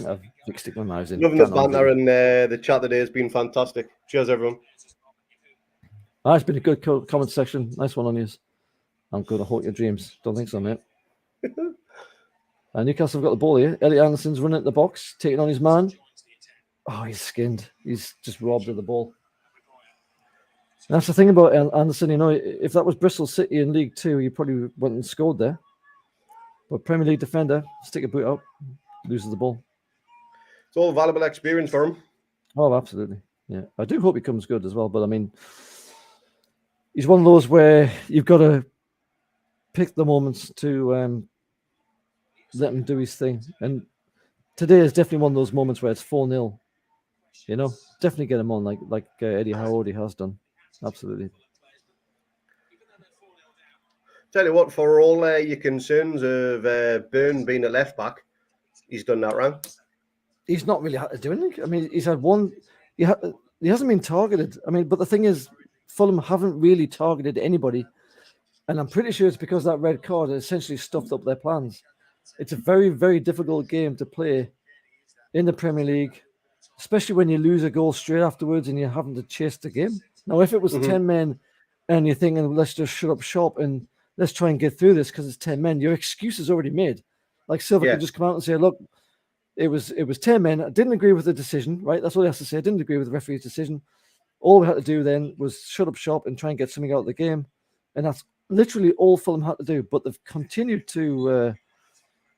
I've stick my knives in. Loving the banter and the chat today has been fantastic. Cheers, everyone. It's been a good comment section. Nice one on yours. I'm going to haunt your dreams. Don't think so, mate. Newcastle have got the ball here. Elliot Anderson's running at the box, taking on his man. Oh, he's skinned. He's just robbed of the ball. And that's the thing about Anderson. You know, if that was Bristol City in League 2, he probably went and scored there. But Premier League defender, stick a boot out, loses the ball. It's all valuable experience for him. Oh, absolutely. Yeah. I do hope he comes good as well. But I mean, he's one of those where you've got to pick the moments to let him do his thing. And today is definitely one of those moments where it's 4-0. You know, definitely get him on like Eddie Howe already has done. Absolutely. Tell you what, for all your concerns of Byrne being a left back, he's done that wrong. He's not really had to do anything. I mean, he's had one. He hasn't been targeted. I mean, but the thing is, Fulham haven't really targeted anybody, and I'm pretty sure it's because that red card essentially stuffed up their plans. It's a very, very difficult game to play in the Premier League, especially when you lose a goal straight afterwards and you're having to chase the game. Now, if it was 10 men and you're thinking, let's just shut up shop and let's try and get through this because it's 10 men, your excuse is already made. Like Silva can just come out and say, look, it was 10 men. I didn't agree with the decision, right? That's all he has to say. I didn't agree with the referee's decision. All we had to do then was shut up shop and try and get something out of the game. And that's literally all Fulham had to do. But they've continued to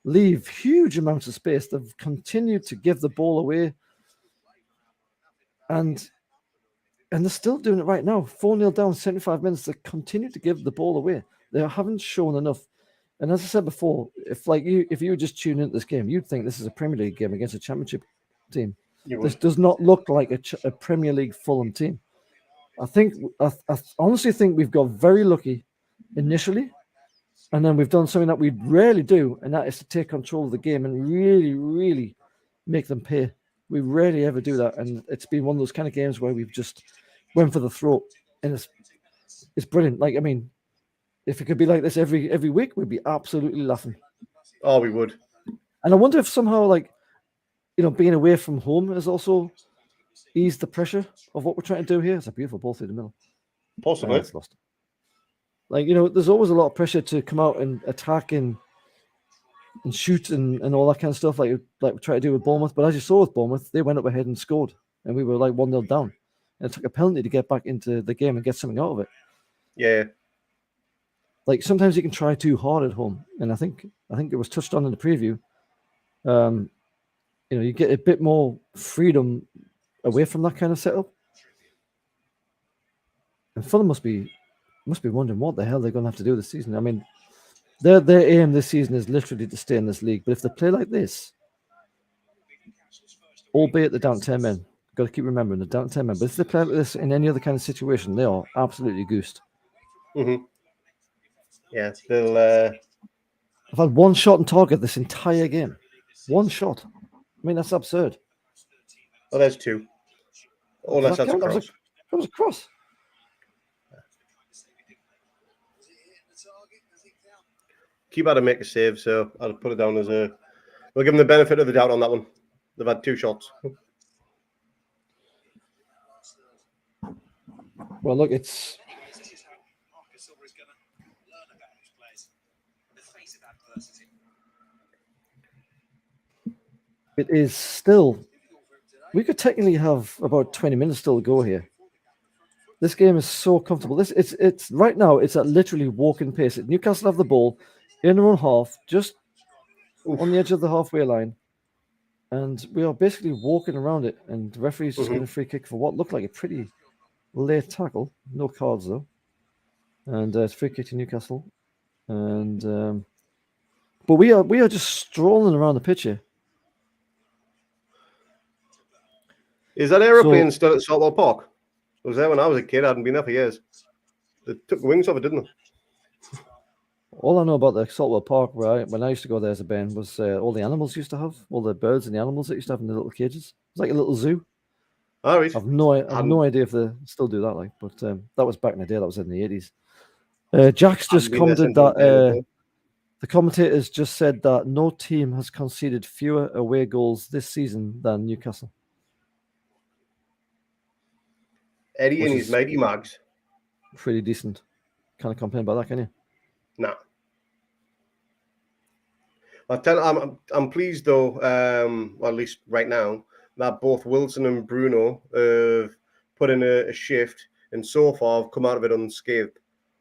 leave huge amounts of space. They've continued to give the ball away. And they're still doing it right now. 4-0 down, 75 minutes. They continue to give the ball away. They haven't shown enough. And as I said before, if you were just tuning into this game, you'd think this is a Premier League game against a Championship team. This does not look like a Premier League Fulham team. I honestly think we've got very lucky initially, and then we've done something that we rarely do, and that is to take control of the game and really, really make them pay. We rarely ever do that, and it's been one of those kind of games where we've just went for the throat, and it's brilliant. Like, I mean, if it could be like this every week, we'd be absolutely laughing. Oh, we would. And I wonder if somehow, like, you know, being away from home has also eased the pressure of what we're trying to do here. It's a beautiful ball through the middle. Possibly. It's lost. Like, there's always a lot of pressure to come out and attack and shoot and all that kind of stuff, like we try to do with Bournemouth. But as you saw with Bournemouth, they went up ahead and scored, and we were like 1-0 down. And it took a penalty to get back into the game and get something out of it. Yeah. Like, sometimes you can try too hard at home, and I think it was touched on in the preview. You get a bit more freedom away from that kind of setup. And Fulham must be wondering what the hell they're going to have to do this season. I mean, their aim this season is literally to stay in this league. But if they play like this, albeit they're down 10 men, got to keep remembering they're down 10 men. But if they play like this in any other kind of situation, they are absolutely goosed. Mm-hmm. Yeah, they'll. I've had one shot on target this entire game. One shot. I mean, that's absurd. Oh, there's two. Oh, that's a cross. That was a cross. Keep out to make a save, so I'll put it down as a. We'll give them the benefit of the doubt on that one. They've had two shots. Well, look, it's. It is still. We could technically have about 20 minutes still to go here. This game is so comfortable. It's right now. It's at literally walking pace. Newcastle have the ball in their own half, just on the edge of the halfway line, and we are basically walking around it. And the referee's just getting a free kick for what looked like a pretty late tackle. No cards though, and it's free kick to Newcastle. And but we are just strolling around the pitch here. Is that aeroplane still at Saltwell Park? I was there when I was a kid. I hadn't been there for years. They took the wings off it, didn't they? All I know about the Saltwell Park, when I used to go there as a band, was all the animals used to have, all the birds and the animals that used to have in the little cages. It's like a little zoo. All right. I've no idea if they still do that, but that was back in the day. That was in the 80s. Jack's just commented that the commentators just said that no team has conceded fewer away goals this season than Newcastle. Eddie and his mighty mags. Pretty decent. Can't complain about that, can you? No. I'm pleased though, or at least right now, that both Wilson and Bruno have put in a shift and so far have come out of it unscathed,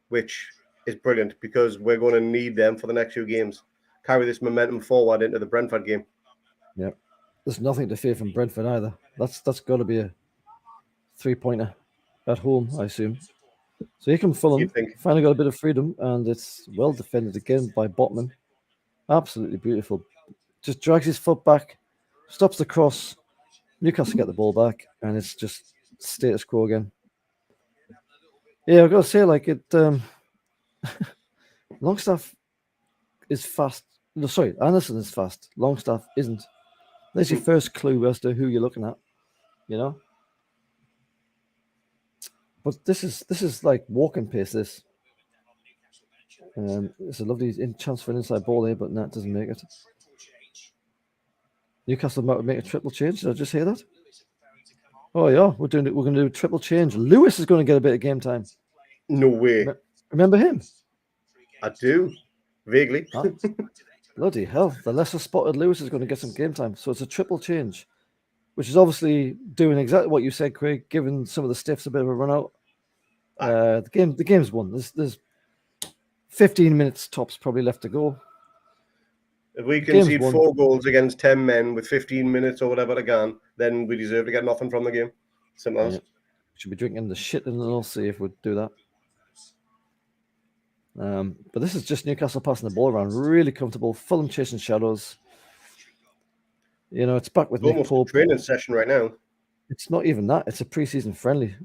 which is brilliant because we're going to need them for the next few games. Carry this momentum forward into the Brentford game. Yeah. There's nothing to fear from Brentford either. That's got to be a 3-pointer at home, I assume. So here comes Fulham. Finally got a bit of freedom, and it's well defended again by Botman. Absolutely beautiful. Just drags his foot back, stops the cross. Newcastle get the ball back, and it's just status quo again. Yeah, I've got to say, like it. Longstaff is fast. No, sorry, Anderson is fast. Longstaff isn't. There's your first clue as to who you're looking at. But this is like walking pace. This. It's a lovely chance for an inside ball there, but Nat doesn't make it. Newcastle might make a triple change. Did I just hear that? Oh yeah, we're going to do a triple change. Lewis is going to get a bit of game time. No way. Remember him? I do, vaguely. Bloody hell! The lesser spotted Lewis is going to get some game time. So it's a triple change, which is obviously doing exactly what you said, Craig. Giving some of the stiffs a bit of a run out. The game's won. There's 15 minutes tops probably left to go. If we concede 4 goals against 10 men with 15 minutes or whatever to go, then we deserve to get nothing from the game. Simple as. Should be drinking the shit in the North Sea if we'd do that. But this is just Newcastle passing the ball around, really comfortable. Fulham chasing shadows. It's back with Nick Pope. Training session right now. It's not even that. It's a preseason friendly.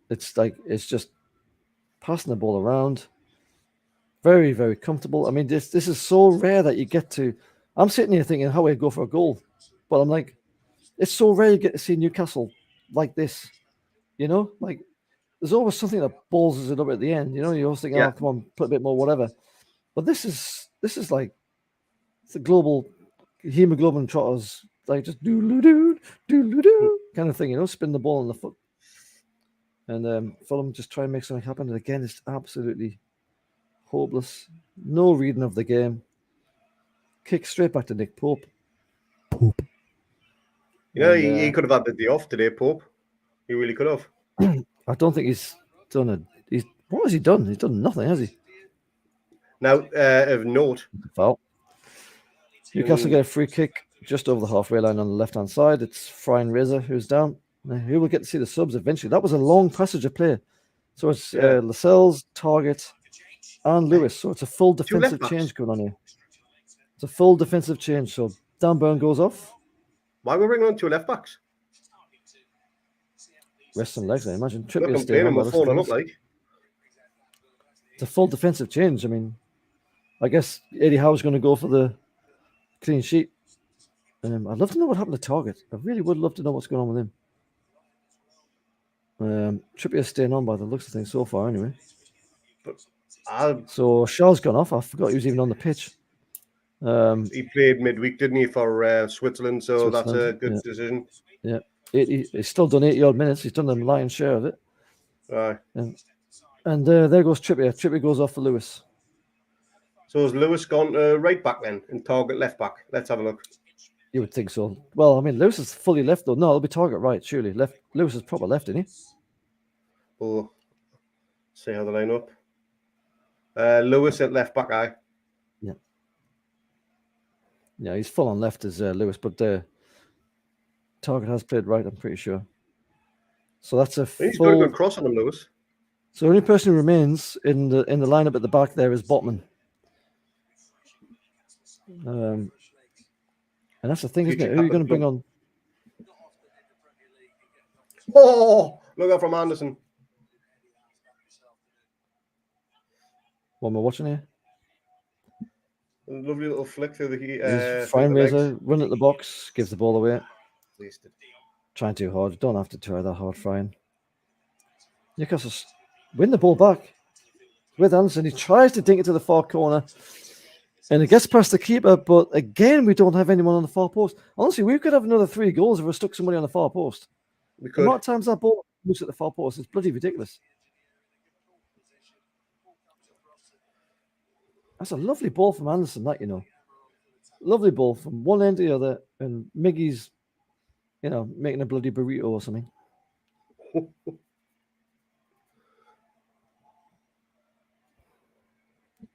It's just passing the ball around. Very, very comfortable. I mean, this is so rare that you get to. I'm sitting here thinking how we go for a goal, but I'm like, it's so rare you get to see Newcastle like this. Like there's always something that balls it up at the end. You always think, oh, come on, put a bit more, whatever. But this is like it's a global hemoglobin trotters, like just do kind of thing. Spin the ball on the foot. And Fulham just try and make something happen. And again, it's absolutely hopeless. No reading of the game. Kick straight back to Nick Pope. Pope. You know, he could have had the day off today, Pope. He really could have. I don't think he's done it. What has he done? He's done nothing, has he? Now, of note, Foul. Newcastle get a free kick just over the halfway line on the left-hand side. It's Frying Razor who's down. Now, who will get to see the subs eventually? That was a long passage of play. So it's Lascelles, Target, and Lewis. So it's a full defensive change going on here. It's a full defensive change. So Dan Burn goes off. Why were we bringing on 2 left backs? Rest some legs, I imagine. Look, complaining we're falling up like. It's a full defensive change. I mean, I guess Eddie Howe's going to go for the clean sheet. I'd love to know what happened to Target. I really would love to know what's going on with him. Trippier's staying on by the looks of things so far, anyway. So Shaw's gone off. I forgot he was even on the pitch. He played midweek, didn't he, for Switzerland? So that's a good decision. Yeah, he's still done 80 odd minutes. He's done the lion's share of it. Right. And there goes Trippier. Trippier goes off for Lewis. So has Lewis gone to right back then and Target left back? Let's have a look. You would think so. Well, I mean, Lewis is fully left though. No, it'll be Target right, surely. Lewis is proper left, isn't he? Oh, see how they line up. Lewis at left back, aye. Yeah, he's full on left as Lewis, but Target has played right, I'm pretty sure. So that's He's got a good cross on him, Lewis. So the only person who remains in the lineup at the back there is Botman. And that's the thing, isn't it? Who are you going to bring on? Oh, look out from Anderson. What am I watching here? A lovely little flick through the Frying Razor, run at the box, gives the ball away. Wasted. Trying too hard. Don't have to try that hard, Frying. Newcastle win the ball back with Anderson. He tries to dink it to the far corner. And it gets past the keeper, but again, we don't have anyone on the far post. Honestly, we could have another 3 goals if we stuck somebody on the far post. We could. The amount of times that ball moves at the far post is bloody ridiculous. That's a lovely ball from Anderson, that, you know. Lovely ball from one end to the other, and Miggy's, making a bloody burrito or something.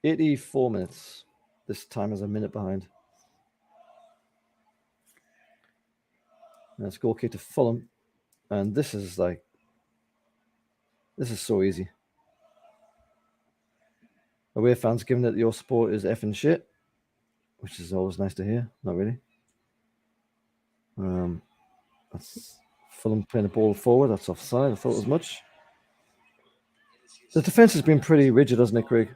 84 minutes. This time is a minute behind. Let's go kick to Fulham. And this is so easy. Away fans giving that your sport is effing shit, which is always nice to hear. Not really. That's Fulham playing the ball forward. That's offside. I thought as much. The defense has been pretty rigid, hasn't it, Craig?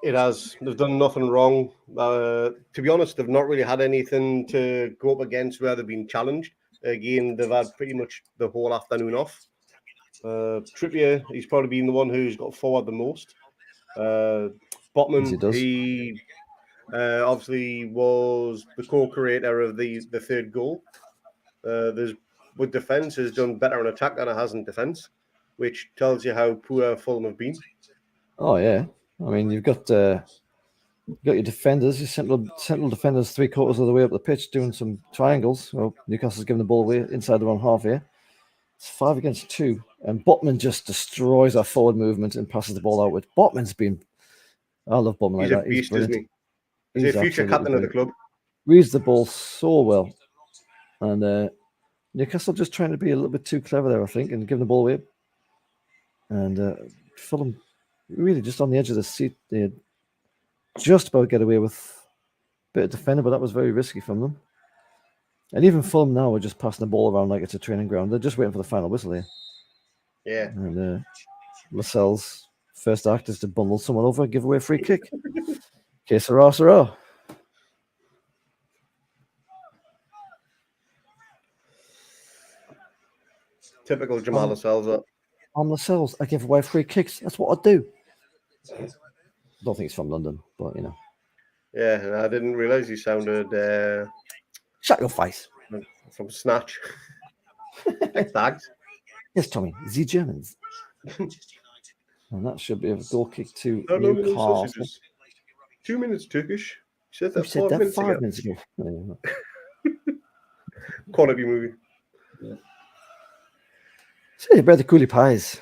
It has. They've done nothing wrong. To be honest, they've not really had anything to go up against where they've been challenged. Again, they've had pretty much the whole afternoon off. Trippier, he's probably been the one who's got forward the most. Botman, he obviously was the co-creator of the third goal. With defence, has done better in attack than it has in defence, which tells you how poor Fulham have been. Oh yeah, I mean you've got your defenders, your central defenders, 3/4 of the way up the pitch doing some triangles. Well, Newcastle's giving the ball away inside their own half here. It's 5 against 2, and Botman just destroys our forward movement and passes the ball out. With Botman's been, I love Botman like that. He's a beast, isn't he? He's a future captain of the club. Reads the ball so well, and Newcastle just trying to be a little bit too clever there, I think, and giving the ball away. And Fulham really just on the edge of the seat. They had just about get away with a bit of defending, but that was very risky from them. And even Fulham now are just passing the ball around like it's a training ground. They're just waiting for the final whistle here. Yeah. And Lascelles' first act is to bundle someone over and give away a free kick. Que sera, sera. Typical Jamal Lascelles. I'm Lascelles. I give away free kicks. That's what I do. Don't think it's from London, but you know. Yeah, I didn't realise he sounded. Shut your face. From Snatch. Thanks, Dags. Yes, Tommy, the Germans. And that should be a goal kick to How long are those Newcastle. sausages? 2 minutes Turkish. You said You that said 5 that minutes 5 ago. minutes ago. Quality movie. Say about the coolie pies.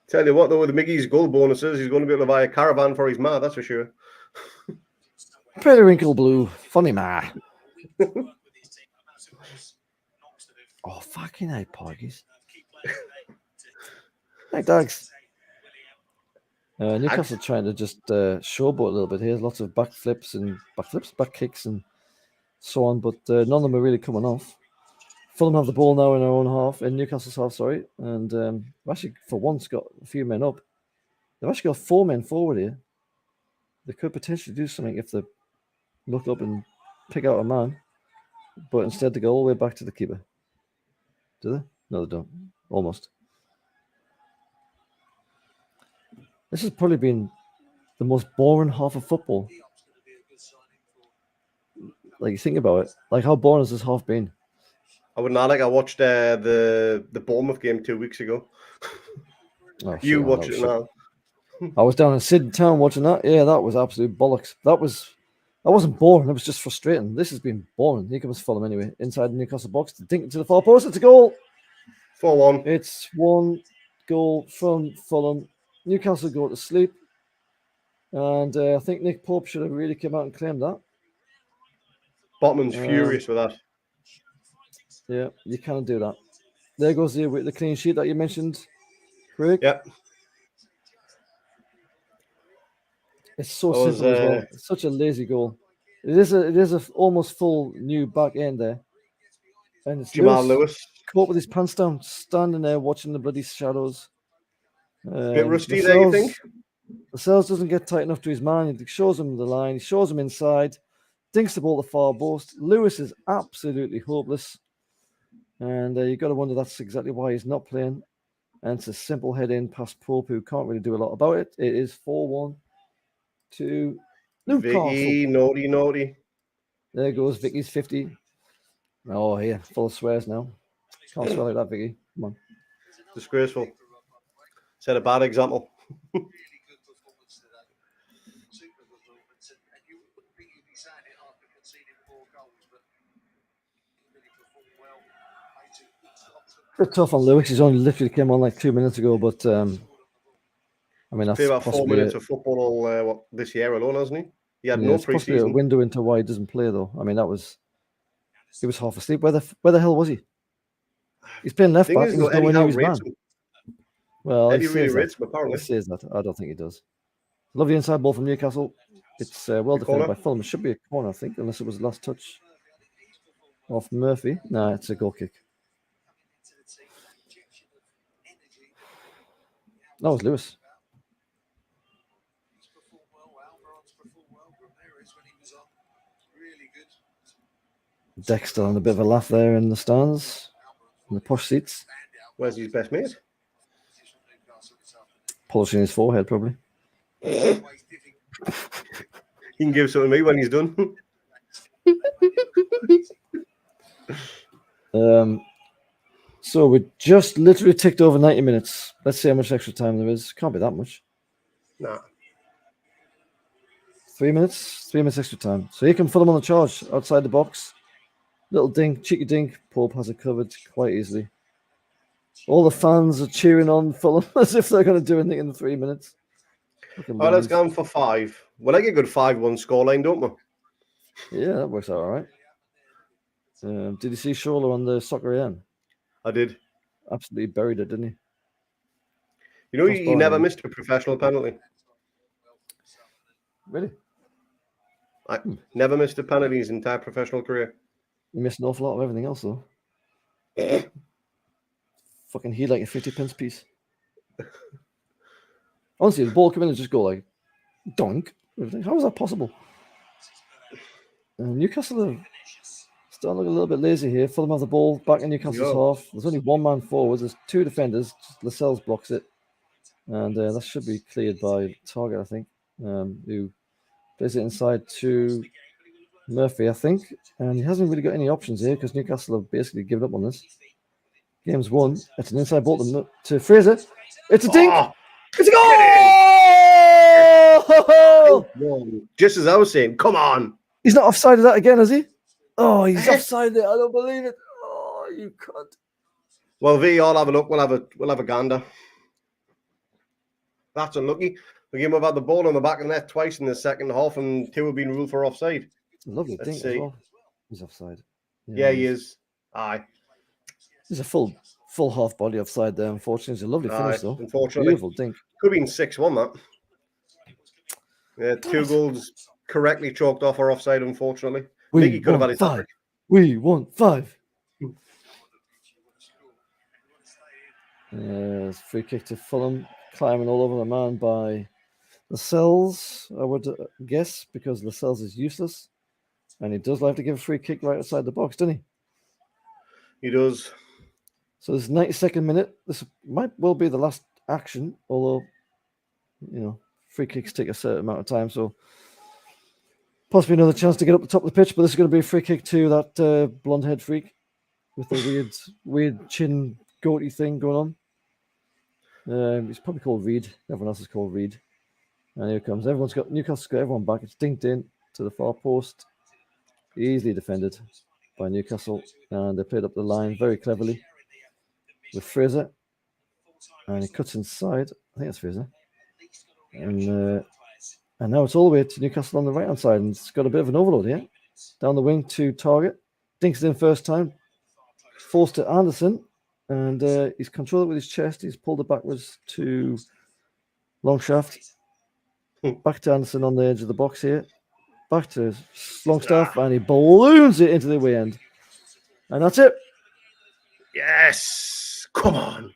Tell you what, though, with Mickey's goal bonuses, he's going to be able to buy a caravan for his ma, that's for sure. Periwinkle blue. Funny ma. Oh, fucking hell, Porgies. Hey, dogs. Newcastle trying to just showboat a little bit here. Lots of back kicks and so on, but none of them are really coming off. Fulham have the ball now in their own half, in Newcastle's half, sorry. And they've actually, for once, got a few men up. They've actually got 4 men forward here. They could potentially do something if they look up and pick out a man. But instead, they go all the way back to the keeper. Do they? No, they don't. Almost. This has probably been the most boring half of football. Like, you think about it. Like, how boring has this half been? I would not like. I watched the Bournemouth game 2 weeks ago. Oh, You shit, watch it now. I was down in Sydney Town watching that. Yeah, that was absolute bollocks. That wasn't boring. It was just frustrating. This has been boring. Here comes Fulham anyway. Inside the Newcastle box. Dink it to the far post. It's a goal. 4-1. It's 1 goal from Fulham. Newcastle go to sleep. And I think Nick Pope should have really come out and claimed that. Botman's furious with that. Yeah, you can't do that. There goes the clean sheet that you mentioned, Craig. Yep. It's so simple as well. It's such a lazy goal. It is a almost full new back end there. And it's Jamal Lewis. Caught with his pants down, standing there watching the bloody shadows. Bit rusty there, you think? Lascelles doesn't get tight enough to his man. He shows him the line. He shows him inside. Dinks the ball to far post. Lewis is absolutely hopeless. And you've got to wonder that's exactly why he's not playing. And it's a simple head in past Pope, who can't really do a lot about it. It is 4-1 to Newcastle. Vicky, naughty. There goes Vicky's 50. Oh, here, full of swears now. Can't swear like that, Vicky. Come on. Disgraceful. Set a bad example. Bit tough on Lewis. He's only literally came on like 2 minutes ago, but I mean, that's about 4 possibly minutes of football this year alone, hasn't he? He had no possibly a pre-season. window into why he doesn't play, though. I mean, he was half asleep. Where the hell was he? He's playing left back. He's nowhere near his man. Well, Eddie really rates him, apparently. He says that. I don't think he does. Lovely inside ball from Newcastle. It's well defended by Fulham. It should be a corner, I think, unless it was the last touch off Murphy. Nah, it's a goal kick. That was Lewis. Dexter on a bit of a laugh there in the stands, in the posh seats. Where's his best mate? Polishing his forehead, probably. He can give something to me when he's done. So we just literally ticked over 90 minutes. Let's see how much extra time there is. Can't be that much. Nah. 3 minutes. 3 minutes extra time. So here can Fulham on the charge outside the box. Little dink, cheeky dink. Pope has it covered quite easily. All the fans are cheering on Fulham as if they're going to do anything in the 3 minutes. Oh, let's go for 5. We like a good 5-1 scoreline, don't we? Yeah, that works out all right. Did you see Shola on the soccer AM? I did. Absolutely buried it, didn't he? You know, he never missed a professional penalty. Really? Never missed a penalty his entire professional career. He missed an awful lot of everything else, though. Fucking he like a 50p piece. Honestly, the ball come in and just go like, donk. How is that possible? Newcastle are starting to look a little bit lazy here. Fulham have the ball back in Newcastle's half. There's only one man forward. There's 2 defenders. Lascelles blocks it. And that should be cleared by Target, I think, who plays it inside to Murphy, I think. And he hasn't really got any options here because Newcastle have basically given up on this. Game's won. It's an inside ball to Fraser. It's a dink. Oh, It's a get goal! in! Just as I was saying, come on. He's not offside of that again, is he? Oh, he's offside there. I don't believe it. Oh, you cunt. Well, VAR, have a look. We'll have a gander. That's unlucky. Again, we've had the ball on the back of the net twice in the second half, and 2 have been ruled for offside. Lovely dink as well. He's offside. Yeah, he is. Aye. He's a full half body offside there. Unfortunately, it's a lovely finish though. Unfortunately, beautiful dink. Could have been 6-1 that. Yeah, 2 goals correctly chalked off or offside. Unfortunately, Mickey could have had his 5. We won 5. Free kick to Fulham, climbing all over the man by Lascelles, I would guess, because Lascelles is useless. And he does like to give a free kick right outside the box, doesn't he? He does. So this 92nd minute, this might well be the last action, although, free kicks take a certain amount of time, so possibly another chance to get up the top of the pitch, but this is going to be a free kick to that blonde head freak with the weird chin goatee thing going on. He's probably called Reed. Everyone else is called Reed. And here it comes. Newcastle's got everyone back. It's dinked in to the far post. Easily defended by Newcastle. And they played up the line very cleverly with Fraser. And he cuts inside. I think that's Fraser. And now it's all the way to Newcastle on the right-hand side. And it's got a bit of an overload here. Down the wing to Target. Dinks it in first time. Forced to Anderson. And he's controlled it with his chest. He's pulled it backwards to Longshaft. Back to Anderson on the edge of the box here. Back to Longstaff. And he balloons it into the away end. And that's it. Yes. Come on.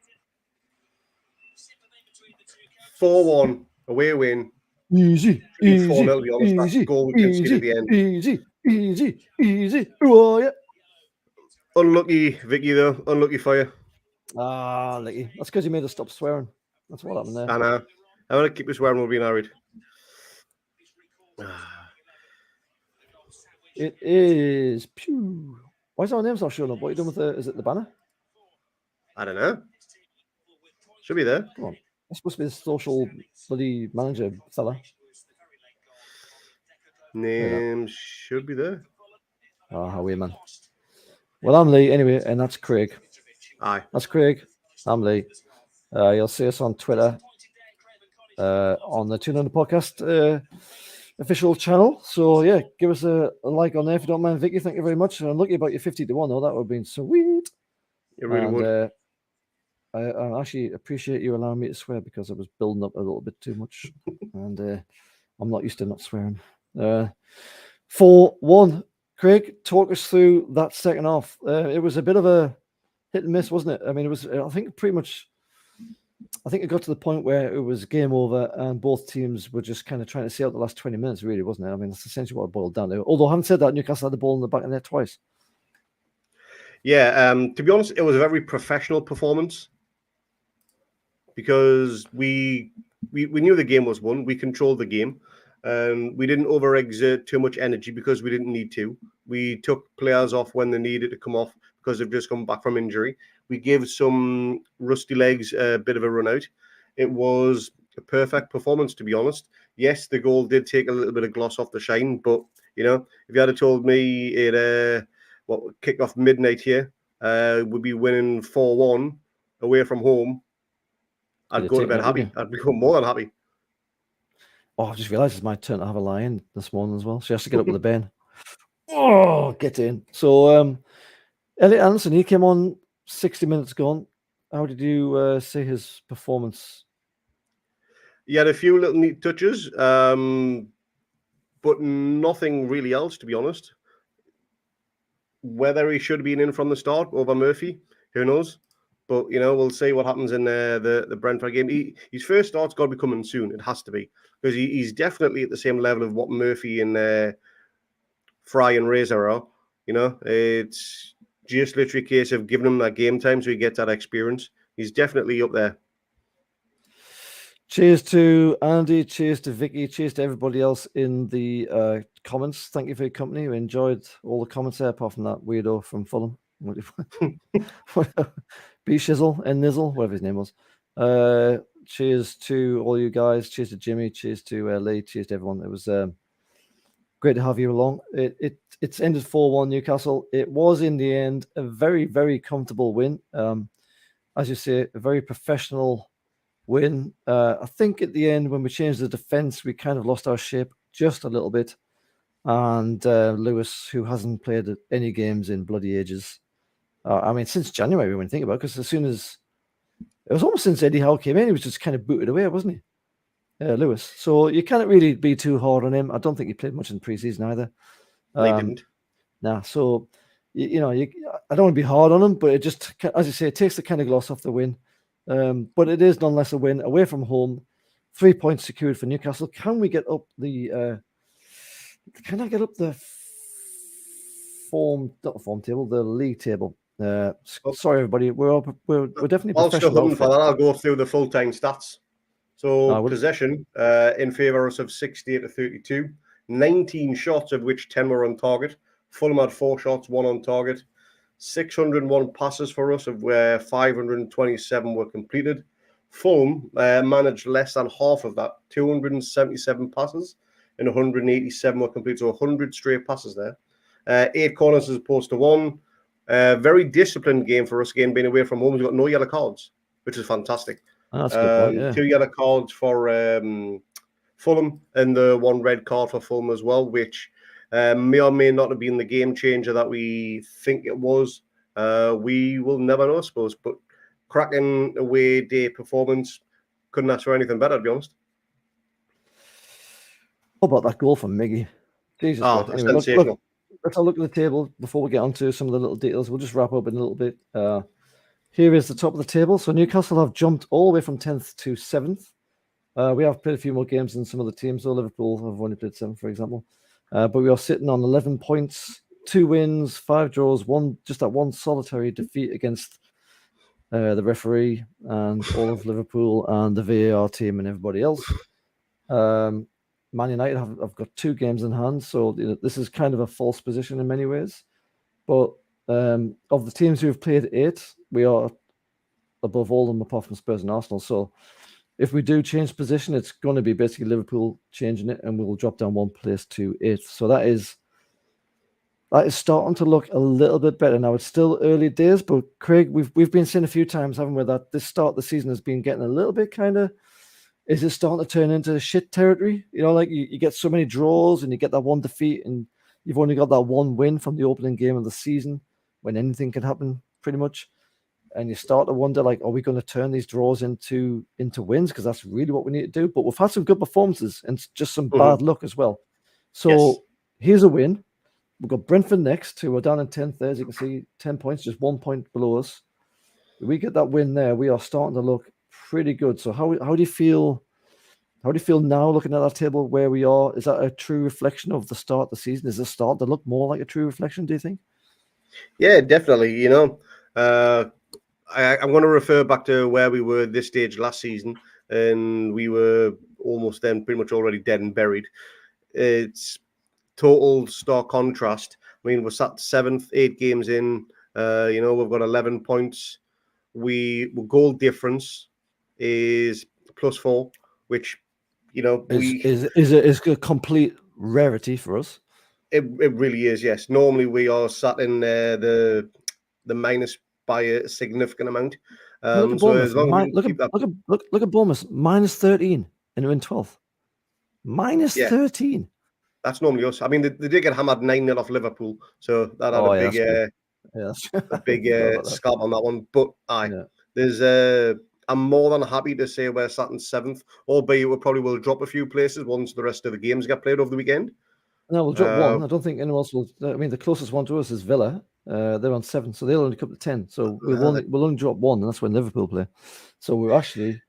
4-1. Away win. Easy. 4-0, to be honest. That goal we conceded at the end. Easy. Who are you? Unlucky, Vicky, though. Unlucky for you. Lucky. That's because you made us stop swearing. That's what happened there. I know. I'm going to keep you swearing we'll be married. It is. Pew. Why is our names not showing up? What are you doing with is it the banner? I don't know. Should be there. Come on. That's supposed to be the social bloody manager fella. Names should be there. Oh, how weird, man. Well, I'm Lee anyway, and that's Craig. Aye. That's Craig. I'm Lee. You'll see us on Twitter, on the Toon on the Podcast official channel. So, yeah, give us a like on there if you don't mind, Vicky. Thank you very much. I'm lucky about your 50-1, though. That would have been sweet. It really would. I actually appreciate you allowing me to swear because I was building up a little bit too much. And I'm not used to not swearing. 4-1. Craig, talk us through that second half. It was a bit of a hit and miss, wasn't it? I mean, it was, I think it got to the point where it was game over and both teams were just kind of trying to see out the last 20 minutes, really, wasn't it? I mean, that's essentially what it boiled down to. Although, having said that, Newcastle had the ball in the back of the net twice. Yeah, to be honest, it was a very professional performance because we knew the game was won. We controlled the game. We didn't overexert too much energy because we didn't need to. We took players off when they needed to come off because they've just come back from injury. We gave some rusty legs a bit of a run out. It was a perfect performance, to be honest. Yes, the goal did take a little bit of gloss off the shine, but, if you had told me it kicked off midnight here, we'd be winning 4-1 away from home, I'd go to bed happy. I'd become more than happy. Oh, I just realised it's my turn to have a lie-in this morning as well. She has to get up with the Ben. Oh, get in. So, Elliot Anderson, he came on 60 minutes gone. How did you see his performance? He had a few little neat touches, but nothing really else, to be honest. Whether he should have been in from the start over Murphy, who knows? But, we'll see what happens in the Brentford game. His first start's got to be coming soon. It has to be. Because he's definitely at the same level of what Murphy and Fry and Razor are. It's just literally a case of giving him that game time so he gets that experience. He's definitely up there. Cheers to Andy, cheers to Vicky, cheers to everybody else in the comments. Thank you for your company. We enjoyed all the comments there, apart from that weirdo from Fulham. B Shizzle and Nizzle, whatever his name was. Cheers to all you guys. Cheers to Jimmy. Cheers to Lee. Cheers to everyone. It was great to have you along. It's ended 4-1 Newcastle. It was in the end a very, very comfortable win. As you say, a very professional win. I think at the end, when we changed the defense, we kind of lost our shape just a little bit. And Lewis, who hasn't played any games in bloody ages, I mean, since January, when you think about it, because as soon as it was almost since Eddie Howe came in, he was just kind of booted away, wasn't he, Lewis? So you can't really be too hard on him. I don't think he played much in preseason either. No, he didn't. Nah, so I don't want to be hard on him, but it just, as you say, it takes the kind of gloss off the win. But it is nonetheless a win away from home. 3 points secured for Newcastle. Can we get up the? Can I get up the the league table? Sorry, everybody. We're definitely Also, professional. for that, I'll go through the full-time stats. So possession in favour of 68 to 32. 19 shots, of which 10 were on target. Fulham had 4 shots, 1 on target. 601 passes for us, of where 527 were completed. Fulham managed less than half of that, 277 passes, and 187 were completed. So 100 straight passes there. 8 corners as opposed to 1. Very disciplined game for us, again, being away from home. We've got no yellow cards, which is fantastic. That's a good point, yeah. 2 yellow cards for Fulham and the 1 red card for Fulham as well, which may or may not have been the game changer that we think it was. We will never know, I suppose. But cracking away day performance. Couldn't ask for anything better, to be honest. How about that goal from Miggy? Jesus God. Anyway, let's have a look at the table before we get on to some of the little details. We'll just wrap up in a little bit. Here is the top of the table. So Newcastle have jumped all the way from 10th to 7th. We have played a few more games than some of the teams. So Liverpool have only played 7, for example. But we are sitting on 11 points, 2 wins, 5 draws, just that one solitary defeat against the referee and all of Liverpool and the VAR team and everybody else. Man United have got 2 games in hand, so this is kind of a false position in many ways. But of the teams who have played 8, we are above all of them apart from Spurs and Arsenal. So if we do change position, it's going to be basically Liverpool changing it, and we will drop down 1 place to 8th. So that is starting to look a little bit better. Now, it's still early days, but Craig, we've been saying a few times, haven't we, that this start of the season has been getting a little bit kind of, is it starting to turn into shit territory? Like you get so many draws and you get that 1 defeat and you've only got that 1 win from the opening game of the season when anything can happen pretty much. And you start to wonder, like, are we going to turn these draws into wins? Because that's really what we need to do. But we've had some good performances and just some bad luck as well. So Here's a win. We've got Brentford next, who are down in 10th there, as you can see, 10 points, just 1 point below us. If we get that win there, we are starting to look pretty good. So how do you feel? How do you feel now looking at that table where we are? Is that a true reflection of the start of the season? Is this starting to look more like a true reflection, do you think? Yeah, definitely. I'm going to refer back to where we were this stage last season, and we were almost then pretty much already dead and buried. It's total stark contrast. I mean, we're sat 7th, 8 games in. We've got 11 points. Goal difference is +4, which is a complete rarity for us. It really is. Yes, normally we are sat in the minus by a significant amount. Look at Bournemouth. Look at Bournemouth, -13, and they're in 12th. -13. That's normally us. I mean, they did get hammered 9-0 off Liverpool, so that had a big scalp on that one. But there's I'm more than happy to say we're sat in 7th, albeit we probably will drop a few places once the rest of the games get played over the weekend. No, we'll drop 1. I don't think anyone else will. I mean, the closest one to us is Villa. They're on 7, so they'll only come to 10. So we'll only drop 1, and that's when Liverpool play. So we're actually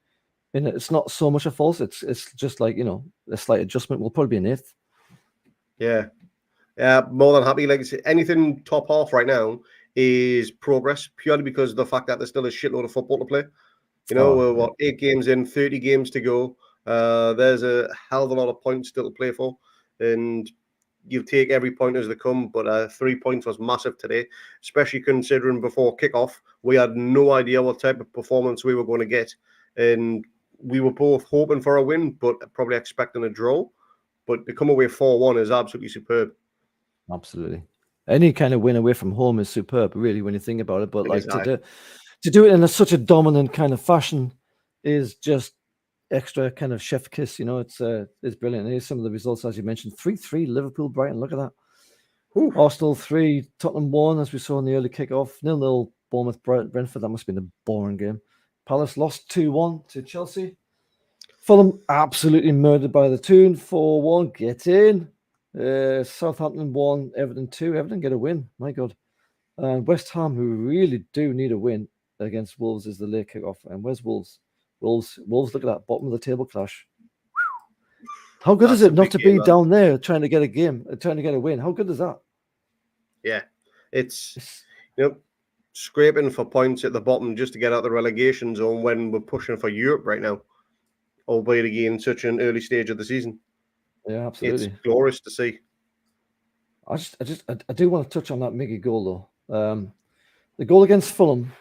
it's not so much a false. It's just like a slight adjustment. We'll probably be in 8th. Yeah, more than happy. Like I say, anything top half right now is progress, purely because of the fact that there's still a shitload of football to play. You know, we're what, 8 games in, 30 games to go. There's a hell of a lot of points still to play for, and you take every point as they come. But 3 points was massive today, especially considering before kickoff we had no idea what type of performance we were going to get, and we were both hoping for a win, but probably expecting a draw. But to come away 4-1 is absolutely superb. Absolutely. Any kind of win away from home is superb, really, when you think about it. But It like is high. to do it in such a dominant kind of fashion is just extra kind of chef kiss. You know, it's brilliant. Here's some of the results, as you mentioned: 3-3 Liverpool, Brighton. Look at that. Whew. Arsenal 3, Tottenham 1, as we saw in the early kickoff. 0-0 Bournemouth, Brentford. That must have been a boring game. Palace lost 2-1 to Chelsea. Fulham absolutely murdered by the Toon, 4-1. Get in. Southampton 1, Everton 2. Everton get a win. My God. And West Ham, who really do need a win against Wolves, is the late kickoff. And where's Wolves? Wolves, look at that bottom of the table clash. How good is it not to be down there trying to get a game, trying to get a win? How good is that? Yeah, it's scraping for points at the bottom just to get out the relegation zone when we're pushing for Europe right now, albeit again such an early stage of the season. Yeah, absolutely. It's glorious to see. I do want to touch on that Miggy goal though. The goal against Fulham,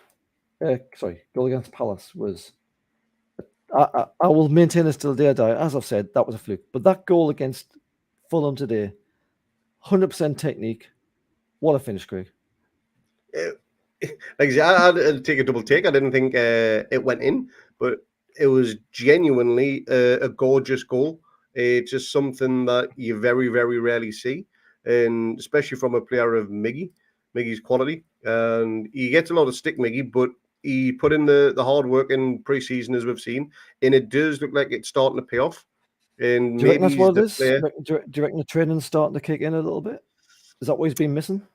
goal against Palace was. I will maintain this till the day I die. As I've said, that was a fluke. But that goal against Fulham today, 100% technique. What a finish, Craig. Like I said, I'd take a double take. I didn't think it went in, but it was genuinely a gorgeous goal. It's just something that you very, very rarely see, and especially from a player of Miggy's quality. And he gets a lot of stick, Miggy, but he put in the hard work in pre-season, as we've seen, and it does look like it's starting to pay off. And do you reckon that's what it is? Player. Do you reckon the training's starting to kick in a little bit? Is that what he's been missing?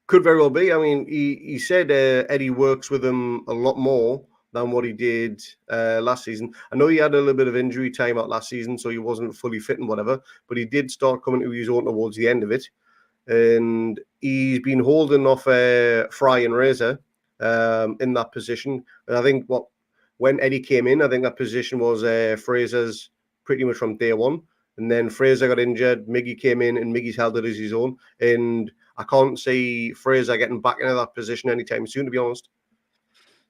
Could very well be. I mean, he said Eddie works with him a lot more than what he did last season. I know he had a little bit of injury time out last season, so he wasn't fully fit and whatever, but he did start coming to his own towards the end of it. And he's been holding off Fry and Razor in that position. And I think when Eddie came in, I think that position was Fraser's pretty much from day one. And then Fraser got injured, Miggy came in, and Miggy's held it as his own. And I can't see Fraser getting back into that position anytime soon, to be honest.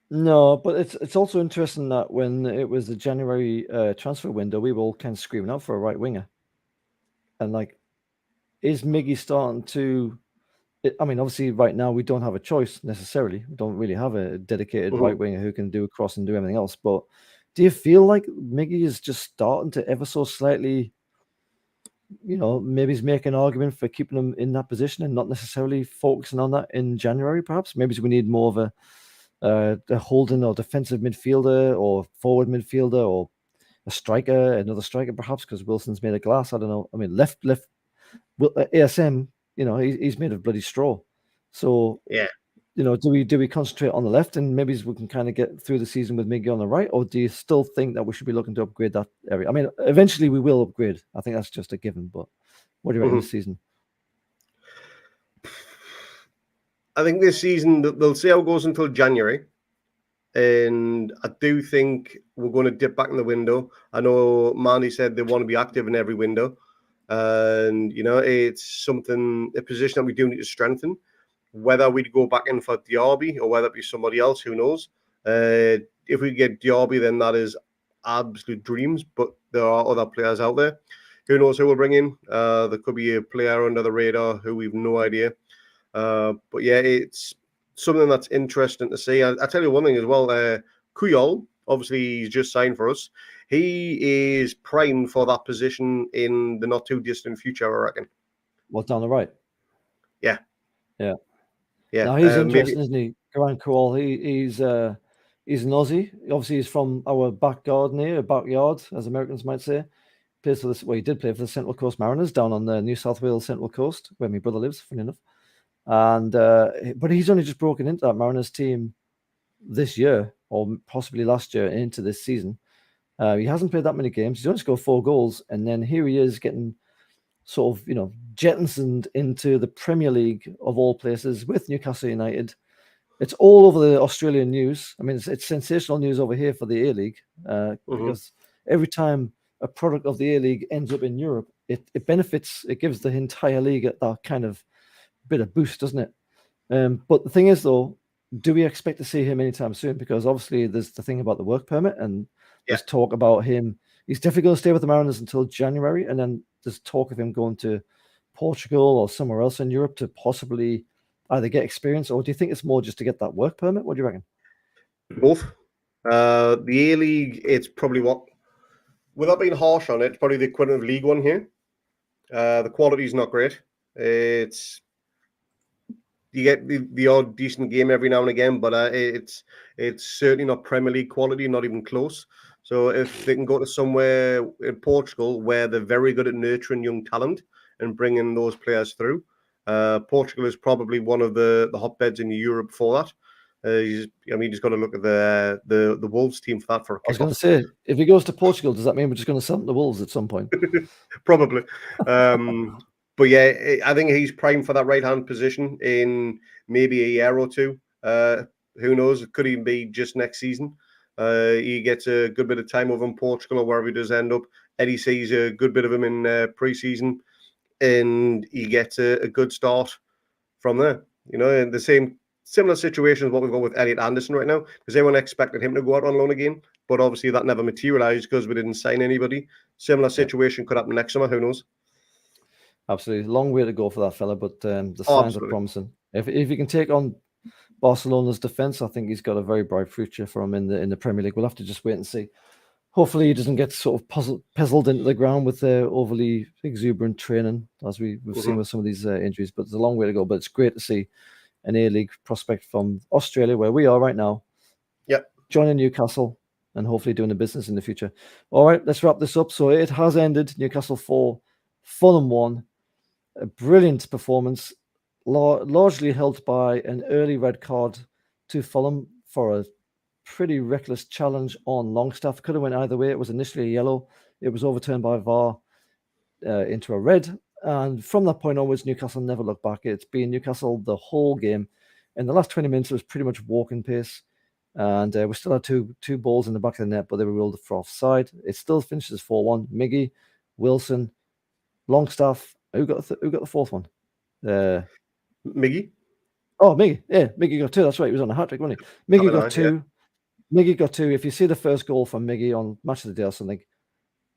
No, but it's also interesting that when it was the January transfer window, we were all kind of screaming out for a right winger. And like, is Miggy starting to... I mean, obviously, right now we don't have a choice necessarily. We don't really have a dedicated right winger who can do a cross and do everything else. But do you feel like Miggy is just starting to ever so slightly, maybe he's making an argument for keeping him in that position and not necessarily focusing on that in January, perhaps? Maybe we need more of a holding or defensive midfielder or forward midfielder or a striker, another striker, perhaps, because Wilson's made of glass. I don't know. I mean, left ASM. He's made of bloody straw. So, yeah, do we concentrate on the left and maybe we can kind of get through the season with Miggy on the right, or do you still think that we should be looking to upgrade that area? I mean, eventually we will upgrade. I think that's just a given. But what do you reckon this season? I think this season they'll see how it goes until January. And I do think we're going to dip back in the window. I know Manny said they want to be active in every window. And, it's a position that we do need to strengthen. Whether we'd go back in for Diaby or whether it be somebody else, who knows? If we get Diaby, then that is absolute dreams. But there are other players out there. Who knows who we'll bring in? There could be a player under the radar who we've no idea. But yeah, it's something that's interesting to see. I tell you one thing as well. Kuyol, obviously, he's just signed for us. He is primed for that position in the not too distant future, I reckon. What, down the right? Yeah. Now he's interesting, isn't he? Craven Cottage. He's an Aussie. Obviously, he's from our backyard, as Americans might say. Plays for this. Well, he did play for the Central Coast Mariners down on the New South Wales Central Coast, where my brother lives, funny enough. And but he's only just broken into that Mariners team this year, or possibly last year, into this season. He hasn't played that many games. He's only scored 4 goals, and then here he is getting sort of, jettisoned into the Premier League of all places with Newcastle United. it's all over the Australian news. I mean, it's sensational news over here for the A-League because every time a product of the A-League ends up in Europe, it benefits, it gives the entire league that kind of bit of boost, doesn't it? But the thing is, though, do we expect to see him anytime soon? Because obviously there's the thing about the work permit, and there's talk about him. He's definitely going to stay with the Mariners until January, and then there's talk of him going to Portugal or somewhere else in Europe to possibly either get experience, or do you think it's more just to get that work permit? What do you reckon? Both. The A-League, it's probably without being harsh on it, it's probably the equivalent of League One here. The quality is not great. You get the odd decent game every now and again, but it's certainly not Premier League quality, not even close. So if they can go to somewhere in Portugal where they're very good at nurturing young talent and bringing those players through, Portugal is probably one of the hotbeds in Europe for that. You just got to look at the Wolves team for that. I was going to say, if he goes to Portugal, does that mean we're just going to sell him to Wolves at some point? Probably. But yeah, I think he's primed for that right-hand position in maybe a year or two. Who knows? It could even be just next season. He gets a good bit of time over in Portugal or wherever he does end up. Eddie sees a good bit of him in pre-season, and he gets a good start from there. In the similar situation as what we've got with Elliot Anderson right now, because everyone expected him to go out on loan again, but obviously that never materialised because we didn't sign anybody. Similar situation could happen next summer. Who knows? Absolutely. Long way to go for that fella, but the signs are promising. If he can take on Barcelona's defence, I think he's got a very bright future for him in the Premier League. We'll have to just wait and see. Hopefully he doesn't get sort of puzzled into the ground with overly exuberant training, as we've seen with some of these injuries. But there's a long way to go. But it's great to see an A-League prospect from Australia, where we are right now, joining Newcastle and hopefully doing the business in the future. All right, let's wrap this up. So it has ended. Newcastle 4, Fulham 1. A brilliant performance, largely helped by an early red card to Fulham for a pretty reckless challenge on Longstaff. Could have went either way. It was initially a yellow. It was overturned by VAR into a red. And from that point onwards, Newcastle never looked back. It's been Newcastle the whole game. In the last 20 minutes, it was pretty much walking pace. And we still had two balls in the back of the net, but they were ruled for offside. It still finishes 4-1. Miggy, Wilson, Longstaff. Who got the fourth one? Miggy. Oh, Miggy. Yeah, Miggy got 2. That's right. He was on a hat-trick, wasn't he? Miggy got 2. Yeah. Miggy got 2. If you see the first goal from Miggy on Match of the Day or something,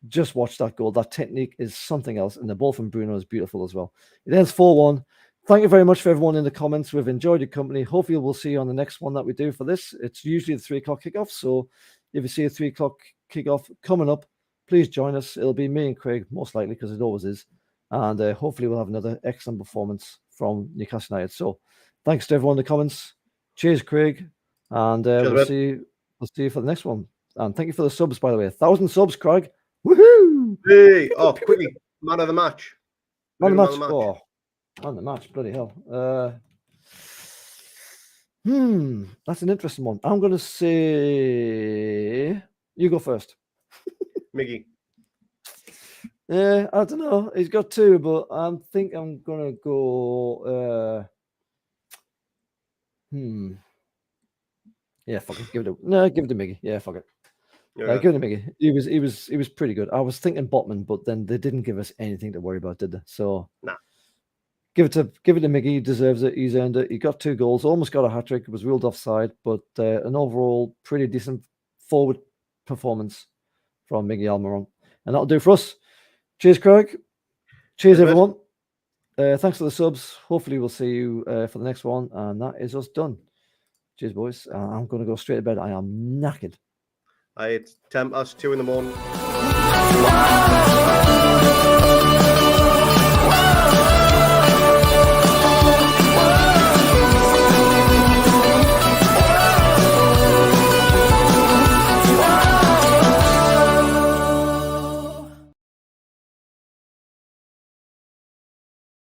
just watch that goal. That technique is something else. And the ball from Bruno is beautiful as well. It ends 4-1. Thank you very much for everyone in the comments. We've enjoyed your company. Hopefully we'll see you on the next one that we do for this. It's usually the 3 o'clock kickoff. So if you see a 3 o'clock kickoff coming up, please join us. It'll be me and Craig, most likely, because it always is. And hopefully we'll have another excellent performance from Newcastle United. So thanks to everyone in the comments. Cheers, Craig. And we'll see you for the next one. And thank you for the subs, by the way. 1,000 subs, Craig. Woohoo! Hey, quickly. Man of the match. Man of the match. Oh, man of the match. Bloody hell. That's an interesting one. I'm going to say you go first. Miggy. Yeah, I don't know. He's got 2, but I think I'm gonna go. Yeah, fuck it. Give it to Miggy. Yeah, fuck it. Yeah. Give it to Miggy. He was pretty good. I was thinking Botman, but then they didn't give us anything to worry about, did they? So nah. Give it to Miggy. He deserves it. He's earned it. He got 2 goals. Almost got a hat-trick. It was ruled offside, but an overall pretty decent forward performance from Miggy Almiron, and that'll do for us. Cheers, Craig. Cheers, everyone. Thanks for the subs. Hopefully, we'll see you for the next one. And that is us done. Cheers, boys. I'm going to go straight to bed. I am knackered. It's 2 in the morning.